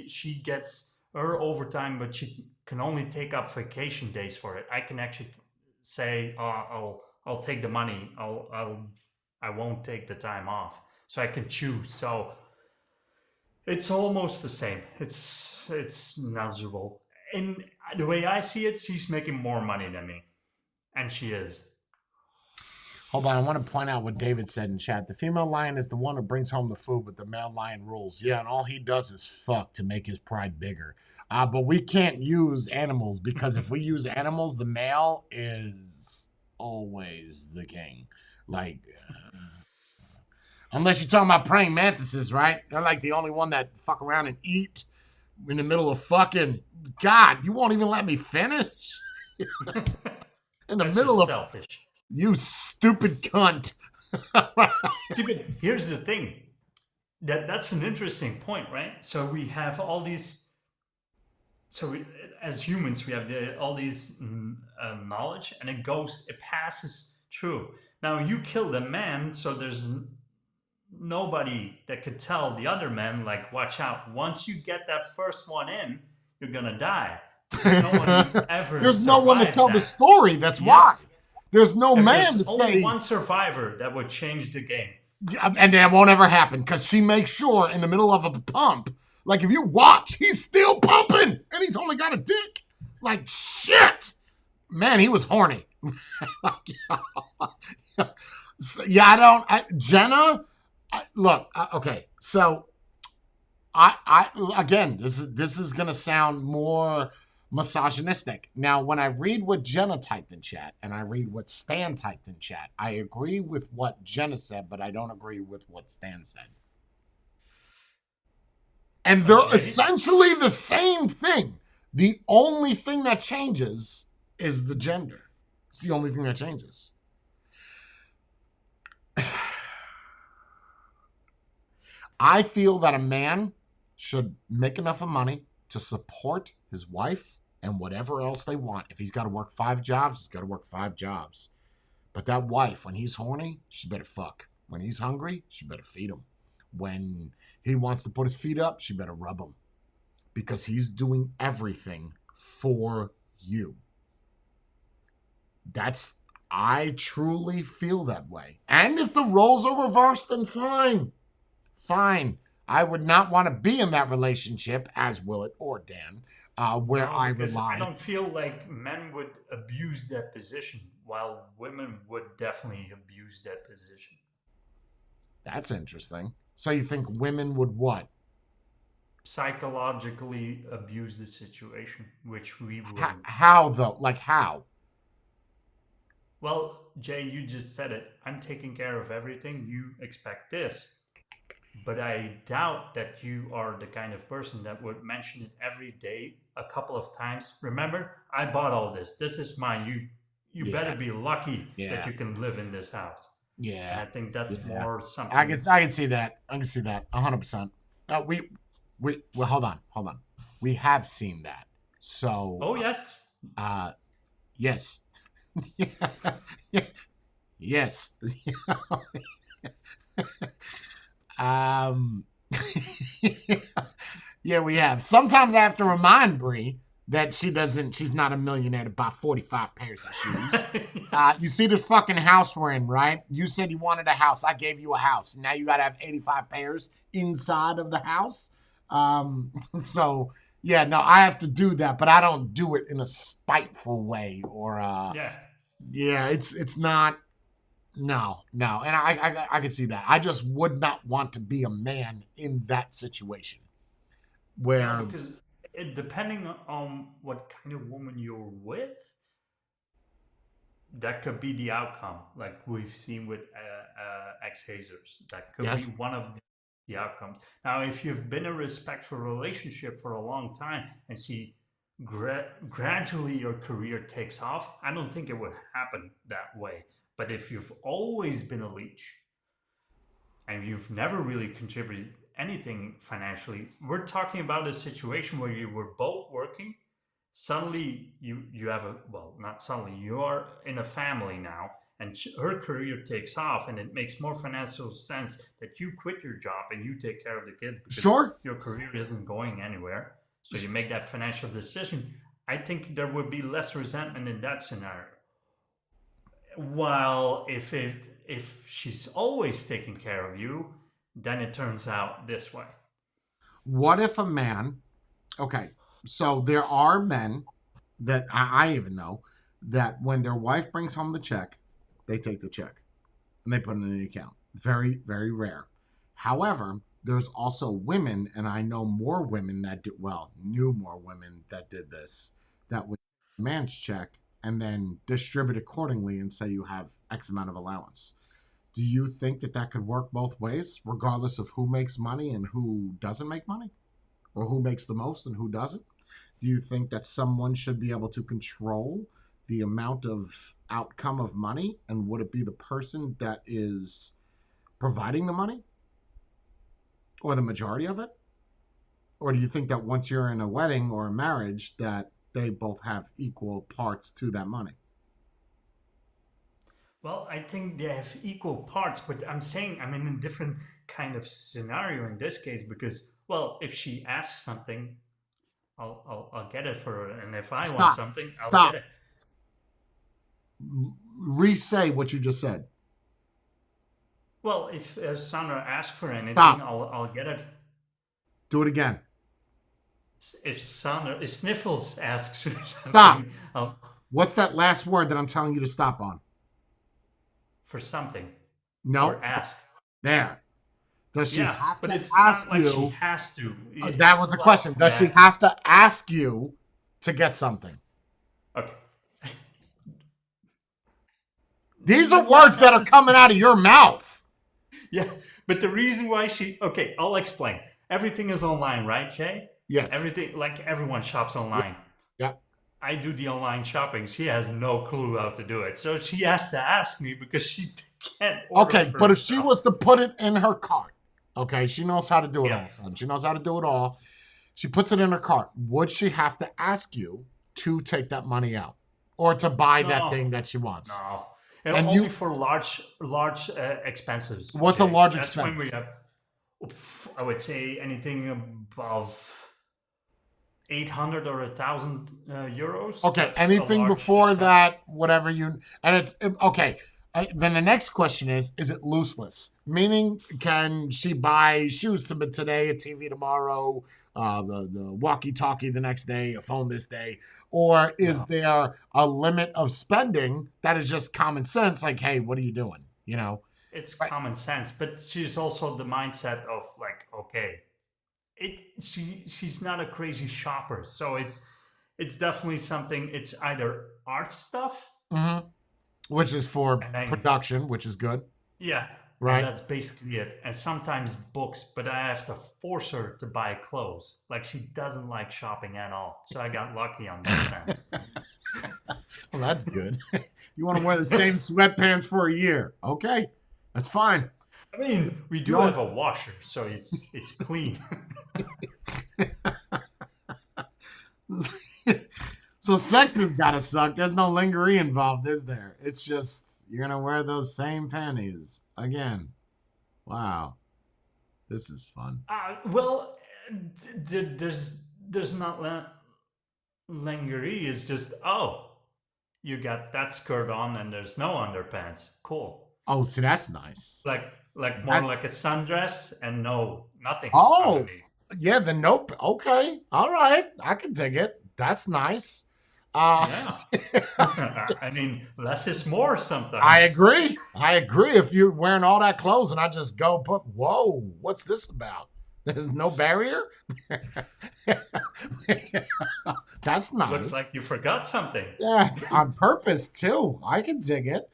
Speaker 3: she gets her overtime, but she can only take up vacation days for it. I can actually say, I'll take the money. I won't take the time off. so I can choose. So it's almost the same. It's knowledgeable. And the way I see it, she's making more money than me, and she is.
Speaker 1: Hold on, I want to point out what David said in chat. The female lion is the one who brings home the food, but the male lion rules. Yeah, and all he does is fuck to make his pride bigger. But we can't use animals, because if we use animals, the male is always the king. Like, unless you're talking about praying mantises, right? They're like the only one that fuck around and eat in the middle of fucking. God, you won't even let me finish? In the middle of
Speaker 3: selfish.
Speaker 1: You stupid cunt.
Speaker 3: See, but here's the thing. That's an interesting point, right? So we have all these. So as humans, we have all these knowledge, and it passes through. Now you killed a man, so there's nobody that could tell the other men, like, watch out. Once you get that first one in, you're gonna die. There's no one ever.
Speaker 1: There's no one to tell the story. That's why. There's no man to
Speaker 3: only
Speaker 1: say.
Speaker 3: One survivor that would change the game.
Speaker 1: And that won't ever happen, because she makes sure in the middle of a pump, like if you watch, he's still pumping and he's only got a dick. Like, shit. Man, he was horny. Yeah, Jenna, look, okay. So again, this is going to sound more misogynistic. Now, when I read what Jenna typed in chat and I read what Stan typed in chat, I agree with what Jenna said, but I don't agree with what Stan said. And they're essentially the same thing. The only thing that changes is the gender. It's the only thing that changes. I feel that a man should make enough of money to support his wife and whatever else they want. If he's got to work 5 jobs, he's got to work 5 jobs. But that wife, when he's horny, she better fuck. When he's hungry, she better feed him. When he wants to put his feet up, she better rub him. Because he's doing everything for you. I truly feel that way. And if the roles are reversed, then fine. Fine. I would not want to be in that relationship, as Willett or Dan, where I rely.
Speaker 3: I don't feel like men would abuse that position, while women would definitely abuse that position.
Speaker 1: That's interesting. So you think women would what?
Speaker 3: Psychologically abuse the situation, which we would.
Speaker 1: How though? Like how?
Speaker 3: Well, Jay, you just said it. I'm taking care of everything. You expect this. But I doubt that you are the kind of person that would mention it every day a couple of times. Remember, I bought all this. This is mine. You better be lucky that you can live in this house.
Speaker 1: Yeah.
Speaker 3: And I think that's more something.
Speaker 1: I can see that. I can see that 100%. Well, hold on. We have seen that. So.
Speaker 3: Oh yes.
Speaker 1: Yes. Yes. Yeah, we have. Sometimes I have to remind Bree that she's not a millionaire to buy 45 pairs of shoes. Yes. You see this fucking house we're in, right? You said you wanted a house. I gave you a house. Now you got to have 85 pairs inside of the house. So, yeah, no, I have to do that, but I don't do it in a spiteful way or, yeah, it's not, no. And I can see that. I just would not want to be a man in that situation. Where
Speaker 3: because depending on what kind of woman you're with, that could be the outcome. Like we've seen with ex-hazers, that could be one of the outcomes. Now, if you've been in a respectful relationship for a long time and see gradually your career takes off, I don't think it would happen that way. But if you've always been a leech and you've never really contributed anything financially, we're talking about a situation where you were both working. Suddenly you have not suddenly, you are in a family now, and her career takes off, and it makes more financial sense that you quit your job and you take care of the kids because your career isn't going anywhere. So you make that financial decision. I think there would be less resentment in that scenario. While if she's always taking care of you, then it turns out this way.
Speaker 1: What if a man, okay, so there are men that I even know that when their wife brings home the check, they take the check and they put it in the account. Very, very rare. However, there's also women, and I know more women that knew more women that did this, that would take a man's check and then distribute accordingly and say you have X amount of allowance. Do you think that that could work both ways, regardless of who makes money and who doesn't make money, or who makes the most and who doesn't? Do you think that someone should be able to control the amount of outcome of money? And would it be the person that is providing the money or the majority of it? Or do you think that once you're in a wedding or a marriage that they both have equal parts to that money?
Speaker 3: Well, I think they have equal parts, but I'm saying I'm in a different kind of scenario in this case because, well, if she asks something, I'll get it for her, and if I want
Speaker 1: Stop.
Speaker 3: something, I'll
Speaker 1: Stop.
Speaker 3: get it.
Speaker 1: Re-say what you just said.
Speaker 3: Well, if Sandra asks for anything,
Speaker 1: Stop.
Speaker 3: I'll get it.
Speaker 1: Do it again.
Speaker 3: If Sniffles asks for something,
Speaker 1: Stop.
Speaker 3: I'll,
Speaker 1: What's that last word that I'm telling you to stop on?
Speaker 3: for something.
Speaker 1: No.
Speaker 3: Or ask.
Speaker 1: There. Does she
Speaker 3: Yeah,
Speaker 1: have
Speaker 3: but
Speaker 1: to
Speaker 3: it's
Speaker 1: ask
Speaker 3: not like she
Speaker 1: you?
Speaker 3: has to.
Speaker 1: That was the question. Does she have to ask you to get something?
Speaker 3: Okay.
Speaker 1: These are words that are coming out of your mouth.
Speaker 3: Yeah, but the reason why okay, I'll explain. Everything is online, right, Jay?
Speaker 1: Yes.
Speaker 3: Everything, like everyone shops online.
Speaker 1: Yeah.
Speaker 3: I do the online shopping. She has no clue how to do it. So she has to ask me because she can't order
Speaker 1: Okay,
Speaker 3: for
Speaker 1: but if she
Speaker 3: herself.
Speaker 1: was to put it in her cart, okay, she knows how to do it
Speaker 3: Yeah.
Speaker 1: all, son. She knows how to do it all. She puts it in her cart. Would she have to ask you to take that money out or to buy that thing that she wants?
Speaker 3: No.
Speaker 1: And
Speaker 3: only for large expenses.
Speaker 1: What's
Speaker 3: Jay.
Speaker 1: a large
Speaker 3: That's
Speaker 1: expense?
Speaker 3: when we have, I would say, anything above 800 or 1,000 euros.
Speaker 1: Okay,
Speaker 3: That's a
Speaker 1: anything
Speaker 3: large
Speaker 1: before
Speaker 3: expense.
Speaker 1: that, whatever you, and it's okay. Then the next question is it looseless? Meaning, can she buy shoes today, a TV tomorrow, the walkie-talkie the next day, a phone this day? Or is there a limit of spending that is just common sense? Like, hey, what are you doing? You know?
Speaker 3: It's common sense, but she's also the mindset of like, okay, she's not a crazy shopper, so it's definitely something. It's either art stuff,
Speaker 1: which is for
Speaker 3: then,
Speaker 1: production, which is good.
Speaker 3: Yeah,
Speaker 1: right.
Speaker 3: And that's basically it. And sometimes books, but I have to force her to buy clothes. Like she doesn't like shopping at all, so I got lucky on that sense.
Speaker 1: Well, that's good. You want to wear the same sweatpants for a year? Okay, that's fine.
Speaker 3: I mean, we do have a washer, so it's clean.
Speaker 1: So sex has got to suck. There's no lingerie involved, is there? It's just you're gonna wear those same panties again. Wow, this is fun.
Speaker 3: Well, there's not lingerie. It's just you got that skirt on and there's no underpants. Cool.
Speaker 1: Oh, see, that's nice.
Speaker 3: Like more like a sundress and nothing.
Speaker 1: Oh,
Speaker 3: underneath.
Speaker 1: Yeah. Then nope. Okay. All right. I can dig it. That's nice.
Speaker 3: Yeah. I mean, less is more sometimes.
Speaker 1: I agree. If you're wearing all that clothes and I just go whoa, what's this about? There's no barrier? That's nice.
Speaker 3: Looks like you forgot something.
Speaker 1: Yeah, on purpose too. I can dig it.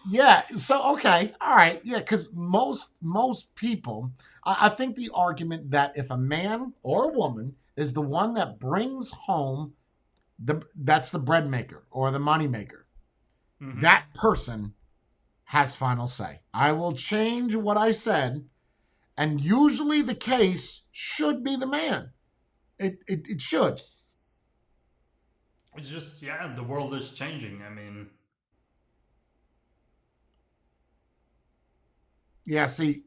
Speaker 1: Yeah, so okay. All right. Yeah, because most people, I think the argument that if a man or a woman is the one that brings home that's the bread maker or the money maker, that person has final say. I will change what I said, and usually the case should be the man. It should.
Speaker 3: It's just the world is changing. I mean,
Speaker 1: yeah. See,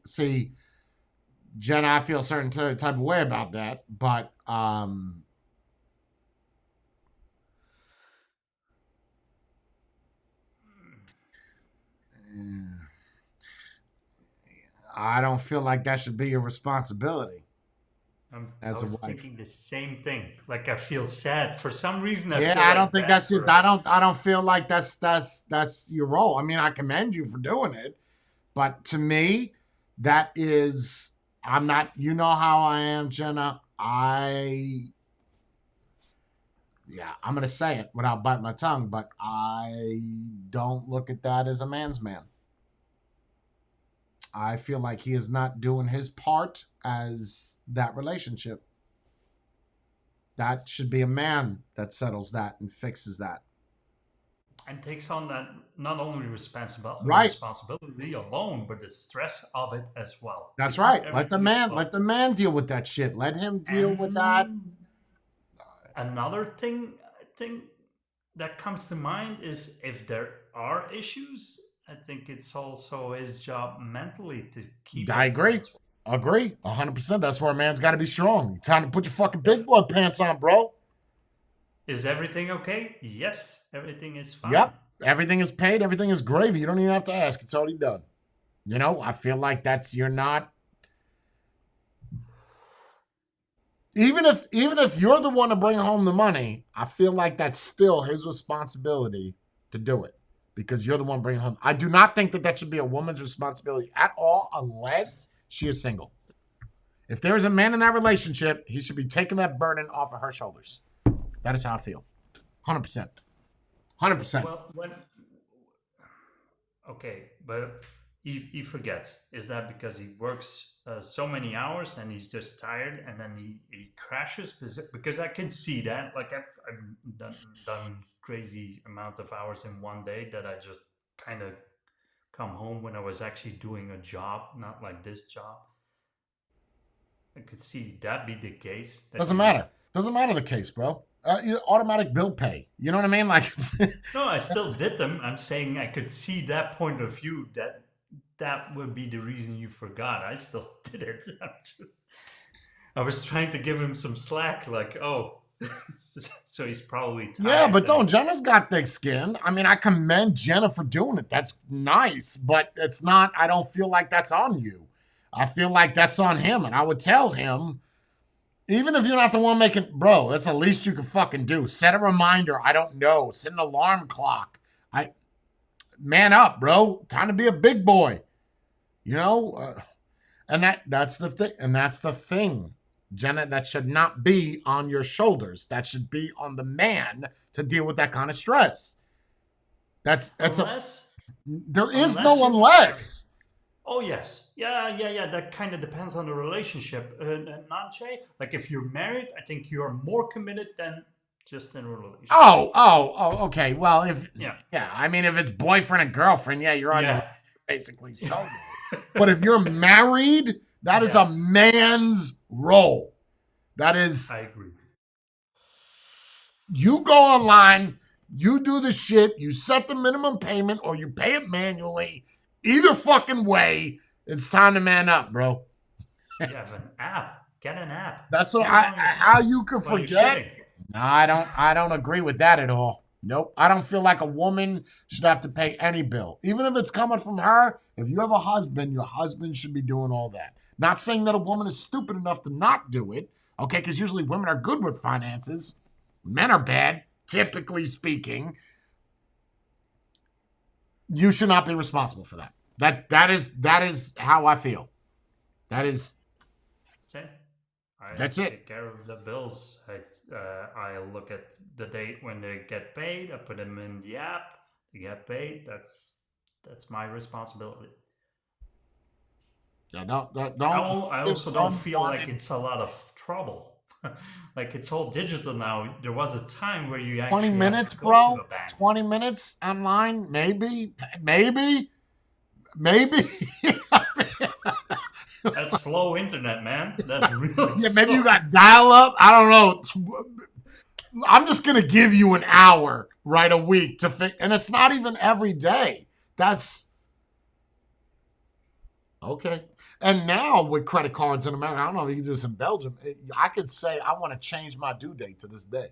Speaker 1: Jenna, I feel a certain type of way about that, but I don't feel like that should be your responsibility
Speaker 3: I
Speaker 1: as a
Speaker 3: was
Speaker 1: wife.
Speaker 3: thinking the same thing. Like I feel sad for some reason.
Speaker 1: Yeah,
Speaker 3: feel
Speaker 1: I
Speaker 3: like
Speaker 1: don't think
Speaker 3: bad
Speaker 1: that's it.
Speaker 3: for
Speaker 1: I don't feel like that's your role. I mean, I commend you for doing it, but to me, that is I'm not. You know how I am, Jenna. I'm gonna say it without biting my tongue, but I don't look at that as a man's man. I feel like he is not doing his part as that relationship. That should be a man that settles that and fixes that.
Speaker 3: and takes on that not only
Speaker 1: Right.
Speaker 3: responsibility alone, but the stress of it as well.
Speaker 1: That's
Speaker 3: To
Speaker 1: right.
Speaker 3: keep
Speaker 1: Let the
Speaker 3: everything
Speaker 1: man
Speaker 3: afloat.
Speaker 1: let the man deal with that shit. Let him deal with that.
Speaker 3: And another thing I think that comes to mind is if there are issues, I think it's also his job mentally to keep
Speaker 1: I
Speaker 3: it
Speaker 1: agree.
Speaker 3: from us.
Speaker 1: Agree. 100%. That's where a man's got to be strong. Time to put your fucking big boy pants on, bro.
Speaker 3: Is everything okay? Yes, everything is fine.
Speaker 1: Yep. Everything is paid. Everything is gravy. You don't even have to ask. It's already done. You know, I feel like you're not. Even if you're the one to bring home the money, I feel like that's still his responsibility to do it because you're the one bringing home. I do not think that should be a woman's responsibility at all unless she is single. If there is a man in that relationship, he should be taking that burden off of her shoulders. That is how I feel. 100%. 100%.
Speaker 3: Well, okay, but he forgets. Is that because he works so many hours and he's just tired and then he crashes? Because I can see that. Like I've done crazy amount of hours in one day that I just kind of come home when I was actually doing a job, not like this job. I could see that be the case.
Speaker 1: Doesn't matter. Doesn't matter the case, bro. Automatic bill pay. You know what I mean? Like,
Speaker 3: no, I still did them. I'm saying I could see that point of view that would be the reason you forgot. I still did it. I was trying to give him some slack, like, oh, so he's probably tired.
Speaker 1: Yeah, but don't. Jenna's got thick skin. I mean, I commend Jenna for doing it. That's nice, but it's not. I don't feel like that's on you. I feel like that's on him, and I would tell him, even if you're not the one making, bro, that's the least you can fucking do. Set a reminder. I don't know. Set an alarm clock. Man up, bro. Time to be a big boy. You know, and that's the thing. And that's the thing, Jenna. That should not be on your shoulders. That should be on the man to deal with that kind of stress. There is no unless.
Speaker 3: Oh yes, yeah. That kind of depends on the relationship, Nanche. Like if you're married, I think you're more committed than just in a relationship.
Speaker 1: Oh. Okay. Well,
Speaker 3: yeah.
Speaker 1: I mean, if it's boyfriend and girlfriend, you're on your basically solo. But if you're married, that is a man's role. That is.
Speaker 3: I agree.
Speaker 1: You go online, you do the shit, you set the minimum payment, or you pay it manually. Either fucking way, it's time to man up, bro.
Speaker 3: Yeah, an app. Get an app.
Speaker 1: That's how you can forget. No, I don't agree with that at all. Nope. I don't feel like a woman should have to pay any bill. Even if it's coming from her, if you have a husband, your husband should be doing all that. Not saying that a woman is stupid enough to not do it, okay? Because usually women are good with finances. Men are bad, typically speaking. You should not be responsible for that. That is how I feel. That's it.
Speaker 3: I take care of the bills. I look at the date when they get paid. I put them in the app. They get paid. That's my responsibility.
Speaker 1: Yeah,
Speaker 3: I also don't feel like it's a lot of trouble. Like it's all digital now. There was a time where you actually
Speaker 1: 20 minutes,
Speaker 3: have to go to
Speaker 1: bro.
Speaker 3: a bank.
Speaker 1: 20 minutes online, maybe.
Speaker 3: That's slow internet, man. That's really slow.
Speaker 1: Maybe you got dial up. I don't know. I'm just gonna give you an hour, right, a week to fix, and it's not even every day. That's okay. And now with credit cards in America, I don't know if you can do this in Belgium. I could say I want to change my due date to this day.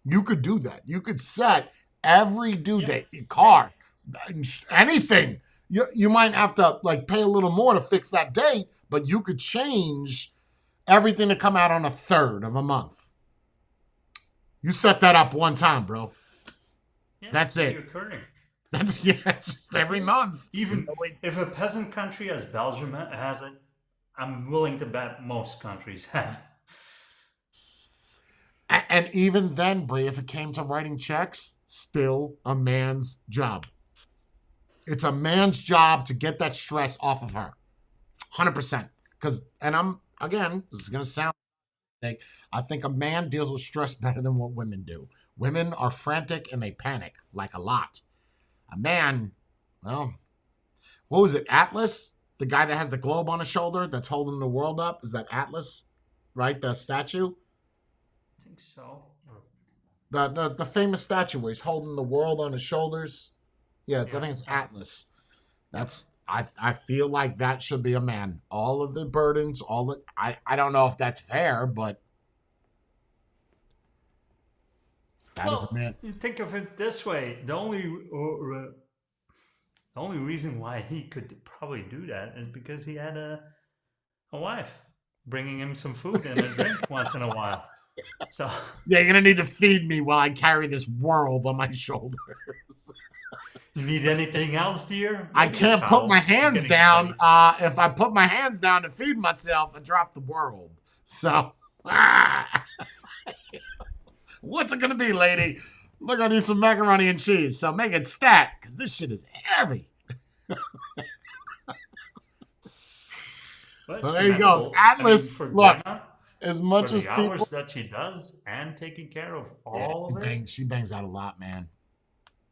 Speaker 1: You could do that. You could set every due date, card, anything. You might have to like pay a little more to fix that date, but you could change everything to come out on a third of a month. You set that up one time, bro.
Speaker 3: Yeah,
Speaker 1: That's it.
Speaker 3: reoccurring.
Speaker 1: That's just every month.
Speaker 3: Even if a peasant country as Belgium has it, I'm willing to bet most countries have.
Speaker 1: And even then, Brie, if it came to writing checks, still a man's job. It's a man's job to get that stress off of her. 100%. Because, and I'm, again, this is going to sound like, I think a man deals with stress better than what women do. Women are frantic and they panic, like a lot. A man, well, what was it, Atlas? The guy that has the globe on his shoulder that's holding the world up? Is that Atlas? Right? The statue?
Speaker 3: I think so.
Speaker 1: The famous statue where he's holding the world on his shoulders. Yeah, I think it's Atlas. That's I feel like that should be a man. All of the burdens, I don't know if that's fair, but that is a man.
Speaker 3: You think of it this way: the only reason why he could probably do that is because he had a wife bringing him some food and a drink once in a while. So
Speaker 1: yeah, you're gonna need to feed me while I carry this world on my shoulders.
Speaker 3: You need anything else, dear?
Speaker 1: I can't put my hands down. If I put my hands down to feed myself, I drop the world. So, what's it going to be, lady? Look, I need some macaroni and cheese. So make it stat, because this shit is heavy.
Speaker 3: Well,
Speaker 1: there you go. Atlas,
Speaker 3: I mean,
Speaker 1: look,
Speaker 3: Jenna,
Speaker 1: as much
Speaker 3: for
Speaker 1: as
Speaker 3: the
Speaker 1: people...
Speaker 3: hours that she does and taking care of all of it.
Speaker 1: She bangs out a lot, man.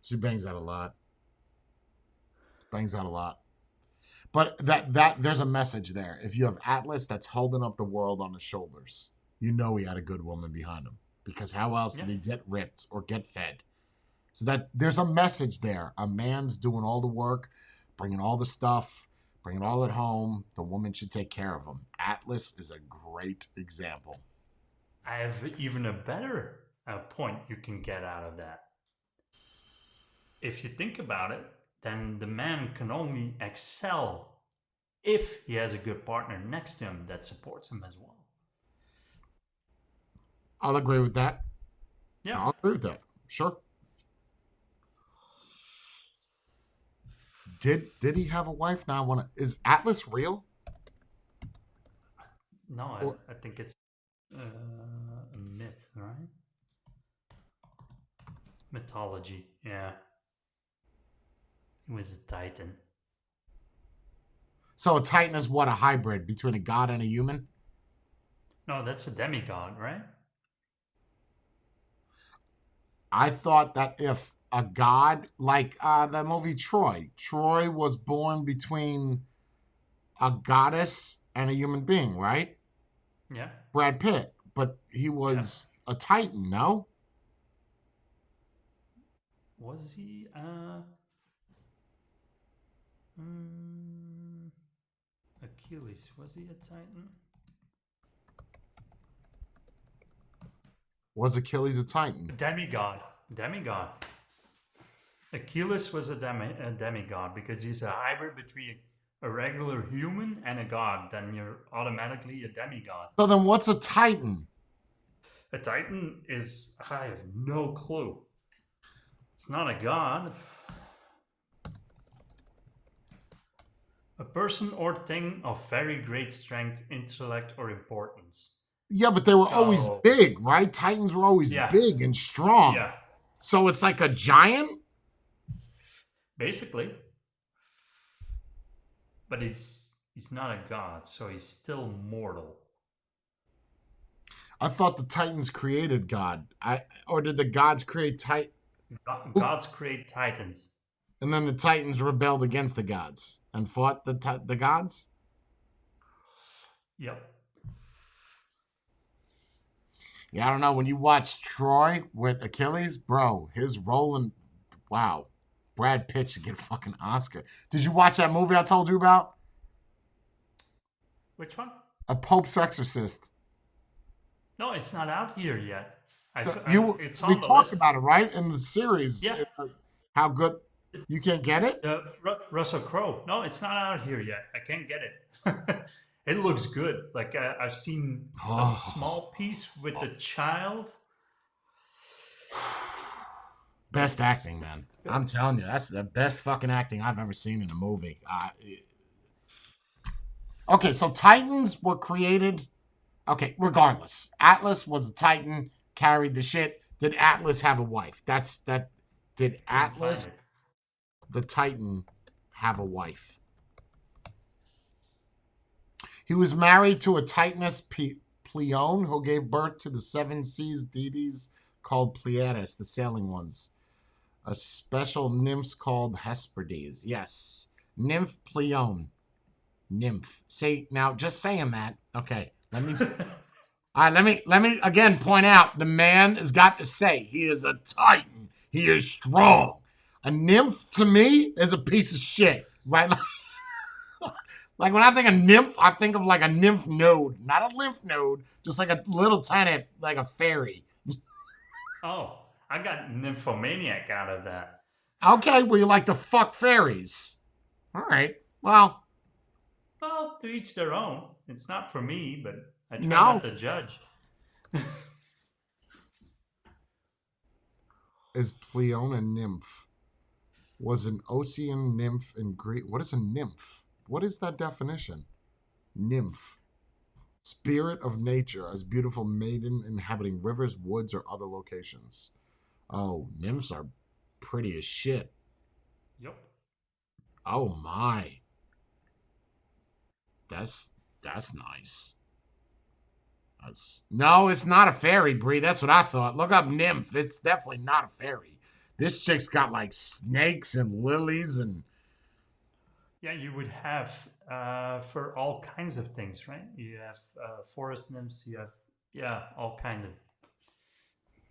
Speaker 1: She bangs out a lot. Bangs out a lot. But that there's a message there. If you have Atlas that's holding up the world on his shoulders, you know he had a good woman behind him. Because how else did he get ripped or get fed? So that there's a message there. A man's doing all the work, bringing all the stuff, bringing all it home. The woman should take care of him. Atlas is a great example.
Speaker 3: I have even a better point you can get out of that. If you think about it, then the man can only excel if he has a good partner next to him that supports him as well.
Speaker 1: I'll agree with that.
Speaker 3: Yeah.
Speaker 1: I'll agree with that. Sure. Did he have a wife? Now I want to... Is Atlas real?
Speaker 3: No, I think it's a myth, right? Mythology, yeah. He was a titan.
Speaker 1: So a titan is what? A hybrid between a god and a human?
Speaker 3: No, that's a demigod, right?
Speaker 1: I thought that if a god, like the movie Troy was born between a goddess and a human being, right?
Speaker 3: Yeah.
Speaker 1: Brad Pitt. But he was a titan, no?
Speaker 3: Was he Achilles, was he a titan?
Speaker 1: Was Achilles a titan?
Speaker 3: Demigod. Achilles was a demigod because he's a hybrid between a regular human and a god. Then you're automatically a demigod.
Speaker 1: So then what's a titan?
Speaker 3: A titan is... I have no clue. It's not a god. A person or thing of very great strength, intellect, or importance.
Speaker 1: Yeah, but they were always big, right? Titans were always big and strong.
Speaker 3: Yeah.
Speaker 1: So it's like a giant?
Speaker 3: Basically. But he's not a god, so he's still mortal.
Speaker 1: I thought the Titans created God. Or did the gods create Titans?
Speaker 3: Gods create Titans.
Speaker 1: And then the Titans rebelled against the gods and fought the gods?
Speaker 3: Yep.
Speaker 1: Yeah, I don't know. When you watch Troy with Achilles, bro, his role in... Wow. Brad Pitt should get a fucking Oscar. Did you watch that movie I told you about?
Speaker 3: Which one?
Speaker 1: A Pope's Exorcist.
Speaker 3: No, it's not out here yet. It's on
Speaker 1: we
Speaker 3: the
Speaker 1: talked
Speaker 3: list.
Speaker 1: about it, right? In the series.
Speaker 3: Yeah.
Speaker 1: How good... You can't get it?
Speaker 3: Russell Crowe. No, it's not out here yet. I can't get it. It looks good. Like I've seen a small piece with the child.
Speaker 1: Best acting, man. I'm telling you, that's the best fucking acting I've ever seen in a movie. Okay, so Titans were created. Okay, regardless, Atlas was a Titan, carried the shit. Did Atlas have a wife? Did Atlas, the Titan, have a wife? He was married to a Titaness Pleione, who gave birth to the seven seas deities called Pleiades, the sailing ones. A special nymphs called Hesperides. Yes, nymph Pleione. Nymph. See, now just saying that. Okay, let me. All right, let me again point out the man has got to say he is a Titan. He is strong. A nymph to me is a piece of shit, right? Like when I think of nymph, I think of like a nymph node, not a lymph node, just like a little tiny, like a fairy.
Speaker 3: Oh, I got nymphomaniac out of that.
Speaker 1: Okay, well you like to fuck fairies. All right, well.
Speaker 3: Well, to each their own. It's not for me, but I try
Speaker 1: No.
Speaker 3: not to judge.
Speaker 1: Is Pleione a nymph? Was an Ocean nymph in Greek? What is a nymph? What is that definition? Nymph. Spirit of nature, as beautiful maiden inhabiting rivers, woods, or other locations. Oh, nymphs are pretty as shit.
Speaker 3: Yep.
Speaker 1: Oh my. That's nice. No, it's not a fairy, Bree. That's what I thought. Look up nymph. It's definitely not a fairy. This chick's got like snakes and lilies and.
Speaker 3: Yeah, you would have for all kinds of things, right? You have forest nymphs. You have all kind of.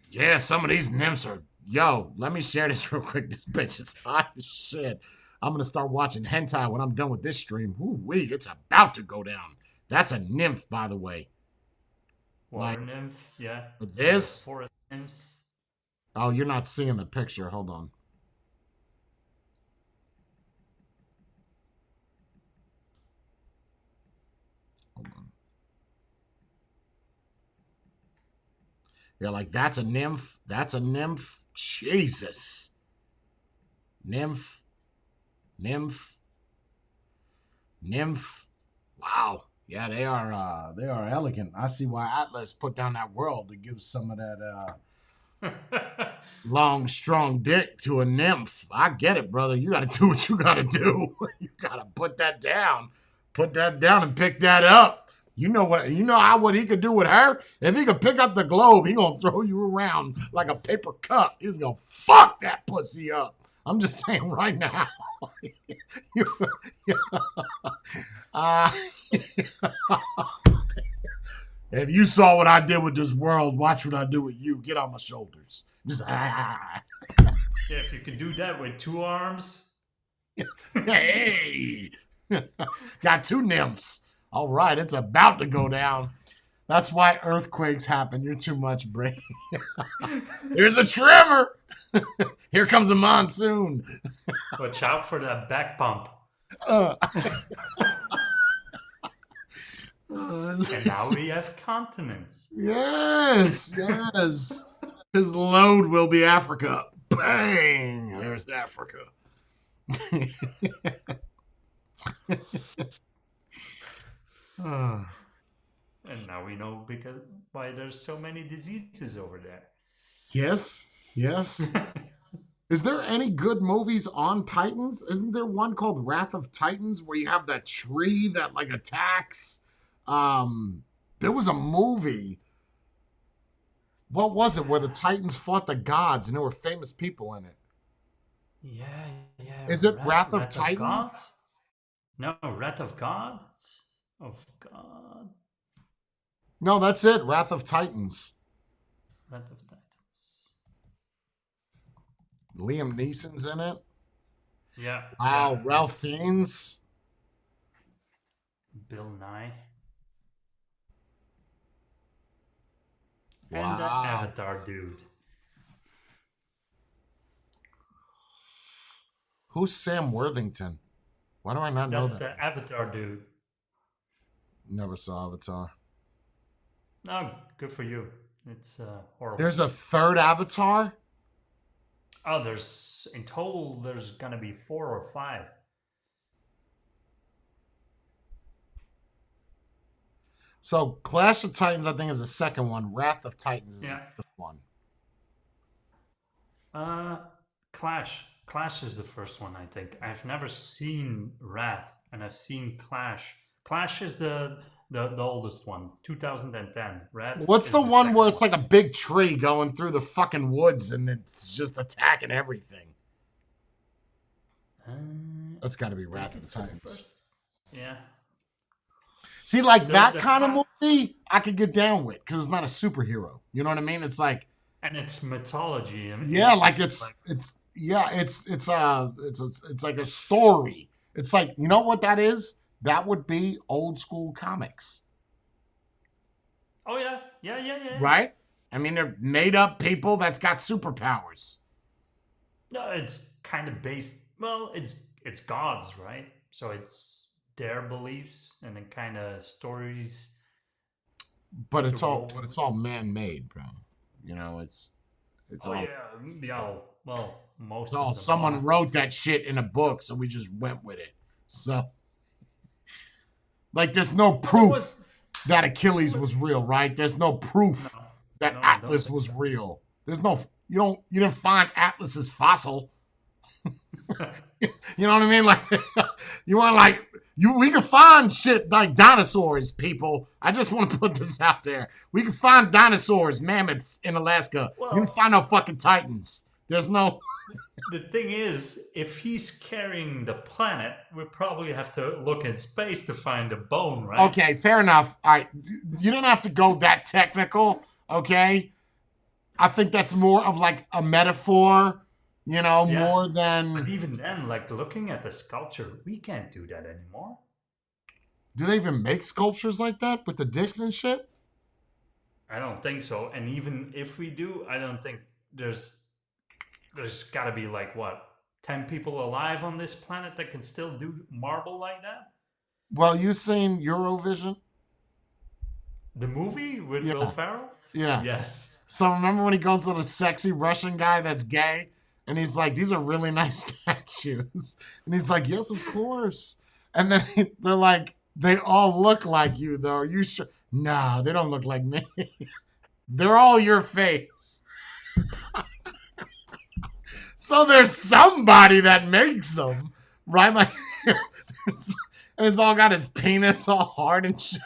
Speaker 1: Yeah, some of these nymphs are. Yo, let me share this real quick. This bitch is hot as shit. I'm gonna start watching hentai when I'm done with this stream. Ooh-wee, it's about to go down. That's a nymph, by the way.
Speaker 3: Water nymph, yeah.
Speaker 1: This
Speaker 3: forest nymphs.
Speaker 1: Oh, you're not seeing the picture. Hold on. Yeah, like that's a nymph. That's a nymph. Jesus. Nymph. Nymph. Nymph. Wow. Yeah, they are elegant. I see why Atlas put down that world to give some of that long, strong dick to a nymph. I get it, brother. You gotta do what you gotta do. You gotta put that down. Put that down and pick that up. You know what he could do with her? If he could pick up the globe, he gonna throw you around like a paper cup. He's gonna fuck that pussy up. I'm just saying right now. If you saw what I did with this world, watch what I do with you. Get on my shoulders. Just
Speaker 3: Yeah, if you could do that with 2 arms.
Speaker 1: Hey, got 2 nymphs. All right, it's about to go down. That's why earthquakes happen. You're too much, brain. Here's a tremor. Here comes a monsoon.
Speaker 3: Watch out for that back pump. And now we have continents.
Speaker 1: Yes. His load will be Africa. Bang! There's Africa.
Speaker 3: And now we know why there's so many diseases over there.
Speaker 1: Yes. Is there any good movies on Titans? Isn't there one called Wrath of Titans where you have that tree that like attacks? There was a movie. What was it where the Titans fought the gods and there were famous people in it?
Speaker 3: Yeah.
Speaker 1: Is it Wrath of
Speaker 3: Wrath
Speaker 1: Titans?
Speaker 3: Gods? No, Wrath of Gods? Of God?
Speaker 1: No, that's it. Wrath of Titans.
Speaker 3: Wrath of Titans.
Speaker 1: Liam Neeson's in it.
Speaker 3: Yeah.
Speaker 1: Wow,
Speaker 3: yeah.
Speaker 1: Ralph Fiennes.
Speaker 3: Bill Nye.
Speaker 1: Wow.
Speaker 3: And that Avatar dude.
Speaker 1: Who's Sam Worthington? Why do I not know
Speaker 3: That's
Speaker 1: that?
Speaker 3: the Avatar dude.
Speaker 1: Never saw Avatar.
Speaker 3: No, good for you. It's horrible.
Speaker 1: There's a third Avatar?
Speaker 3: Oh, in total, there's gonna be 4 or 5.
Speaker 1: So Clash of Titans, I think, is the second one. Wrath of Titans is the first one.
Speaker 3: Clash is the first one, I think. I've never seen Wrath, and I've seen Clash. Clash is the oldest one, 2010. Wrath.
Speaker 1: What's the one where it's like a big tree going through the fucking woods and it's just attacking everything? That's got to be Wrath of the Titans.
Speaker 3: Yeah.
Speaker 1: See, like that kind of movie, I could get down with because it's not a superhero. You know what I mean? It's like,
Speaker 3: and it's mythology. I mean,
Speaker 1: yeah, like it's like a story. It's like, you know what that is? That would be old school comics.
Speaker 3: Oh yeah.
Speaker 1: Right? I mean, they're made up people that's got superpowers.
Speaker 3: No, it's kind of based. Well, it's gods, right? So it's their beliefs and then kind of stories.
Speaker 1: But it's all man-made, bro. You know, it's
Speaker 3: oh
Speaker 1: all,
Speaker 3: yeah. Well, most.
Speaker 1: Of them someone wrote that shit in a book, so we just went with it. So, like, there's no proof that Achilles was real, right? There's no proof that Atlas was real. There's no you didn't find Atlas's fossil. You know what I mean? Like, we can find shit like dinosaurs, people. I just want to put this out there. We can find dinosaurs, mammoths in Alaska. You can find no fucking titans. There's no.
Speaker 3: The thing is, if he's carrying the planet, we probably have to look in space to find a bone, right?
Speaker 1: Okay, fair enough. All right, you don't have to go that technical, okay? I think that's more of like a metaphor, you know, more than...
Speaker 3: But even then, like, looking at the sculpture, we can't do that anymore.
Speaker 1: Do they even make sculptures like that with the dicks and shit?
Speaker 3: I don't think so. And even if we do, I don't think there's got to be like, what, 10 people alive on this planet that can still do marble like that?
Speaker 1: Well, you seen Eurovision?
Speaker 3: The movie with Will Ferrell?
Speaker 1: Yeah.
Speaker 3: Yes.
Speaker 1: So remember when he goes to the sexy Russian guy that's gay? And he's like, these are really nice statues. And he's like, yes, of course. And then they're like, they all look like you, though. Are you sure? No, they don't look like me. They're all your face. So there's somebody that makes them, right? Like, and it's all got his penis all hard and shit.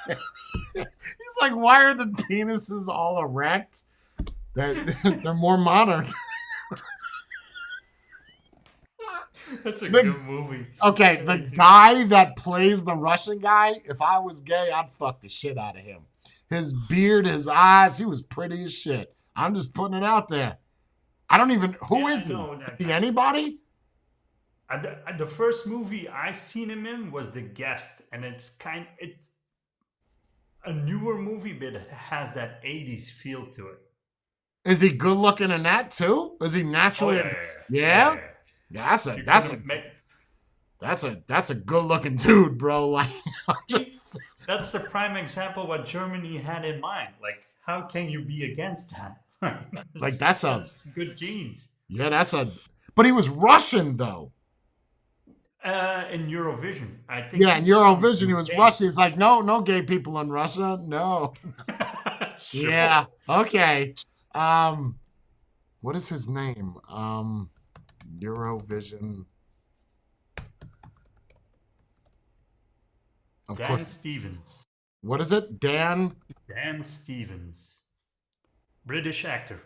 Speaker 1: He's like, why are the penises all erect? They're more modern.
Speaker 3: That's a good movie.
Speaker 1: Okay, the guy that plays the Russian guy, if I was gay, I'd fuck the shit out of him. His beard, his eyes, he was pretty as shit. I'm just putting it out there. I don't even... Who is he? Is he anybody?
Speaker 3: The first movie I've seen him in was The Guest, and it's a newer movie, but it has that 80s feel to it.
Speaker 1: Is he good looking in that too? Is he naturally?
Speaker 3: Oh, yeah.
Speaker 1: That's a good looking dude, bro. Like,
Speaker 3: that's the prime example what Germany had in mind. Like, how can you be against that?
Speaker 1: Like that's
Speaker 3: good genes.
Speaker 1: Yeah, but he was Russian though.
Speaker 3: In Eurovision, I think.
Speaker 1: Yeah, in Eurovision he was Russian. He's like, no gay people in Russia. No.
Speaker 3: Sure.
Speaker 1: Yeah. Okay. What is his name? Eurovision. Of
Speaker 3: Dan
Speaker 1: course.
Speaker 3: Stevens.
Speaker 1: What is it? Dan
Speaker 3: Stevens. British actor.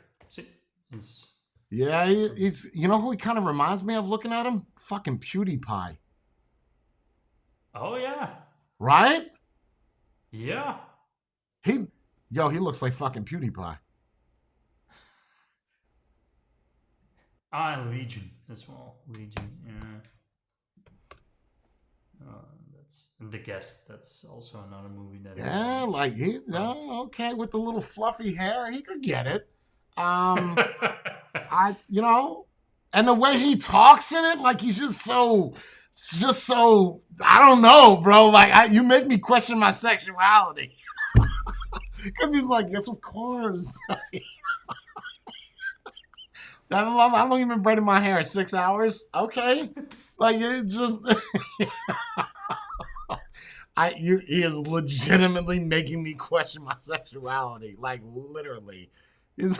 Speaker 1: Yeah, he's. You know who he kind of reminds me of looking at him? Fucking PewDiePie.
Speaker 3: Oh yeah.
Speaker 1: Right?
Speaker 3: Yeah.
Speaker 1: He looks like fucking PewDiePie.
Speaker 3: Legion as well. Legion, yeah. That's The Guest. That's also another movie that.
Speaker 1: Yeah, like he's okay with the little fluffy hair. He could get it. And the way he talks in it, like he's just so It's just so, I don't know, bro. Like, you make me question my sexuality. Because he's like, yes, of course. How long you been braiding my hair? 6 hours? Okay. Like, it just... he is legitimately making me question my sexuality. Like, literally. He's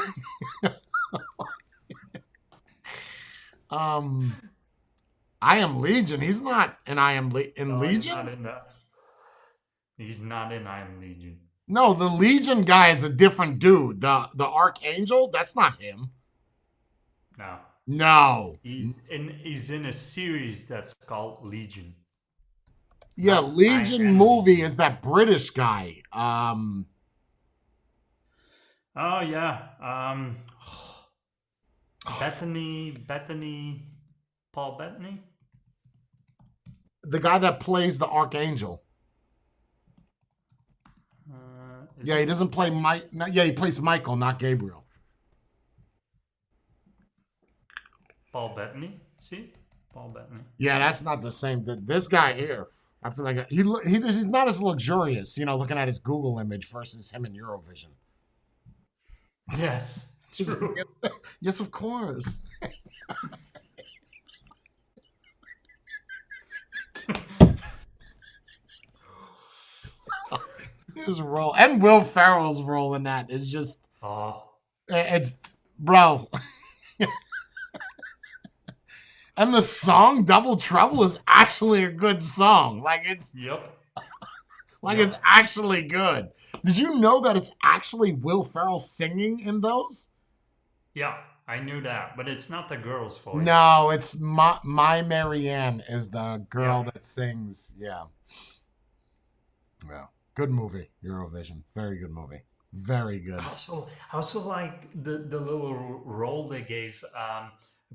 Speaker 1: I Am Legion. He's not in in Legion?
Speaker 3: He's not in that. He's not in I Am Legion.
Speaker 1: No, the Legion guy is a different dude. The Archangel, that's not him.
Speaker 3: No.
Speaker 1: No.
Speaker 3: He's in a series that's called Legion.
Speaker 1: Yeah,
Speaker 3: Not
Speaker 1: Legion movie is that British guy.
Speaker 3: Oh yeah. Bethany, Paul Bettany.
Speaker 1: The guy that plays the Archangel. Yeah, he doesn't play Mike. Yeah, he plays Michael, not Gabriel.
Speaker 3: Paul Bettany. See, Paul Bettany.
Speaker 1: Yeah, that's not the same. This guy here, I feel like he's not as luxurious. Looking at his Google image versus him in Eurovision.
Speaker 3: Yes, true.
Speaker 1: Yes, of course. His role and Will Ferrell's role in that is just it's bro. And the song Double Trouble is actually a good song. Like it's it's actually good. Did you know that it's actually Will Ferrell singing in those?
Speaker 3: Yeah, I knew that, but it's not the girl's voice.
Speaker 1: No, it's My Marianne is the girl that sings. Yeah. Good movie, Eurovision. Very good movie. Very good.
Speaker 3: I also like the little role they gave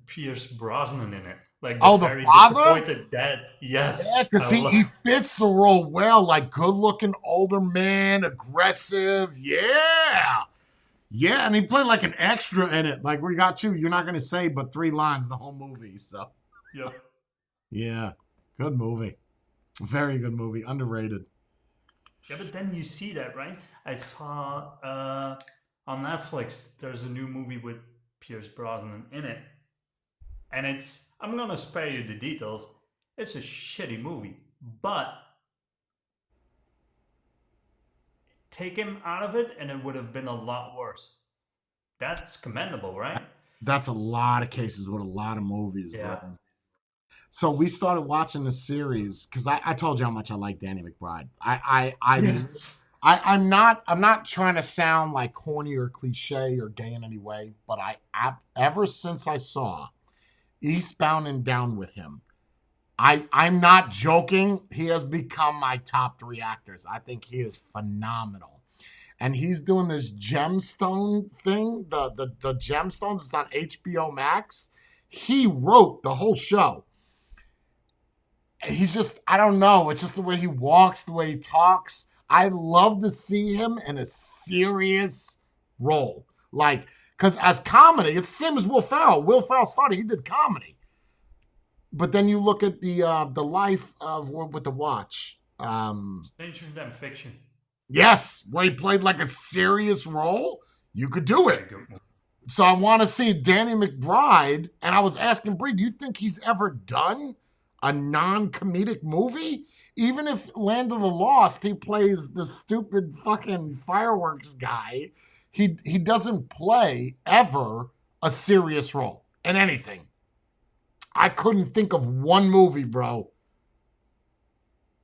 Speaker 3: Pierce Brosnan in it. Like the very disappointed dad. Yes.
Speaker 1: Yeah, because he fits the role well. Like good-looking older man, aggressive. Yeah. Yeah, and he played like an extra in it. Like we got you're not going to say but 3 lines the whole movie. So.
Speaker 3: Yep.
Speaker 1: Yeah. Good movie. Very good movie. Underrated.
Speaker 3: Yeah, but then you see that, right? I saw on Netflix, there's a new movie with Pierce Brosnan in it. And I'm going to spare you the details. It's a shitty movie. But take him out of it and it would have been a lot worse. That's commendable, right?
Speaker 1: That's a lot of cases with a lot of movies,
Speaker 3: yeah.
Speaker 1: Bro. So we started watching the series because I told you how much I like Danny McBride. I'm not trying to sound like corny or cliche or gay in any way, but ever since I saw Eastbound and Down with him, I'm not joking. He has become my top 3 actors. I think he is phenomenal. And he's doing this gemstone thing, the gemstones. It's on HBO Max. He wrote the whole show. He's just, I don't know. It's just the way he walks, the way he talks. I love to see him in a serious role. Like, because as comedy, it's the same as Will Ferrell. Will Ferrell started, he did comedy. But then you look at the life of with the watch.
Speaker 3: Stranger Than Fiction.
Speaker 1: Yes, where he played like a serious role. You could do it. So I want to see Danny McBride. And I was asking Bree, do you think he's ever done a non-comedic movie? Even if Land of the Lost, he plays the stupid fucking fireworks guy. He doesn't play ever a serious role in anything. I couldn't think of one movie, bro.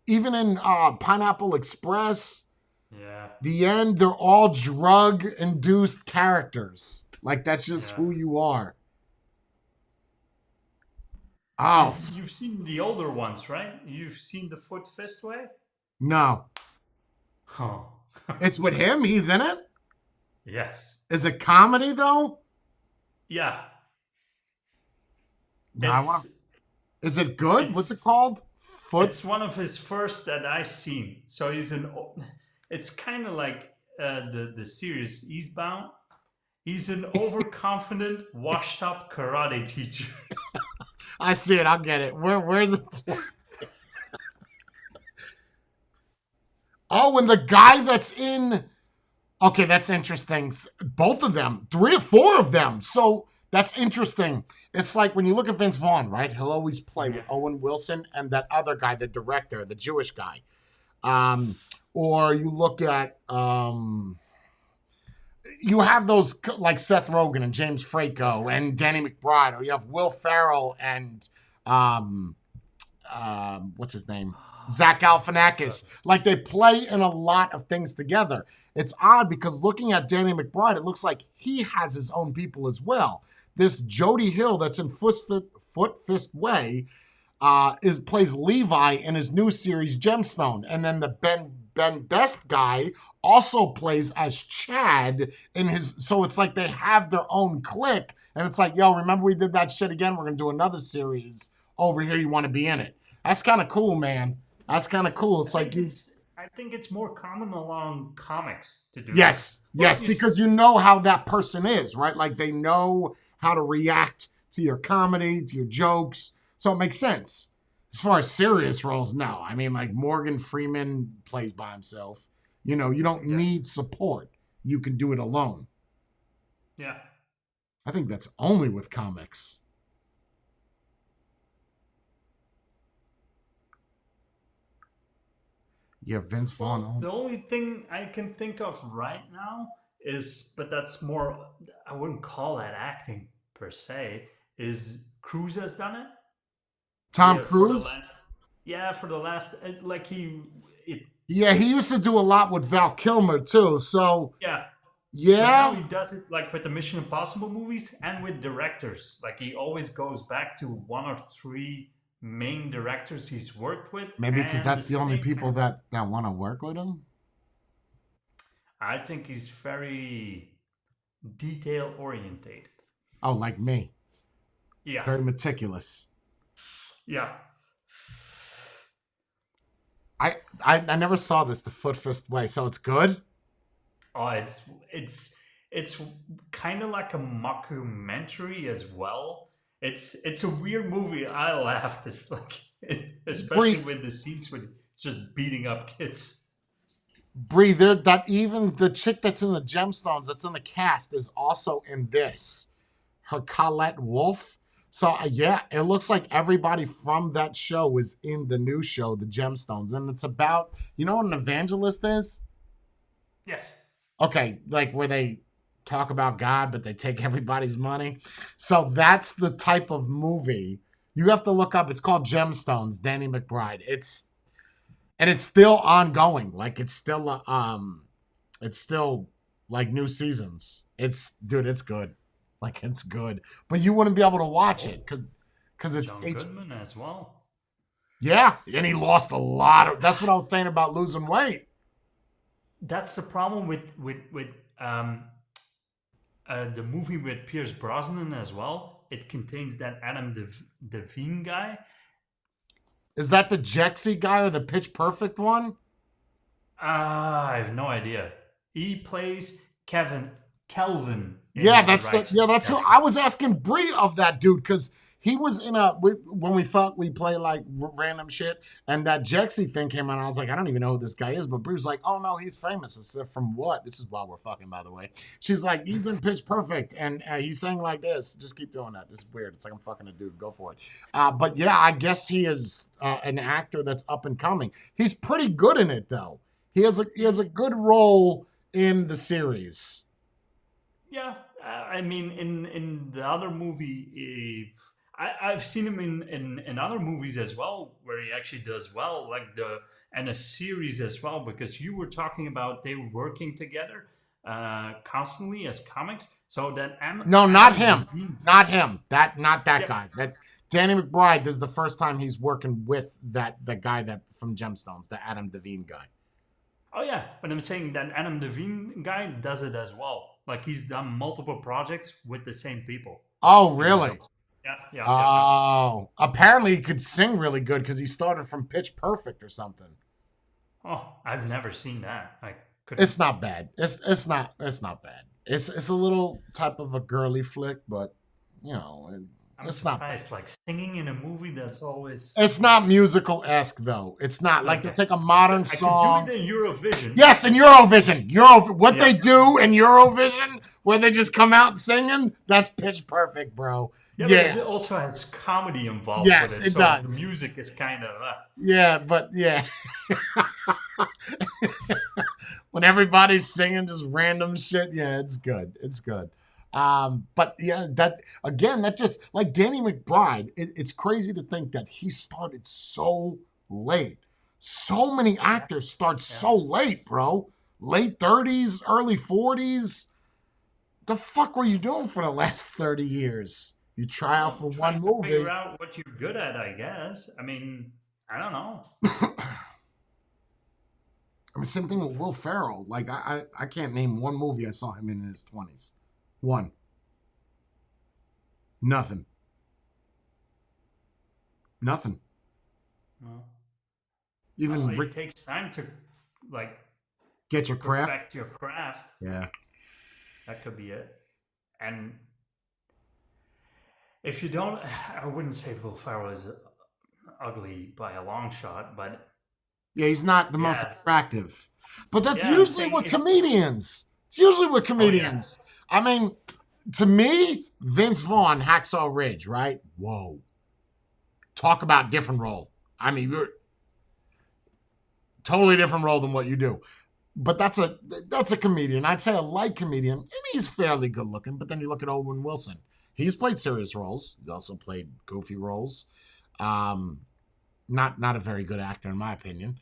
Speaker 1: Even in Pineapple Express, The End, they're all drug-induced characters. Like, that's just who you are. Oh.
Speaker 3: You've seen the older ones, right? You've seen The Foot Fist Way?
Speaker 1: No.
Speaker 3: Huh.
Speaker 1: It's with him? He's in it?
Speaker 3: Yes.
Speaker 1: Is it comedy, though?
Speaker 3: Yeah.
Speaker 1: Is it good? What's it called?
Speaker 3: It's one of his first that I've seen. So it's kind of like the series Eastbound. He's an overconfident, washed-up karate teacher.
Speaker 1: I see it. I'll get it. Where's it? Oh, and the guy that's in. Okay, that's interesting. Both of them, 3 or 4 of them. So that's interesting. It's like when you look at Vince Vaughn, right? He'll always play with Owen Wilson and that other guy, the director, the Jewish guy. Or you look at you have those like Seth Rogen and James Franco and Danny McBride, or you have Will Ferrell and what's his name? Zach Galifianakis. Like they play in a lot of things together. It's odd because looking at Danny McBride, it looks like he has his own people as well. This Jody Hill that's in Foot Fist Way plays Levi in his new series Gemstone, and then the Ben Best guy also plays as Chad in his. So it's like they have their own clique, and it's like, yo, remember we did that shit again? We're gonna do another series over here. You want to be in it? That's kind of cool, man. That's kind of cool. It's like
Speaker 3: I think it's more common along comics to do.
Speaker 1: Yes, yes, because you know how that person is, right? Like they know how to react to your comedy, to your jokes. So it makes sense. As far as serious roles, no. I mean, like Morgan Freeman plays by himself. You know, you don't need support. You can do it alone.
Speaker 3: Yeah.
Speaker 1: I think that's only with comics. Yeah, Vince Vaughn.
Speaker 3: Well, the only thing I can think of right now is, but that's more, I wouldn't call that acting per se, is Cruise has done it.
Speaker 1: Tom Cruise?
Speaker 3: For the last, like
Speaker 1: Yeah, he used to do a lot with Val Kilmer too. So
Speaker 3: yeah.
Speaker 1: Yeah.
Speaker 3: But now he does it like with the Mission Impossible movies and with directors. Like he always goes back to 1 or 3 main directors he's worked with.
Speaker 1: Maybe because that's the only people that want to work with him.
Speaker 3: I think he's very detail orientated.
Speaker 1: Oh, like me.
Speaker 3: Yeah.
Speaker 1: Very meticulous.
Speaker 3: Yeah.
Speaker 1: I never saw this, The Foot Fist Way. So it's good?
Speaker 3: Oh, it's kind of like a mockumentary as well. It's a weird movie. I laughed. It's like, especially with the scenes with just beating up kids.
Speaker 1: Bree, that even the chick that's in the Gemstones, that's in the cast, is also in this. Her Colette Wolfe. So yeah, it looks like everybody from that show is in the new show, The Gemstones, and it's about, you know what an evangelist is?
Speaker 3: Yes.
Speaker 1: Okay, like where they talk about God, but they take everybody's money. So that's the type of movie you have to look up. It's called Gemstones, Danny McBride. It's still ongoing. Like it's still like new seasons. It's good. Like it's good, but you wouldn't be able to watch it because it's
Speaker 3: John Goodman as well.
Speaker 1: Yeah, and he lost a lot of. That's what I was saying about losing weight.
Speaker 3: That's the problem with the movie with Pierce Brosnan as well. It contains that Adam Devine guy.
Speaker 1: Is that the Jexy guy or the Pitch Perfect one?
Speaker 3: I have no idea. He plays Kelvin.
Speaker 1: Yeah, that's who I was asking Bree of that dude, because he was in when we thought we play like random shit, and that Jexy thing came on. I was like, I don't even know who this guy is, but Bree was like, oh no, he's famous. I said, from what? This is while we're fucking, by the way. She's like, he's in Pitch Perfect, and he's saying like this. Just keep doing that. It's weird. It's like I'm fucking a dude. Go for it. But yeah, I guess he is an actor that's up and coming. He's pretty good in it though. He has a good role in the series.
Speaker 3: Yeah, I mean, in the other movie, I've seen him in other movies as well, where he actually does well, like and a series as well, because you were talking about they were working together constantly as comics. So that
Speaker 1: not him, not that guy. That Danny McBride. This is the first time he's working with the guy that from Gemstones, the Adam Devine guy.
Speaker 3: Oh yeah, but I'm saying that Adam Devine guy does it as well. Like he's done multiple projects with the same people.
Speaker 1: Oh, really?
Speaker 3: Yeah.
Speaker 1: Oh, apparently he could sing really good because he started from Pitch Perfect or something.
Speaker 3: Oh, I've never seen that.
Speaker 1: It's not bad. It's not bad. It's a little type of a girly flick, but you know,
Speaker 3: I'm
Speaker 1: It's not bad.
Speaker 3: surprised. Like singing in a movie, that's always.
Speaker 1: It's not musical-esque though. It's not like they
Speaker 3: Okay.
Speaker 1: take a modern
Speaker 3: I could
Speaker 1: song.
Speaker 3: do it in Eurovision.
Speaker 1: Yes, in Eurovision. What they do in Eurovision, where they just come out singing, that's pitch perfect, bro.
Speaker 3: Yeah, but it also has comedy involved
Speaker 1: Yes,
Speaker 3: with it,
Speaker 1: it
Speaker 3: so the
Speaker 1: does.
Speaker 3: music is kind of.
Speaker 1: Yeah, but yeah. When everybody's singing just random shit, yeah, it's good. It's good. But yeah, that again, that just like Danny McBride, it's crazy to think that he started so late. So many actors start so late, bro. Late 30s, early 40s. The fuck were you doing for the last 30 years? You try out for one movie.
Speaker 3: Figure out what you're good at, I guess. I mean, I don't know.
Speaker 1: I mean, same thing with Will Ferrell. Like, I can't name one movie I saw him in his 20s. One. Nothing. Nothing.
Speaker 3: Well,
Speaker 1: Even
Speaker 3: it takes time to, like,
Speaker 1: get your craft.
Speaker 3: Perfect your craft.
Speaker 1: Yeah.
Speaker 3: That could be it. And if you don't, I wouldn't say Will Ferrell is ugly by a long shot, but
Speaker 1: yeah, he's not the most attractive. But that's usually with comedians. It's usually with comedians. I mean, to me, Vince Vaughn, Hacksaw Ridge, right? Whoa. Talk about different role. I mean, you're totally different role than what you do. But that's a comedian. I'd say a light comedian. And he's fairly good looking. But then you look at Owen Wilson. He's played serious roles. He's also played goofy roles. Not a very good actor, in my opinion.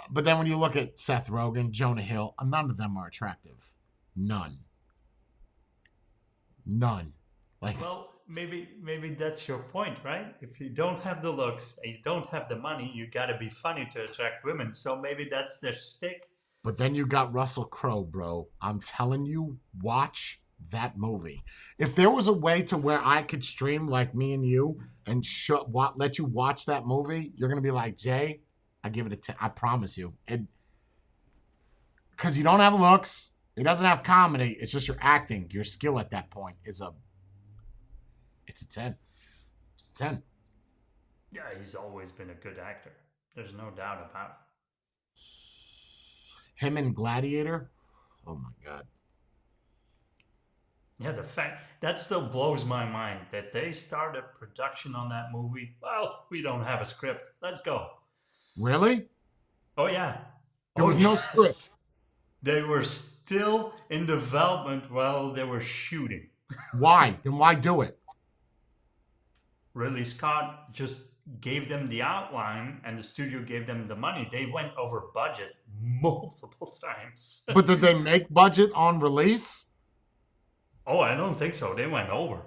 Speaker 1: But then when you look at Seth Rogen, Jonah Hill, none of them are attractive. None. Like,
Speaker 3: well, maybe that's your point, right? If you don't have the looks and you don't have the money, you got to be funny to attract women. So maybe that's their shtick.
Speaker 1: But then you got Russell Crowe, bro. I'm telling you, watch that movie. If there was a way to where I could stream like me and you and let you watch that movie, you're gonna be like, Jay, I give it a 10. I promise you. And because you don't have looks, it doesn't have comedy. It's just your acting, your skill at that point it's a 10. It's a 10.
Speaker 3: Yeah, he's always been a good actor. There's no doubt about it.
Speaker 1: Him in Gladiator, oh my god.
Speaker 3: Yeah, the fact that still blows my mind that they started production on that movie. Well, we don't have a script. Let's go.
Speaker 1: Really?
Speaker 3: Oh yeah.
Speaker 1: There was no script.
Speaker 3: They were still in development while they were shooting.
Speaker 1: Why? Then why do it?
Speaker 3: Ridley Scott just gave them the outline and the studio gave them the money. They went over budget multiple times.
Speaker 1: But did they make budget on release?
Speaker 3: Oh, I don't think so. They went over.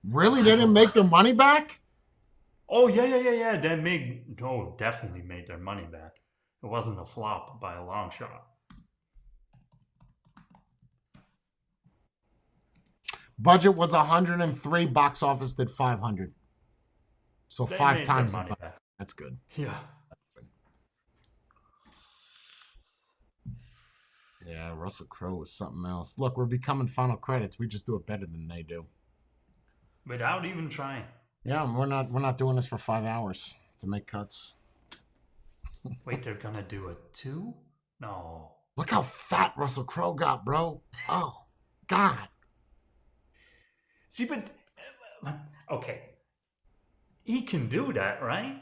Speaker 1: Really? They didn't make their money back?
Speaker 3: Oh, yeah. They definitely made their money back. It wasn't a flop by a long shot.
Speaker 1: Budget was 103, box office did 500. So
Speaker 3: They
Speaker 1: 5
Speaker 3: made
Speaker 1: times
Speaker 3: their
Speaker 1: the
Speaker 3: money
Speaker 1: budget.
Speaker 3: back.
Speaker 1: That's good.
Speaker 3: Yeah.
Speaker 1: Yeah, Russell Crowe was something else. Look, we're becoming final credits. We just do it better than they do.
Speaker 3: Without even trying.
Speaker 1: Yeah, we're not doing this for 5 hours to make cuts.
Speaker 3: Wait, they're gonna do it too? No.
Speaker 1: Look how fat Russell Crowe got, bro. Oh, God.
Speaker 3: See, but okay, he can do that, right?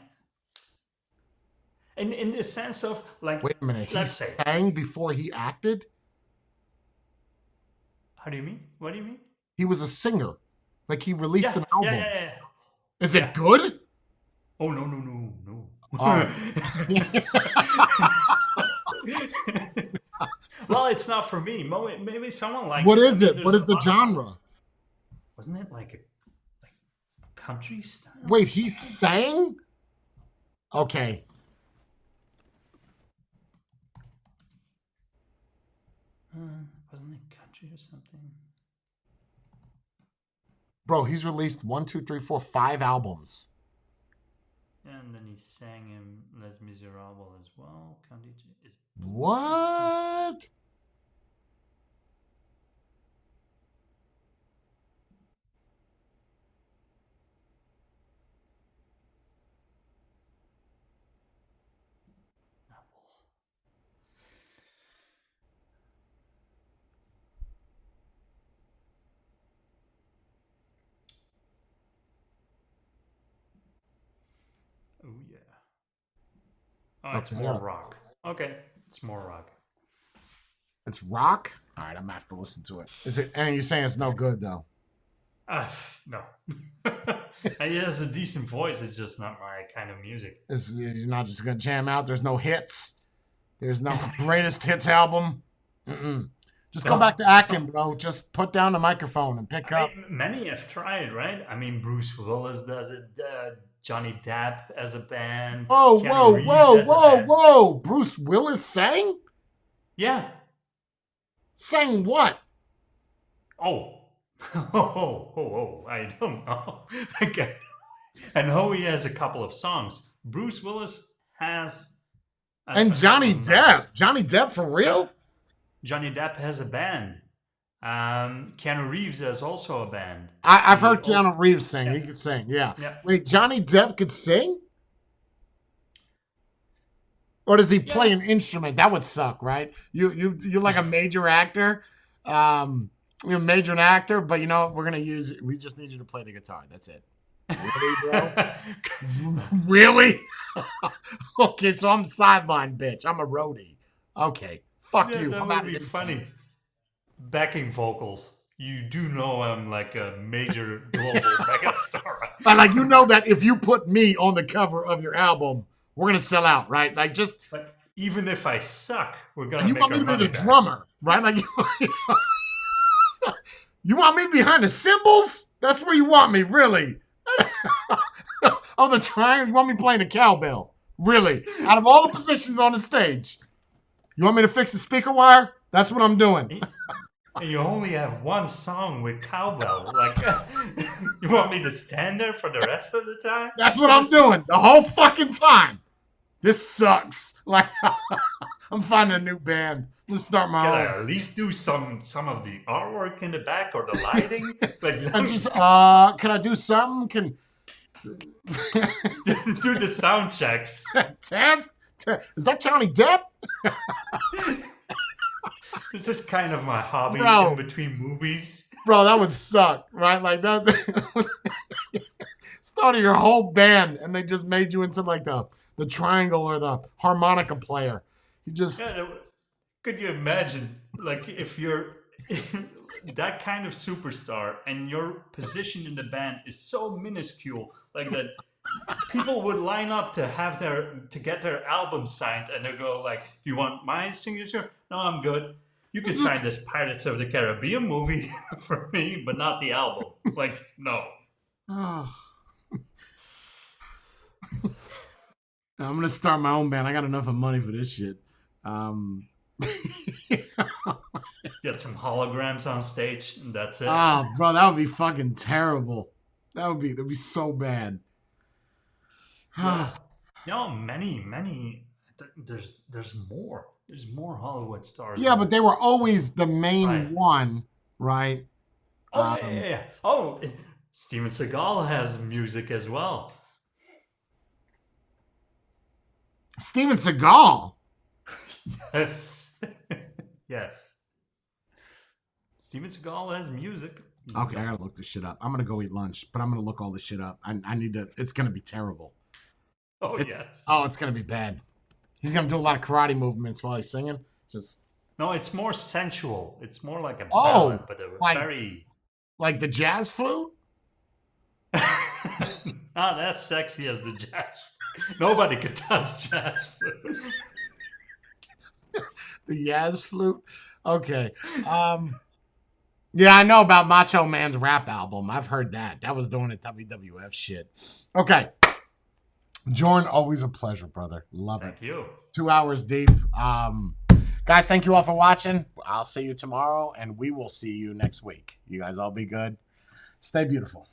Speaker 3: In the sense of like,
Speaker 1: wait a minute,
Speaker 3: let's
Speaker 1: he
Speaker 3: say,
Speaker 1: sang before he acted?
Speaker 3: How do you mean? What do you mean?
Speaker 1: He was a singer. Like he released an album.
Speaker 3: Yeah.
Speaker 1: Is it good?
Speaker 3: Oh, no.
Speaker 1: Oh.
Speaker 3: Well, it's not for me. Maybe someone likes
Speaker 1: What
Speaker 3: it.
Speaker 1: is it? What is the genre?
Speaker 3: Wasn't it like country style?
Speaker 1: Wait, he sang? Okay.
Speaker 3: Wasn't it country or something?
Speaker 1: Bro, he's released 5 albums.
Speaker 3: And then he sang in Les Miserables as well.
Speaker 1: What?
Speaker 3: Oh yeah. Oh, it's
Speaker 1: Okay,
Speaker 3: more
Speaker 1: yeah.
Speaker 3: rock. Okay, it's more rock.
Speaker 1: It's rock? All right, I'm going to have to listen to it. Is it? And you're saying it's no good, though?
Speaker 3: No. He has a decent voice. It's just not my kind of music.
Speaker 1: You're not just going to jam out? There's no hits? There's no greatest hits album? Mm-mm. Just go back to acting, bro. Just put down the microphone and pick up.
Speaker 3: Many have tried, right? I mean, Bruce Willis does it. Johnny Depp as a band.
Speaker 1: Whoa,
Speaker 3: Keanu
Speaker 1: whoa,
Speaker 3: Reeves
Speaker 1: whoa,
Speaker 3: as a
Speaker 1: whoa,
Speaker 3: band.
Speaker 1: whoa. Bruce Willis sang?
Speaker 3: Yeah.
Speaker 1: Sang what?
Speaker 3: Oh. I don't know. Okay. I know he has a couple of songs. Bruce Willis has...
Speaker 1: And Johnny Depp. Johnny Depp for real?
Speaker 3: Johnny Depp has a band. Keanu Reeves has also a band.
Speaker 1: I've heard Keanu Reeves sing. Yeah. He could sing, yeah. Wait, Johnny Depp could sing? Or does he play an instrument? That would suck, right? You're like a major actor. You're a major actor, but you know, we just need you to play the guitar. That's it. Really, bro? Really? Okay, so I'm sideline, bitch. I'm a roadie. Okay. Fuck you.
Speaker 3: That would be funny. Backing vocals. You do know I'm like a major global megastar.
Speaker 1: Like, you know that if you put me on the cover of your album, we're gonna sell out, right? Like, just.
Speaker 3: But even if I suck, we're gonna.
Speaker 1: And you
Speaker 3: make
Speaker 1: want me to be the
Speaker 3: back.
Speaker 1: drummer, right? Like, you want me behind the cymbals? That's where you want me, really? Oh, the triangle. You want me playing the cowbell? Really? Out of all the positions on the stage, you want me to fix the speaker wire? That's what I'm doing.
Speaker 3: And you only have one song with cowbell. Like, you want me to stand there for the rest of the time?
Speaker 1: That's what I'm doing the whole fucking time. This sucks. Like, I'm finding a new band. Let's start my
Speaker 3: Can
Speaker 1: own.
Speaker 3: I at least do some of the artwork in the back or the lighting? Like,
Speaker 1: can I do something? Can
Speaker 3: do the sound checks.
Speaker 1: Test? Is that Johnny Depp?
Speaker 3: This is kind of my hobby
Speaker 1: Bro.
Speaker 3: in between movies.
Speaker 1: Bro, that would suck, right? Like that. Started your whole band and they just made you into like the triangle or the harmonica player. You just.
Speaker 3: Yeah, could you imagine, like, if you're that kind of superstar and your position in the band is so minuscule, like that people would line up to get their album signed, and they go like, "You want my signature? No, I'm good. You can sign this Pirates of the Caribbean movie for me, but not the album." Like, no.
Speaker 1: Oh. I'm gonna start my own band. I got enough of money for this shit.
Speaker 3: Get some holograms on stage, and that's it.
Speaker 1: Oh, bro, that would be fucking terrible. That'd be so bad.
Speaker 3: No, many. There's more. There's more Hollywood stars.
Speaker 1: Yeah, but they were always the main one, right?
Speaker 3: Oh, yeah. Oh, Steven Seagal has music as well.
Speaker 1: Steven Seagal?
Speaker 3: Yes. Yes. Steven Seagal has music.
Speaker 1: Okay, I gotta look this shit up. I'm gonna go eat lunch, but I'm gonna look all this shit up. I need to. It's gonna be terrible.
Speaker 3: Oh, yes.
Speaker 1: Oh, it's gonna be bad. He's gonna do a lot of karate movements while he's singing.
Speaker 3: No, it's more sensual. It's more like a ballad, but very
Speaker 1: like the jazz flute.
Speaker 3: Not as sexy as the jazz. Nobody could touch jazz flute.
Speaker 1: The jazz flute. Okay. Yeah, I know about Macho Man's rap album. I've heard that. That was doing the WWF shit. Okay. Jorn, always a pleasure, brother. Love it.
Speaker 3: Thank you.
Speaker 1: 2 hours deep. Guys, thank you all for watching. I'll see you tomorrow, and we will see you next week. You guys all be good. Stay beautiful.